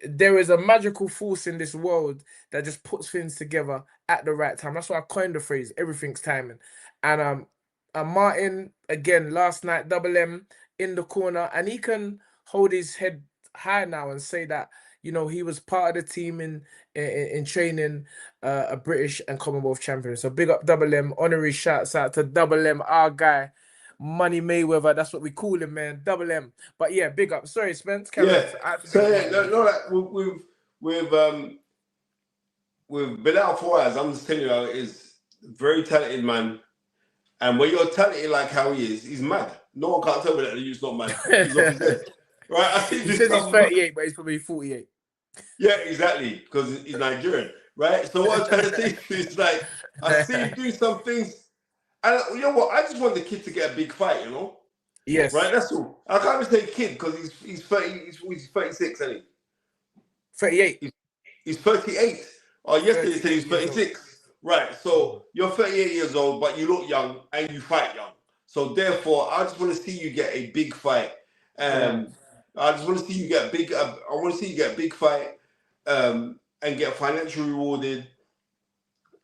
there is a magical force in this world that just puts things together at the right time. That's why I coined the phrase, everything's timing. And Martin, again, last night, Double M in the corner, and he can hold his head high now and say that, he was part of the team in training a British and Commonwealth champion. So big up Double M, honorary shouts out to Double M, our guy, Money Mayweather. That's what we call him, man. Double M. But yeah, big up. Sorry, Spence. With Bilal Fawaz, I'm just telling you how it is. Very talented man. And when you're talented like how he is, he's mad. No one can't tell me that he's not mad. He's off his head. Right? He says he's 38, but he's probably 48. Yeah, exactly. Because he's Nigerian. Right? So what I'm trying to say is like, I see him doing some things. And you know what? I just want the kid to get a big fight, Yes. Right? That's all. I can't even say kid because he's 30, he's 36, isn't he? 38. He's 38. Oh, yesterday he said he's 36. Right, so you're 38 years old, but you look young and you fight young. So therefore, I just want to see you get a big fight. I just want to see you get a big. I want to see you get a big fight, and get financially rewarded.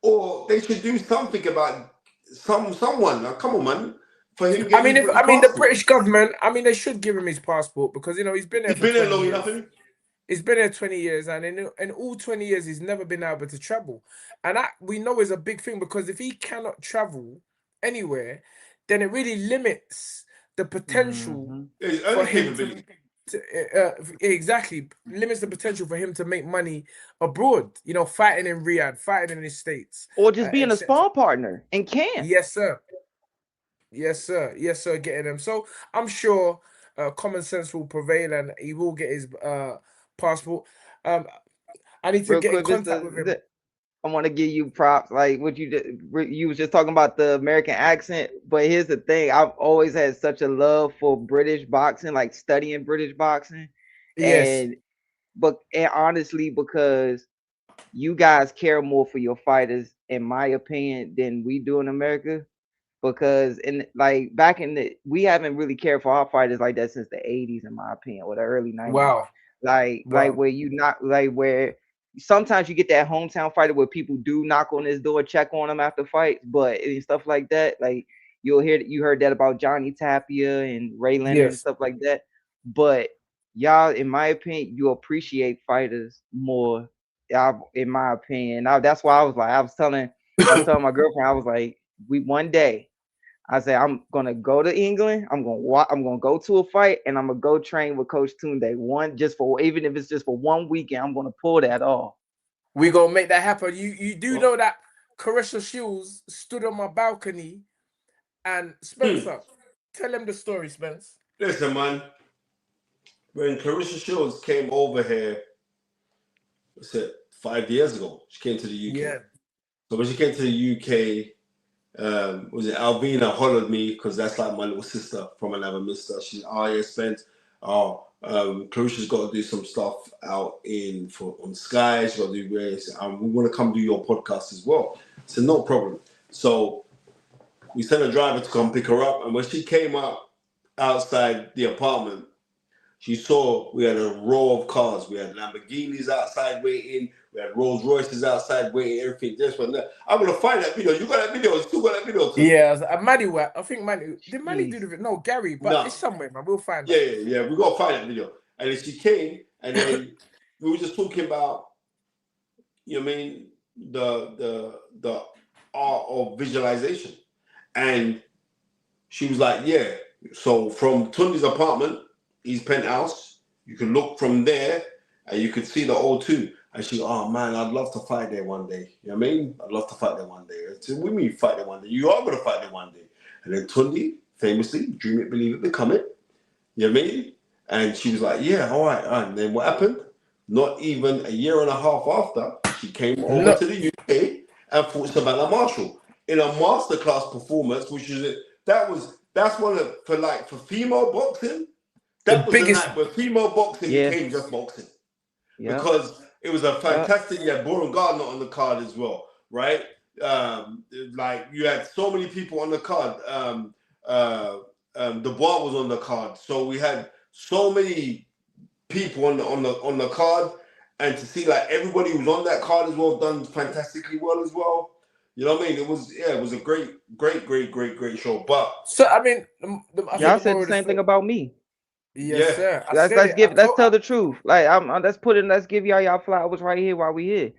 or they should do something about someone. Now, come on, man. For him I getting mean, his if British the passport. British government, I mean, they should give him his passport because he's been there He's for been there 20 long years. enough, hasn't he? He's been there 20 years, and in all 20 years, he's never been able to travel. And that we know is a big thing because if he cannot travel anywhere, then it really limits the potential Yeah, his for earning him capability. exactly limits the potential for him to make money abroad. Fighting in Riyadh, fighting in the States, or just being a etc. spawn partner in camp. Yes, sir. Yes, sir. Yes, sir. Getting them. So I'm sure common sense will prevail, and he will get his passport. I need to Real get in quick, contact with him. I want to give you props. Like what you was just talking about the American accent, but here's the thing: I've always had such a love for British boxing, like studying British boxing, Yes. and honestly, because you guys care more for your fighters, in my opinion, than we do in America. Because like back in we haven't really cared for our fighters like that since the 80s, in my opinion, or the early 90s. Wow. Like where you not like where sometimes you get that hometown fighter where people do knock on his door, check on him after fights, but and stuff like that. Like you heard that about Johnny Tapia and Ray Leonard and Yes. stuff like that. But y'all, in my opinion, you appreciate fighters more. In my opinion, that's why I was telling my girlfriend, I was like, we one day I said I'm gonna go to England. I'm gonna go to a fight, and I'm gonna go train with Coach Tunde. Even if it's just for 1 weekend, I'm gonna pull that off. We gonna make that happen. You do know that Carissa Shields stood on my balcony, and Spencer, tell him the story, Spence. Listen, man. When Carissa Shields came over here, what's it, 5 years ago, she came to the UK. Yeah. So when she came to the UK, was it Alvina hollered me because that's like my little sister from another mister. She's yeah, Spence. Clarissa's got to do some stuff out on Sky. She's got to do race. We want to come do your podcast as well. So no problem. So we sent a driver to come pick her up, and when she came up outside the apartment, she saw we had a row of cars. We had Lamborghinis outside waiting. We had Rolls Royces outside waiting. Everything this one that. I'm gonna find that video. You got that video? You still got that video? Too? Yeah, Manny. I think Manny did. Manny do the video? No, Gary. But it's somewhere, man. We'll find it. Yeah. We gotta find that video. And then she came, and then we were just talking about, you know what I mean, the art of visualization, and she was like, yeah. So from Tunde's apartment, his penthouse, you can look from there and you can see the O2. And she, oh man, I'd love to fight there one day. You know what I mean? I'd love to fight there one day. I said, we mean fight there one day. You are going to fight there one day. And then Tunde, famously, dream it, believe it, become it. You know what I mean? And she was like, yeah, all right. And then what happened? Not even a year and a half after, she came over to the UK and fought Savannah Marshall in a masterclass performance, which is that's one of for female boxing. That was biggest... the night where female boxing became just boxing. Yeah. Because it was a fantastic, Boren Gardner on the card as well, right? Like you had so many people on the card. Dubois was on the card. So we had so many people on the card, and to see like everybody who was on that card as well done fantastically well as well. You know what I mean? It was a great show. But so I mean, y'all said the same thing about me. Yes, sir. Let's tell the truth. Like let's give y'all flowers right here while we here.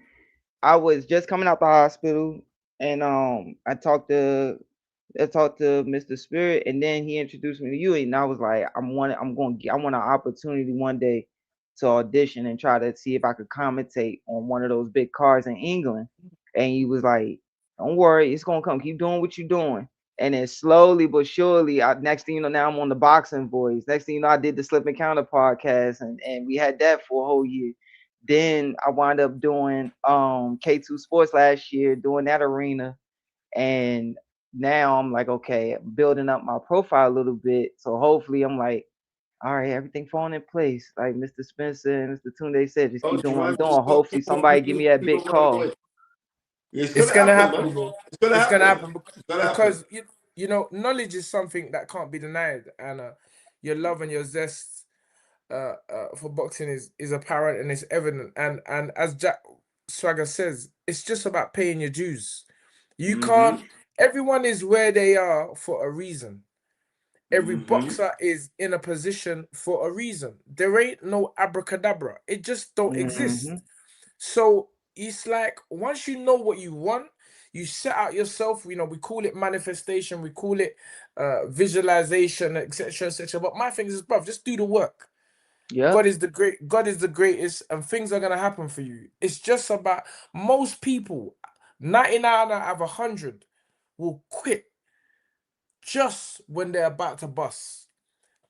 I was just coming out the hospital, and I talked to Mr. Spirit, and then he introduced me to you, and I was like, I want an opportunity one day to audition and try to see if I could commentate on one of those big cards in England. And he was like, don't worry, it's gonna come. Keep doing what you're doing. And then slowly but surely, next thing you know, now I'm on the Boxing Voice. Next thing you know, I did the Slip and Counter podcast, and we had that for a whole year. Then I wound up doing K2 Sports last year, doing that arena. And now I'm like, okay, building up my profile a little bit. So hopefully I'm like, all right, everything falling in place. Like Mr. Spencer and Mr. Tunde said, just keep doing what I'm doing. Hopefully somebody give me that big call. It's gonna happen, bro. It's gonna happen because you know, knowledge is something that can't be denied, and your love and your zest for boxing is apparent and it's evident. And as Jack Swagger says, it's just about paying your dues. You can't. Everyone is where they are for a reason. Every boxer is in a position for a reason. There ain't no abracadabra. It just don't exist. So it's like once you know what you want, you set out yourself. You know, we call it manifestation, we call it visualization, etc., etc. But my thing is, bruv, just do the work. Yeah. God is the greatest, and things are gonna happen for you. It's just about most people, 99 out of 100 will quit just when they're about to bust.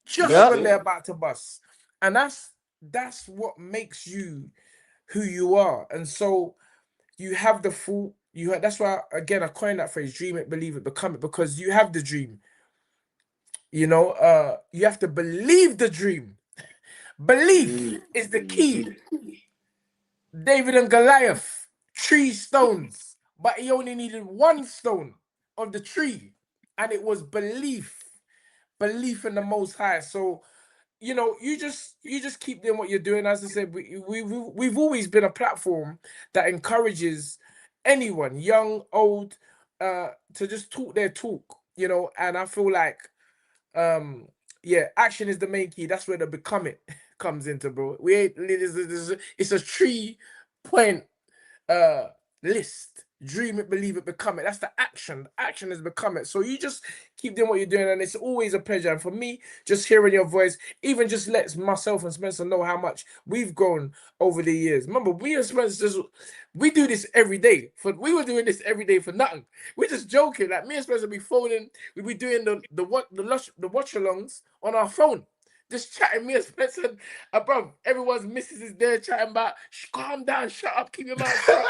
Just when they're about to bust. And that's what makes you who you are. And so you have the full, that's why again I coined that phrase, dream it, believe it, become it, because you have the dream. You know, you have to believe the dream. Belief is the key. David and Goliath, 3 stones, but he only needed 1 stone of the tree, and it was belief in the Most High. So, you know, you just keep doing what you're doing. As I said, we've always been a platform that encourages anyone, young, old, to just talk their talk, you know. And I feel like, yeah, action is the main key. That's where the become it comes into, bro. We ain't. It's a 3-point list. Dream it, believe it, become it. That's the action. The action is become it. So you just keep doing what you're doing, and it's always a pleasure. And for me, just hearing your voice, even just lets myself and Spencer know how much we've grown over the years. Remember, we and Spencer we do this every day. We were doing this every day for nothing. We're just joking. Like me and Spencer be phoning, we be doing the watch-alongs on our phone. Just chatting, me and Spencer, bro, everyone's missus is there chatting about, calm down, shut up, keep your mouth shut.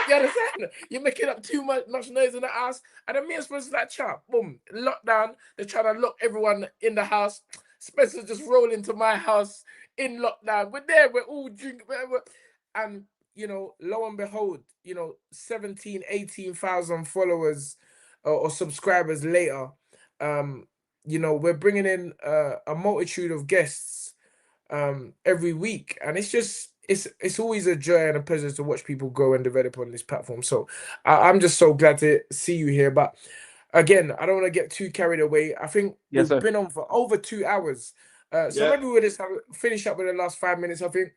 You understand? You're making up too much noise in the house. And then me and Spencer's like, chat, boom, lockdown. They're trying to lock everyone in the house. Spencer's just rolling to my house in lockdown. We're there, we're all drinking, and, you know, lo and behold, you know, 17, 18,000 followers or subscribers later, you know, we're bringing in a multitude of guests every week, and it's always a joy and a pleasure to watch people grow and develop on this platform. So I'm just so glad to see you here. But again, I don't want to get too carried away. I think we've been on for over 2 hours. So maybe we'll just finish up with the last 5 minutes, I think.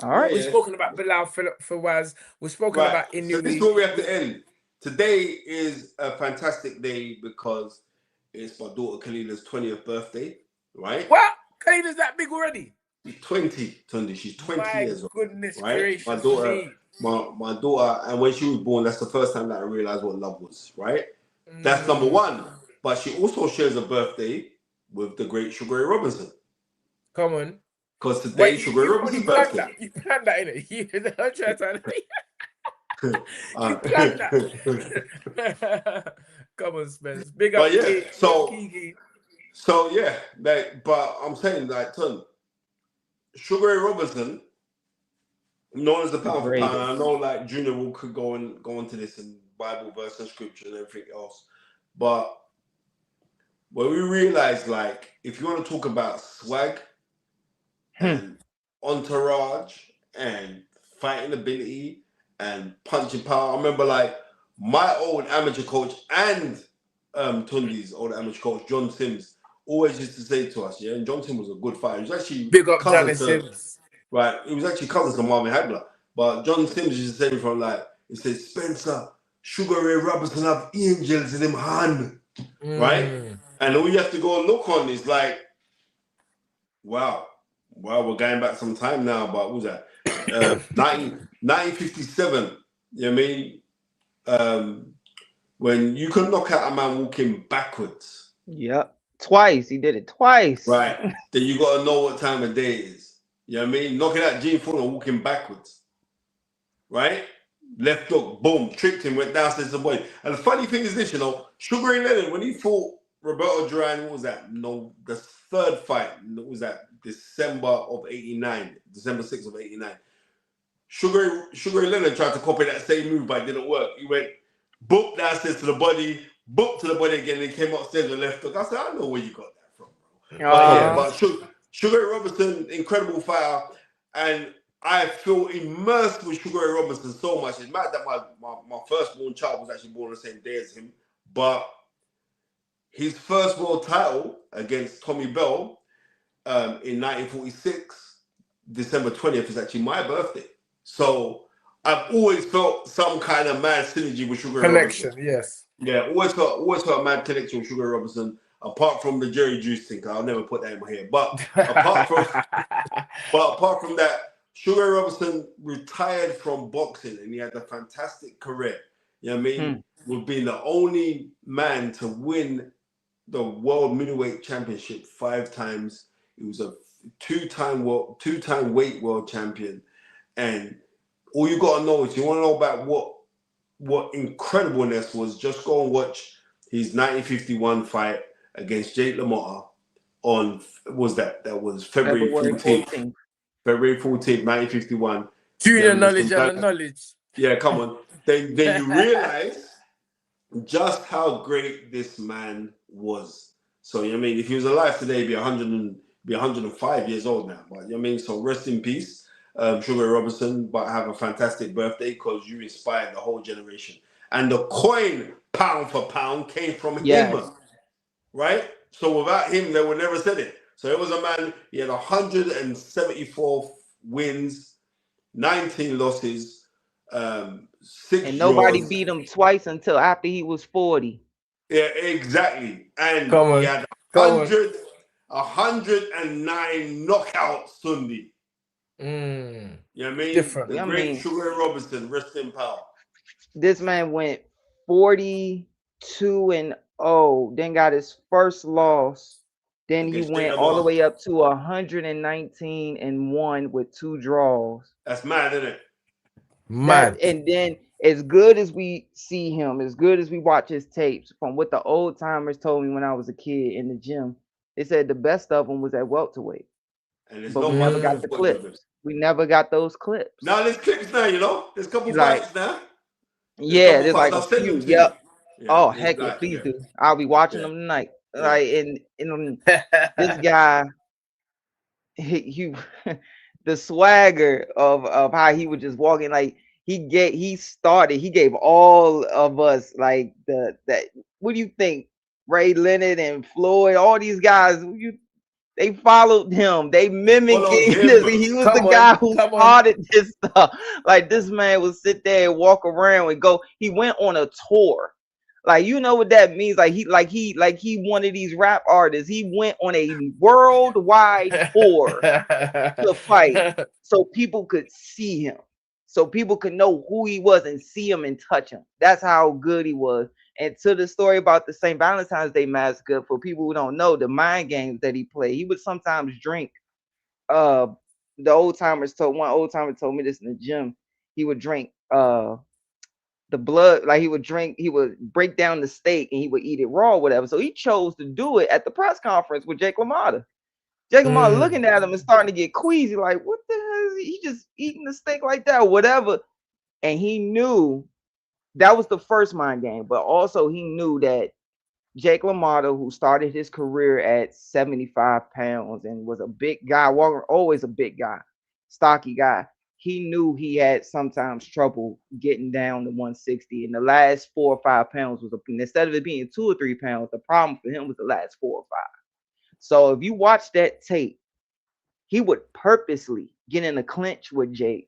All right. We've spoken about Bilal Fawaz. We've spoken about Inoue. So this is where we have to end. Today is a fantastic day because it's my daughter Khalila's 20th birthday, right? What? Khalila's that big already? She's 20, Tunde. She's 20 years old. Goodness right? gracious My daughter, me. my daughter, and when she was born, that's the first time that I realized what love was, right? That's number one. But she also shares a birthday with the great Sugar Ray Robinson. Come on. Because today Sugar Ray Robinson's birthday. You planned that, innit? You planned that. Come on, Spence. Big up. But yeah, Kiki. So yeah, but I'm saying like, Sugar Ray Robinson, known as the pound for pound. I know like Junior could go into this in Bible verse and scripture and everything else, but when we realized like if you want to talk about swag and entourage and fighting ability and punching power, I remember like my old amateur coach and Tunde's old amateur coach, John Sims, always used to say to us, yeah, and John Sims was a good fighter. He was actually big up Johnny Sims. Right, he was actually cousin to Marvin Hagler. But John Sims used to say from like, he said, Spencer, Sugar Ray Robinson have angels in him hand. Right? And all you have to go and look on is like, wow, we're going back some time now, but what was that? 1957, you know what I mean? When you can knock out a man walking backwards. Yep. Twice. He did it twice. Right. Then you got to know what time of day it is. You know what I mean? Knocking out Gene Fuller walking backwards. Right? Left hook, boom, tricked him, went downstairs to the body. And the funny thing is this, you know, Sugar Ray Leonard, when he fought Roberto Duran, what was that? No, the third fight, what was that? December of 89, December 6th of 89. Sugar Ray Leonard tried to copy that same move, but it didn't work. He went, boop, downstairs to the body, boop to the body again, and he came upstairs with left hook. I said, I know where you got that from, bro. But Sugar Ray Robinson, incredible fighter. And I feel immersed with Sugar Ray Robinson so much. It's mad that my firstborn child was actually born on the same day as him. But his first world title against Tommy Bell in 1946, December 20th, is actually my birthday. So I've always felt some kind of mad synergy with Sugar Ray Connection, Robinson. yes. Yeah, always felt a mad connection with Sugar Ray Robinson. Apart from the Jerry Juice thing, I'll never put that in my head. But apart from that, Sugar Ray Robinson retired from boxing and he had a fantastic career. You know what I mean? With being the only man to win the World Middleweight Championship 5 times. He was a two-time weight world champion. And all you got to know is, you want to know about what incredibleness was, just go and watch his 1951 fight against Jake LaMotta on, that was February 14th. February 14th, 1951. Junior knowledge and the knowledge. Yeah, come on. Then you realize just how great this man was. So, you know what I mean? If he was alive today, he'd be 105 years old now. But, you know what I mean? So rest in peace, Sugar Ray Robinson, but have a fantastic birthday, because you inspired the whole generation. And the coin, pound for pound, came from him, right? So without him, they would never said it. So it was a man, he had 174 wins, 19 losses, 6 and nobody draws. beat him twice until after he was 40. Yeah, exactly. And he had 109 knockouts, Tunde. You know what I mean? Different. The great Sugar Ray Robinson, rest in power. This man went 42-0, then got his first loss. Then he went all the way up to 119-1 with 2 draws. That's mad, isn't it? Mad. And then, as good as we see him, as good as we watch his tapes, from what the old timers told me when I was a kid in the gym, they said the best of them was at welterweight. But we never got the clips. We never got those clips. Now there's clips now, you know. There's a couple fights now. There's like a few. Yep. Oh, heck yeah, please do. I'll be watching them tonight. Like, and this guy, he the swagger of how he was just walking, like he gave all of us like that. What do you think? Ray Leonard and Floyd, all these guys, they followed him. They mimicked him. He was the guy who started this stuff. Like, this man would sit there and walk around and go. He went on a tour. Like, you know what that means? Like he one of these rap artists. He went on a worldwide tour to fight, so people could see him, so people could know who he was and see him and touch him. That's how good he was. And to the story about the St. Valentine's Day Massacre, for people who don't know, the mind games that he played, he would sometimes drink. The old timers told one old timer told me this in the gym. He would drink the blood, like he would break down the steak and he would eat it raw, whatever. So he chose to do it at the press conference with Jake LaMotta. Jake LaMotta looking at him and starting to get queasy, like, what the hell is he just eating the steak like that, or whatever. And he knew that was the first mind game, but also he knew that Jake LaMotta, who started his career at 75 pounds and was a big guy, always a big guy, stocky guy, he knew he had sometimes trouble getting down to 160. And the last 4 or 5 pounds was, instead of it being 2 or 3 pounds, the problem for him was the last 4 or 5. So if you watch that tape, he would purposely get in a clinch with Jake.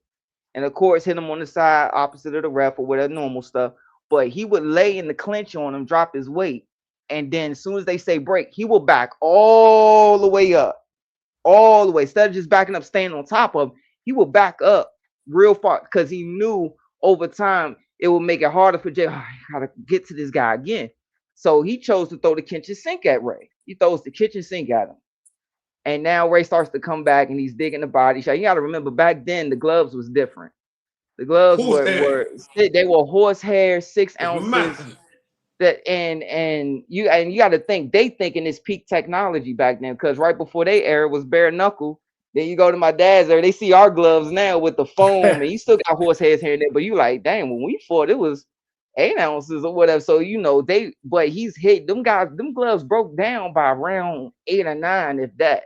And of course, hit him on the side opposite of the ref or whatever normal stuff. But he would lay in the clinch on him, drop his weight. And then as soon as they say break, he will back all the way up. All the way. Instead of just backing up, staying on top of him, he will back up real far, because he knew over time it would make it harder for Jay. Oh, I gotta get to this guy again. So he chose to throw the kitchen sink at Ray. He throws the kitchen sink at him. And now Ray starts to come back and he's digging the body shot. You got to remember, back then the gloves was different. The gloves were horsehair, 6 ounces. And you got to think, they thinking it's peak technology back then, because right before they era was bare knuckle. Then you go to my dad's there, they see our gloves now with the foam, and you still got horsehairs here and there, but you like, damn, when we fought, it was 8 ounces or whatever. So, you know, but he's hit them guys, them gloves broke down by round 8 or 9, if that.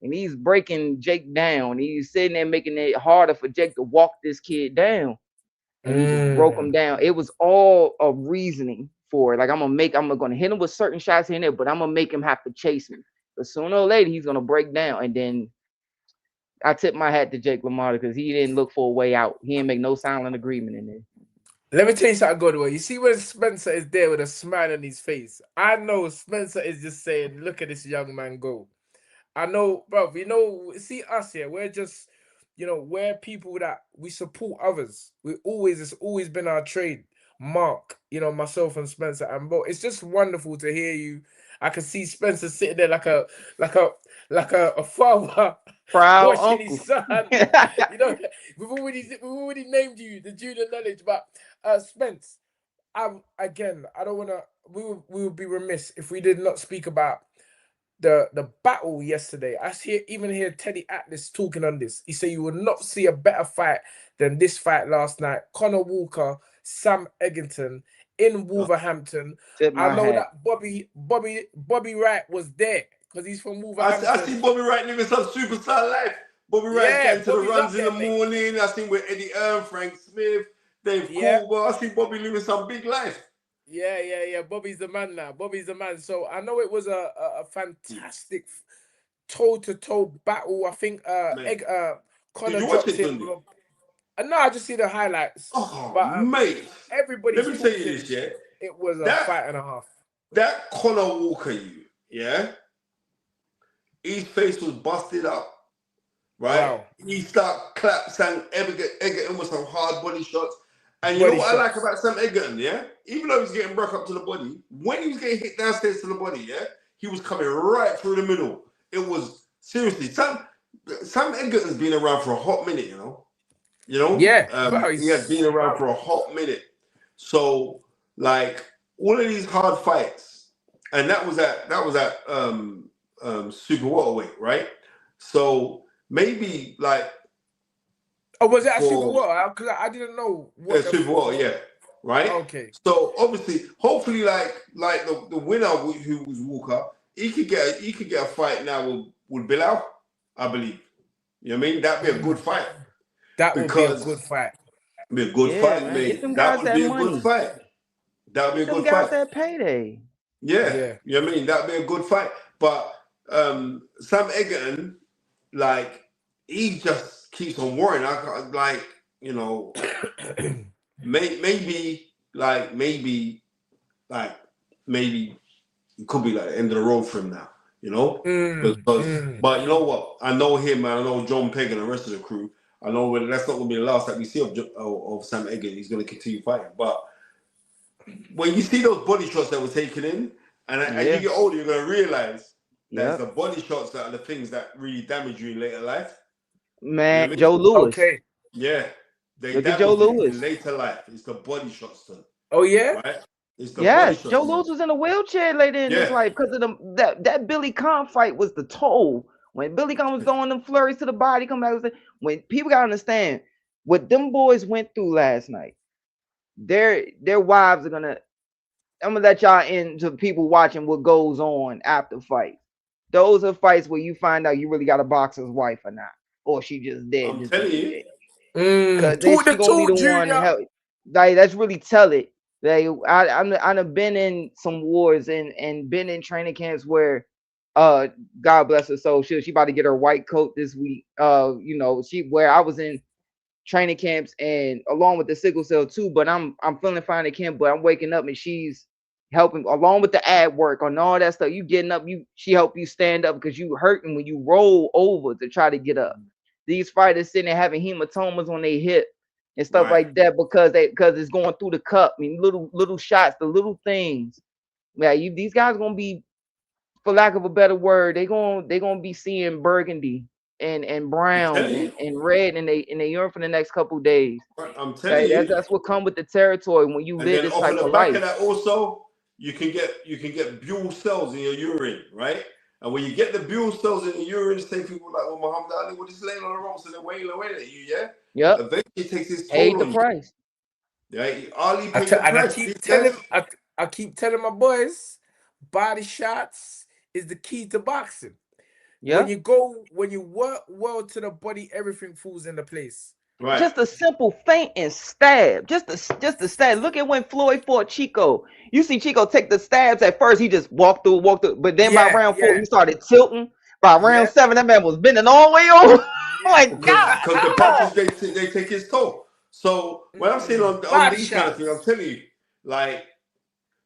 and he's breaking Jake down. He's sitting there making it harder for Jake to walk this kid down, and he just broke him down. It was all a reasoning for it. Like I'm gonna hit him with certain shots here and there, but I'm gonna make him have to chase me. But sooner or later, he's gonna break down, and then I tip my hat to Jake LaMotta because he didn't look for a way out. He didn't make no silent agreement in there. Let me tell you something good. You see when Spencer is there with a smile on his face, I know Spencer is just saying, look at this young man go. I know, bro, see us here, we're just, we're people that we support others. It's always been our trade. Mark, myself and Spencer and Bo. It's just wonderful to hear you. I can see Spencer sitting there like a father Proud watching uncle. his son. We've already named you the junior knowledge, but Spence, I don't wanna we would be remiss if we did not speak about the battle yesterday. I even hear Teddy Atlas talking on this. He said you will not see a better fight than this fight last night. Conor Walker, Sam Eggington in Wolverhampton. I know that Bobby Wright was there because he's from Wolverhampton. I see Bobby Wright living some superstar life. Bobby Wright getting to the runs in the morning. I seen with Eddie Earn, Frank Smith, Dave Caldwell. I see Bobby living some big life. Yeah. Bobby's the man now. Bobby's the man. So I know it was a fantastic toe-to-toe battle. I think Conor dropped it. No, I just see the highlights. Oh, but, mate. Everybody. Let me tell you this, yeah? It was a fight and a half. That Conor Walker, his face was busted up, right? Wow. He started Sam Egerton with some hard body shots. And you know what I like about Sam Egerton, even though he's getting broke up to the body, when he was getting hit downstairs to the body, he was coming right through the middle. It was seriously Sam Egerton's been around for a hot minute, he has been around for a hot minute. So like all of these hard fights, and that was at super welterweight, right? So maybe like. Oh, was it a super welter? Because I didn't know. Super welter, right? Okay. So obviously, hopefully, like the winner who was Walker, he could get a fight now with Bilal, I believe. You know what I mean? That'd be a good fight. That would be a good fight. Be a good fight, man. That would be a good fight. That would be a good fight. That payday. Yeah. You know what I mean? That'd be a good fight. But Sam Egerton, like, he just keeps on worrying. Maybe it could be like the end of the road for him now, But you know what? I know him and I know John Pegg and the rest of the crew. I know that's not going to be the last that we see of Sam Eggington. He's going to continue fighting. But when you see those body shots that were taken in, and as you get older, you're going to realize that the body shots that are the things that really damage you in later life. Man, you know Joe Louis. Okay. Yeah. Look at Joe Louis. In later life, it's the body shots. Oh, yeah? Right? Yes, Joe Louis was in a wheelchair later in his life because of that Billy Conn fight was the toll. When Billy Conn was throwing them flurries to the body, when people gotta understand what them boys went through last night, their wives are gonna. I'm gonna let y'all into people watching what goes on after fight. Those are fights where you find out you really got a boxer's wife or not, or she just dead. I'm telling you, because she gonna be the one to help. Like, let's really tell it. Like, I've been in some wars and been in training camps where, God bless her soul, she about to get her white coat this week. Where I was in training camps and along with the sickle cell too, but I'm feeling fine at camp, but I'm waking up and she's helping along with the ad work and all that stuff. You getting up, she help you stand up because you hurting when you roll over to try to get up. These fighters sitting there having hematomas on their hip and stuff like that because it's going through the cup. I mean, little shots, the little things. Yeah, these guys gonna be, for lack of a better word, they're gonna be seeing burgundy and brown and red in they urine for the next couple of days. I'm telling you, that's what come with the territory when you live this type of life. Of that also, you can get buhl cells in your urine, right? And when you get the buhl cells in your urine, say people like, Muhammad Ali, well, just laying on the ropes and they're wailing away at you, Yep. Eventually it takes his toll paid on the you. price. Yeah, Ali paid the price. I keep telling my boys, body shots is the key to boxing. When Yeah. you work well to the body, everything falls into place. Right. Just a simple feint and stab. Just a stab. Look at when Floyd fought Chico. You see Chico take the stabs at first. He just walked through. But then by round 4, he started tilting. By round 7, that man was bending all the way over. I'm like, Because God. the punches they take his toll. So when I'm seeing on these kind of things, I'm telling you, like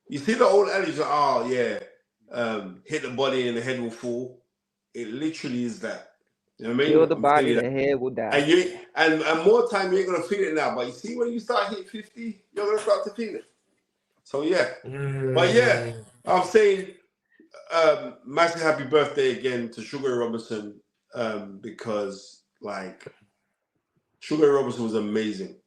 you see the old adage, like, oh yeah, hit the body and the head will fall. It literally is that. You know what I mean? Kill the I'm telling body, you the that. head will die. And you and more time you ain't gonna feel it now. But you see when you start hitting 50, you're gonna start to feel it. So yeah. But yeah, I'm saying massive happy birthday again to Sugar Robinson, because like Sugar Robinson was amazing.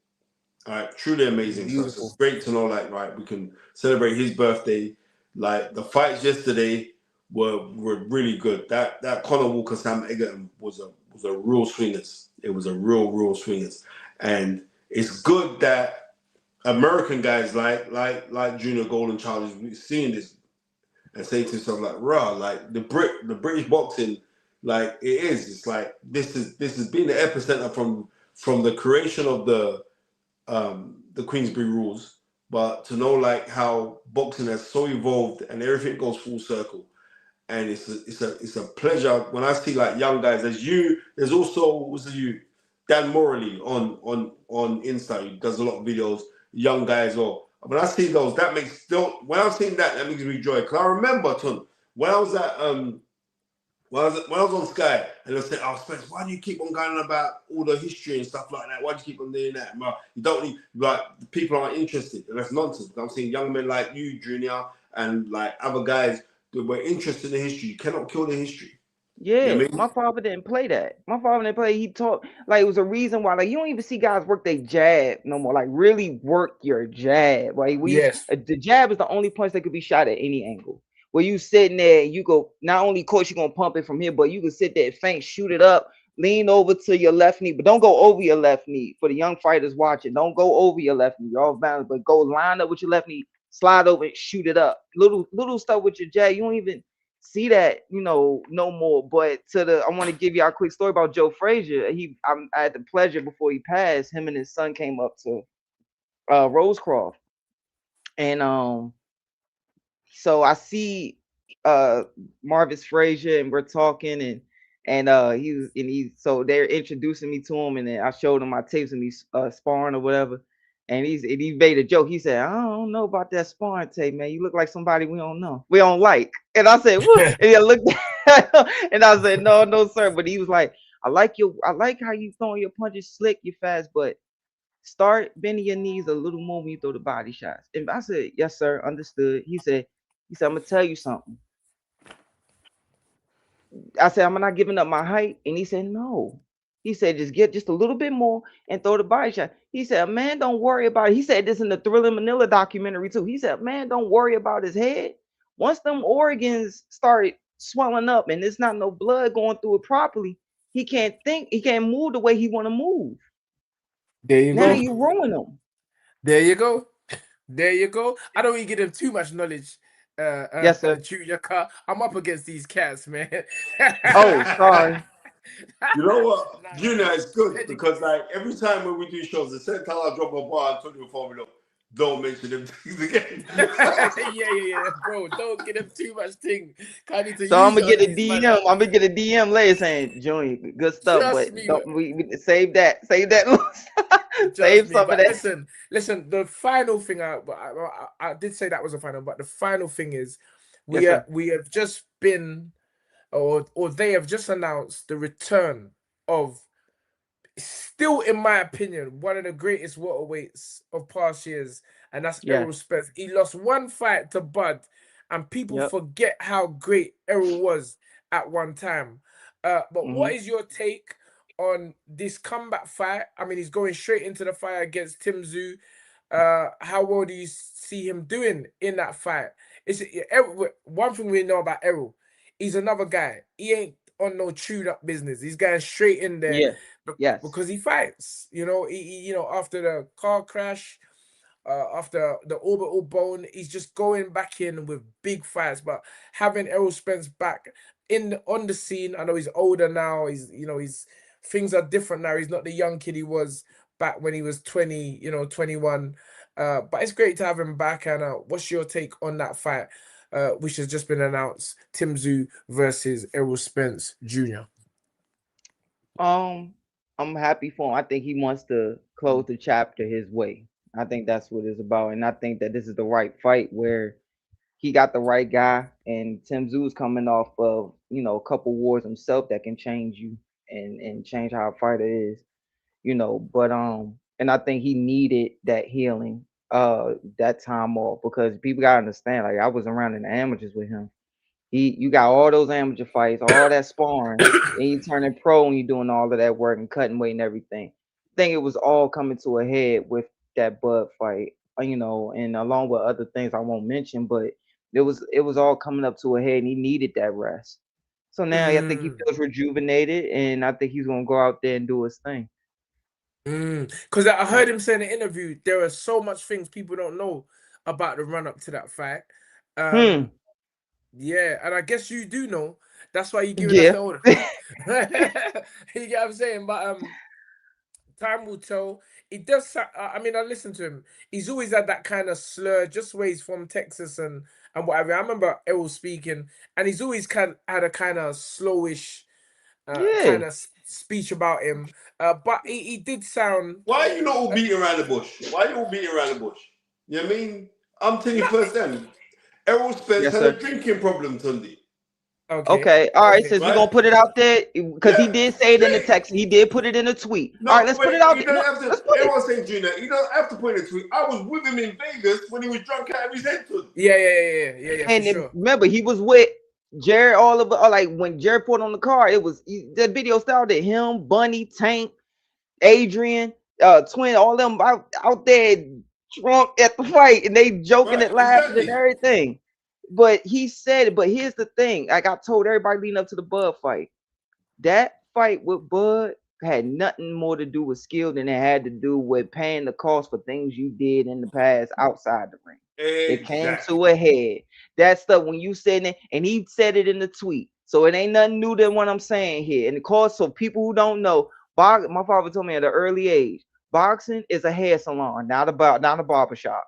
All right, truly amazing. So it's great to know, like, right, we can celebrate his birthday. Like the fights yesterday were really good. That Conor Walker Sam Egerton was a real swingers. It was a real swingers, and it's good that American guys like Junior Golden Child is seeing this and saying to himself like, "Rah, like the British boxing, like it is. It's like this has been the epicenter from the creation of the Queensberry rules, but to know like how boxing has so evolved and everything goes full circle, and it's a pleasure when I see like young guys. There's also Dan Morley on Insta. He does a lot of videos. Young guys, or when I see those, when I'm seeing that makes me joy. Because I remember, Ton, when I was at when I was on Sky and they said, "Oh, Spence, why do you keep on going on about all the history and stuff like that? Why do you keep on doing that? Well, you don't need, like, people aren't interested." And that's nonsense. I'm seeing young men like you, Junior, and like other guys that were interested in the history. You cannot kill the history. Yeah, You know what I mean? my father didn't play that. My father didn't play. He taught, like, it was a reason why, like, you don't even see guys work their jab no more. Like, really work your jab. Like, the jab is the only punch that could be shot at any angle. Where you sitting there, you go, not only, course, you're gonna pump it from here, but you can sit there, feint, shoot it up, lean over to your left knee, but don't go over your left knee. For the young fighters watching, don't go over your left knee. You're off balance, but go line up with your left knee, slide over and shoot it up. Little stuff with your jab. You don't even see that, no more. But I want to give you a quick story about Joe Frazier. I had the pleasure before he passed. Him and his son came up to Rosecroft, and so I see Marvis Frazier, and we're talking, and so they're introducing me to him, and then I showed him my tapes and he's sparring or whatever. And he made a joke. He said, "I don't know about that sparring tape, man. You look like somebody we don't like." And I said, "What?" And I looked at him, and I said, "No, sir." But he was like, I like how you throwing your punches slick, you fast, but start bending your knees a little more when you throw the body shots." And I said, "Yes, sir, understood." He said, "I'm gonna tell you something." I said, "I'm not giving up my height." And he said, "No." He said, "Just get just a little bit more and throw the body shot." He said, "A man don't worry about it." He said this in the Thriller Manila documentary too. He said, "Man don't worry about his head. Once them organs start swelling up and there's not no blood going through it properly, he can't think, he can't move the way he want to move. There you Now go. you ruin him." There you go. There you go. I don't even give them too much knowledge, Yes, sir. Junior Car. I'm up against these cats, man. Oh, sorry. You know what? Nah, Junior is good educate. because like every time when we do shows, the second time I drop a bar and Tony will phone me up, don't mention them things again. Yeah, bro. Don't give them too much thing. I need to So I'm use it gonna on get a these DM. man. I'm gonna get a DM later saying, "Junior, good stuff, Trust but me, don't we save that, trust save me. some of But that." listen. The final thing I did say that was a final, but the final thing is Yes, sir. we have just been, or they have just announced the return of, still in my opinion, one of the greatest welterweights of past years, and that's Yeah. Errol Spence. He lost one fight to Bud, and people Yep. forget how great Errol was at one time. But Mm-hmm. what is your take on this comeback fight? I mean, he's going straight into the fight against Tim Tszyu. How well do you see him doing in that fight? One thing we know about Errol, he's another guy. He ain't on no tune-up business. He's going straight in there Yeah. Yes. because he fights. After the car crash, after the orbital bone, he's just going back in with big fights. But having Errol Spence back, on the scene. I know he's older now. He's things are different now. He's not the young kid he was back when he was 20, 21. But it's great to have him back. And what's your take on that fight, which has just been announced? Tim Tszyu versus Errol Spence Jr. I'm happy for him. I think he wants to close the chapter his way. I think that's what it's about, and I think that this is the right fight where he got the right guy, and Tim Tszyu's coming off of a couple wars himself that can change you and change how a fighter is, But and I think he needed that healing, that time off because people gotta understand. Like I was around in the amateurs with him. You got all those amateur fights, all that sparring, and you turning pro and you doing all of that work and cutting weight and everything. I think it was all coming to a head with that Bud fight, and along with other things I won't mention, but it was all coming up to a head and he needed that rest. So now I think he feels rejuvenated and I think he's gonna go out there and do his thing. Because I heard him say in the interview there are so much things people don't know about the run up to that fight. Yeah, and I guess you do know. That's why you're giving us all the facts. You get what I'm saying? But time will tell. It does. I mean, I listened to him. He's always had that kind of slur, just where he's from Texas and whatever. I remember Errol speaking, and he's always had a kind of slowish kind of speech about him. But he did sound. Why are you not all beating around the bush? Why are you all beating around the bush? You know what I mean? I'm telling you first then. Errol Spence had a drinking problem, Tunde. Okay. All right. Since we're gonna put it out there, because he did say it in the text, he did put it in a tweet. No, all right, let's put it out there. Everyone's saying, Junior, you don't have to put it in a tweet. I was with him in Vegas when he was drunk out of his head. Yeah. And then, remember, he was with Jared. Like when Jared put on the car, it was the video started. Him, Bunny, Tank, Adrien, Twin, all them out there drunk at the fight, and they joking and laughing and everything. But he said, but here's the thing. Like I told everybody leading up to the Bud fight, that fight with Bud had nothing more to do with skill than it had to do with paying the cost for things you did in the past outside the ring. Exactly. It came to a head. That stuff when you said it, and he said it in the tweet. So it ain't nothing new than what I'm saying here. And of course, so people who don't know, my father told me at an early age, boxing is a hair salon, not a barbershop.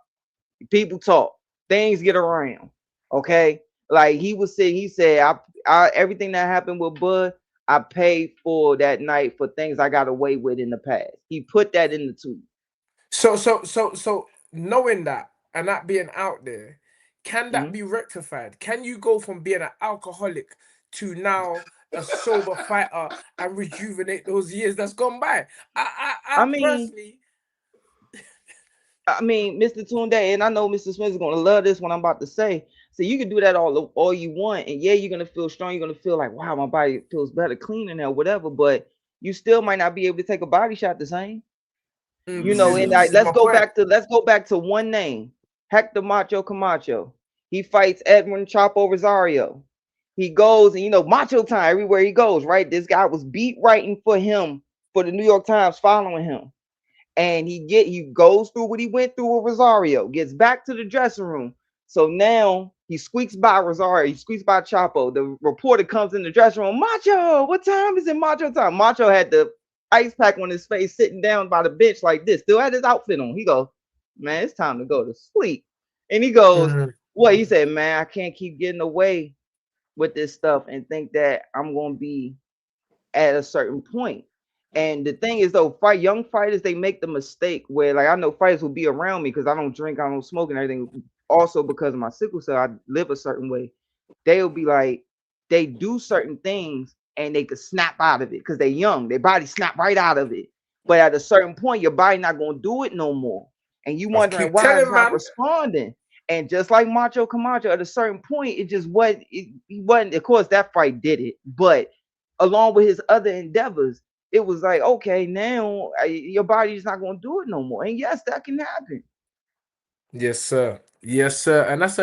People talk, things get around. Okay, like he said, I everything that happened with Bud, I paid for that night for things I got away with in the past. He put that in the tweet. So knowing that and that being out there, can that be rectified? Can you go from being an alcoholic to now a sober fighter and rejuvenate those years that's gone by? I mean, Mr. Tunde, and I know Mr. Smith is gonna love this when I'm about to say. So you can do that all you want, and yeah, you're gonna feel strong. You're gonna feel like, wow, my body feels better, cleaner now, whatever. But you still might not be able to take a body shot the same. And let's go back to one name, Hector Macho Camacho. He fights Edwin Chapo Rosario. He goes and Macho time everywhere he goes. Right, this guy was beat writing for him for the New York Times, following him. And he goes through what he went through with Rosario, gets back to the dressing room. So now he squeaks by Rosario, he squeaks by Chapo. The reporter comes in the dressing room, Macho, what time is it? Macho time. Macho had the ice pack on his face, sitting down by the bench like this, still had his outfit on. He goes, man, it's time to go to sleep. And he goes, what? He said, man, I can't keep getting away with this stuff and think that I'm going to be at a certain point. And the thing is, though, young fighters, they make the mistake where, like, I know fighters will be around me because I don't drink, I don't smoke and everything. Also, because of my sickle cell, I live a certain way. They'll be like, they do certain things and they could snap out of it because they're young. Their body snap right out of it. But at a certain point, your body not going to do it no more. And you wondering why it's not responding. And just like Macho Camacho, at a certain point, it just wasn't. He wasn't. Of course, that fight did it. But along with his other endeavors, it was like, okay, now your body's not going to do it no more. And yes, that can happen. Yes, sir. Yes, sir. And that's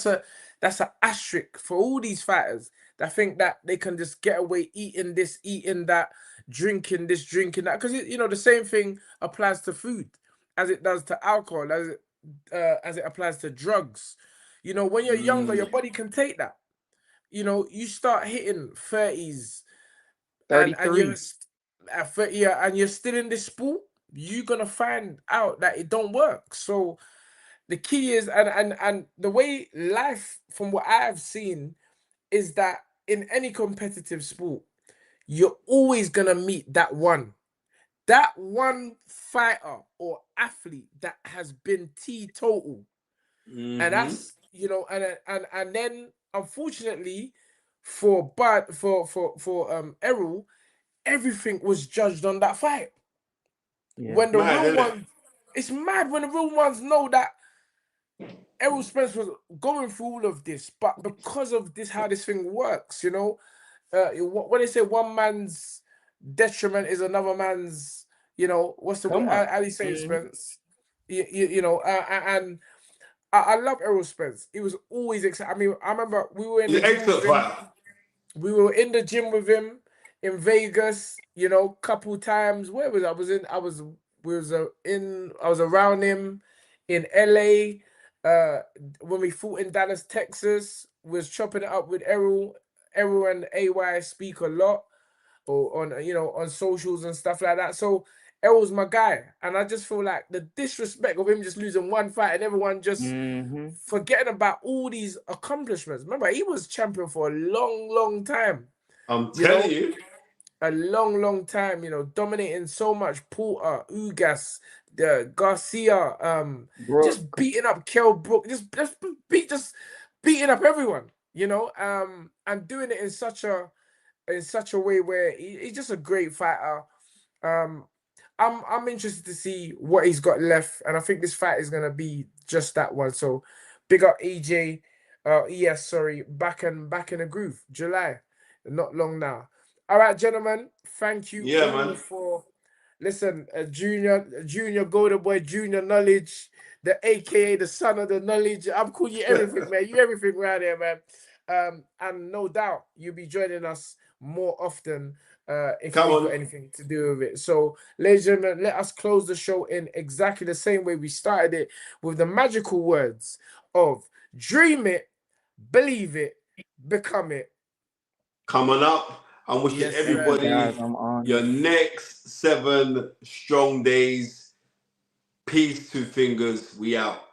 an asterisk for all these fighters that think that they can just get away eating this, eating that, drinking this, drinking that. Because the same thing applies to food as it does to alcohol, as it applies to drugs. When you're younger, your body can take that. you know, you start hitting 30s and 33. you're at 30, yeah, and you're still in this sport, you're gonna find out that it don't work. So the key is, and the way life, from what I've seen, is that in any competitive sport, you're always gonna meet that one fighter or athlete that has been teetotal. And that's, you know, and then unfortunately for Errol, everything was judged on that fight. Yeah. When the Mad, real innit? ones, it's mad when the real ones know that Errol Spence was going through all of this, but because of this, how this thing works, you know, when they say one man's detriment is another man's, you know, what's the word? Come on. How do you say it, Mhm. Spence? You know, and I love Errol Spence. He was always excited. I mean, I remember we were in He's the an gym with excellent him. fighter. We were in the gym with him in Vegas, you know, couple times. Where was I? I was around him in LA. When we fought in Dallas, Texas, was chopping it up with Errol. Errol and AY speak a lot, or on, you know, on socials and stuff like that. So Errol's my guy, and I just feel like the disrespect of him just losing one fight and everyone just Mhm. forgetting about all these accomplishments. Remember, he was champion for a long, long time. I'm You telling know, you. a long, long time. You know, dominating so much. Porter, Ugas, the Garcia, just Brooke. beating up Kell Brook, just beating up everyone. You know, and doing it in such a way where he's just a great fighter. Um, I'm interested to see what he's got left, and I think this fight is gonna be just that one. So, big up EJ, sorry, back in the groove, July, not long now. All right, gentlemen, thank you Yeah, all man. for listen. Junior Golden Boy, Junior Knowledge, the AKA the son of the knowledge. I'm calling you everything, man. You everything right there, man. And no doubt you'll be joining us more often if you Come ain't got on. anything to do with it. So, ladies and gentlemen, let us close the show in exactly the same way we started it, with the magical words of dream it, believe it, become it. Coming up. I'm wishing Yes, Thank you sir. guys. everybody I'm your honored. next 7 strong days. Peace, 2 fingers. We out.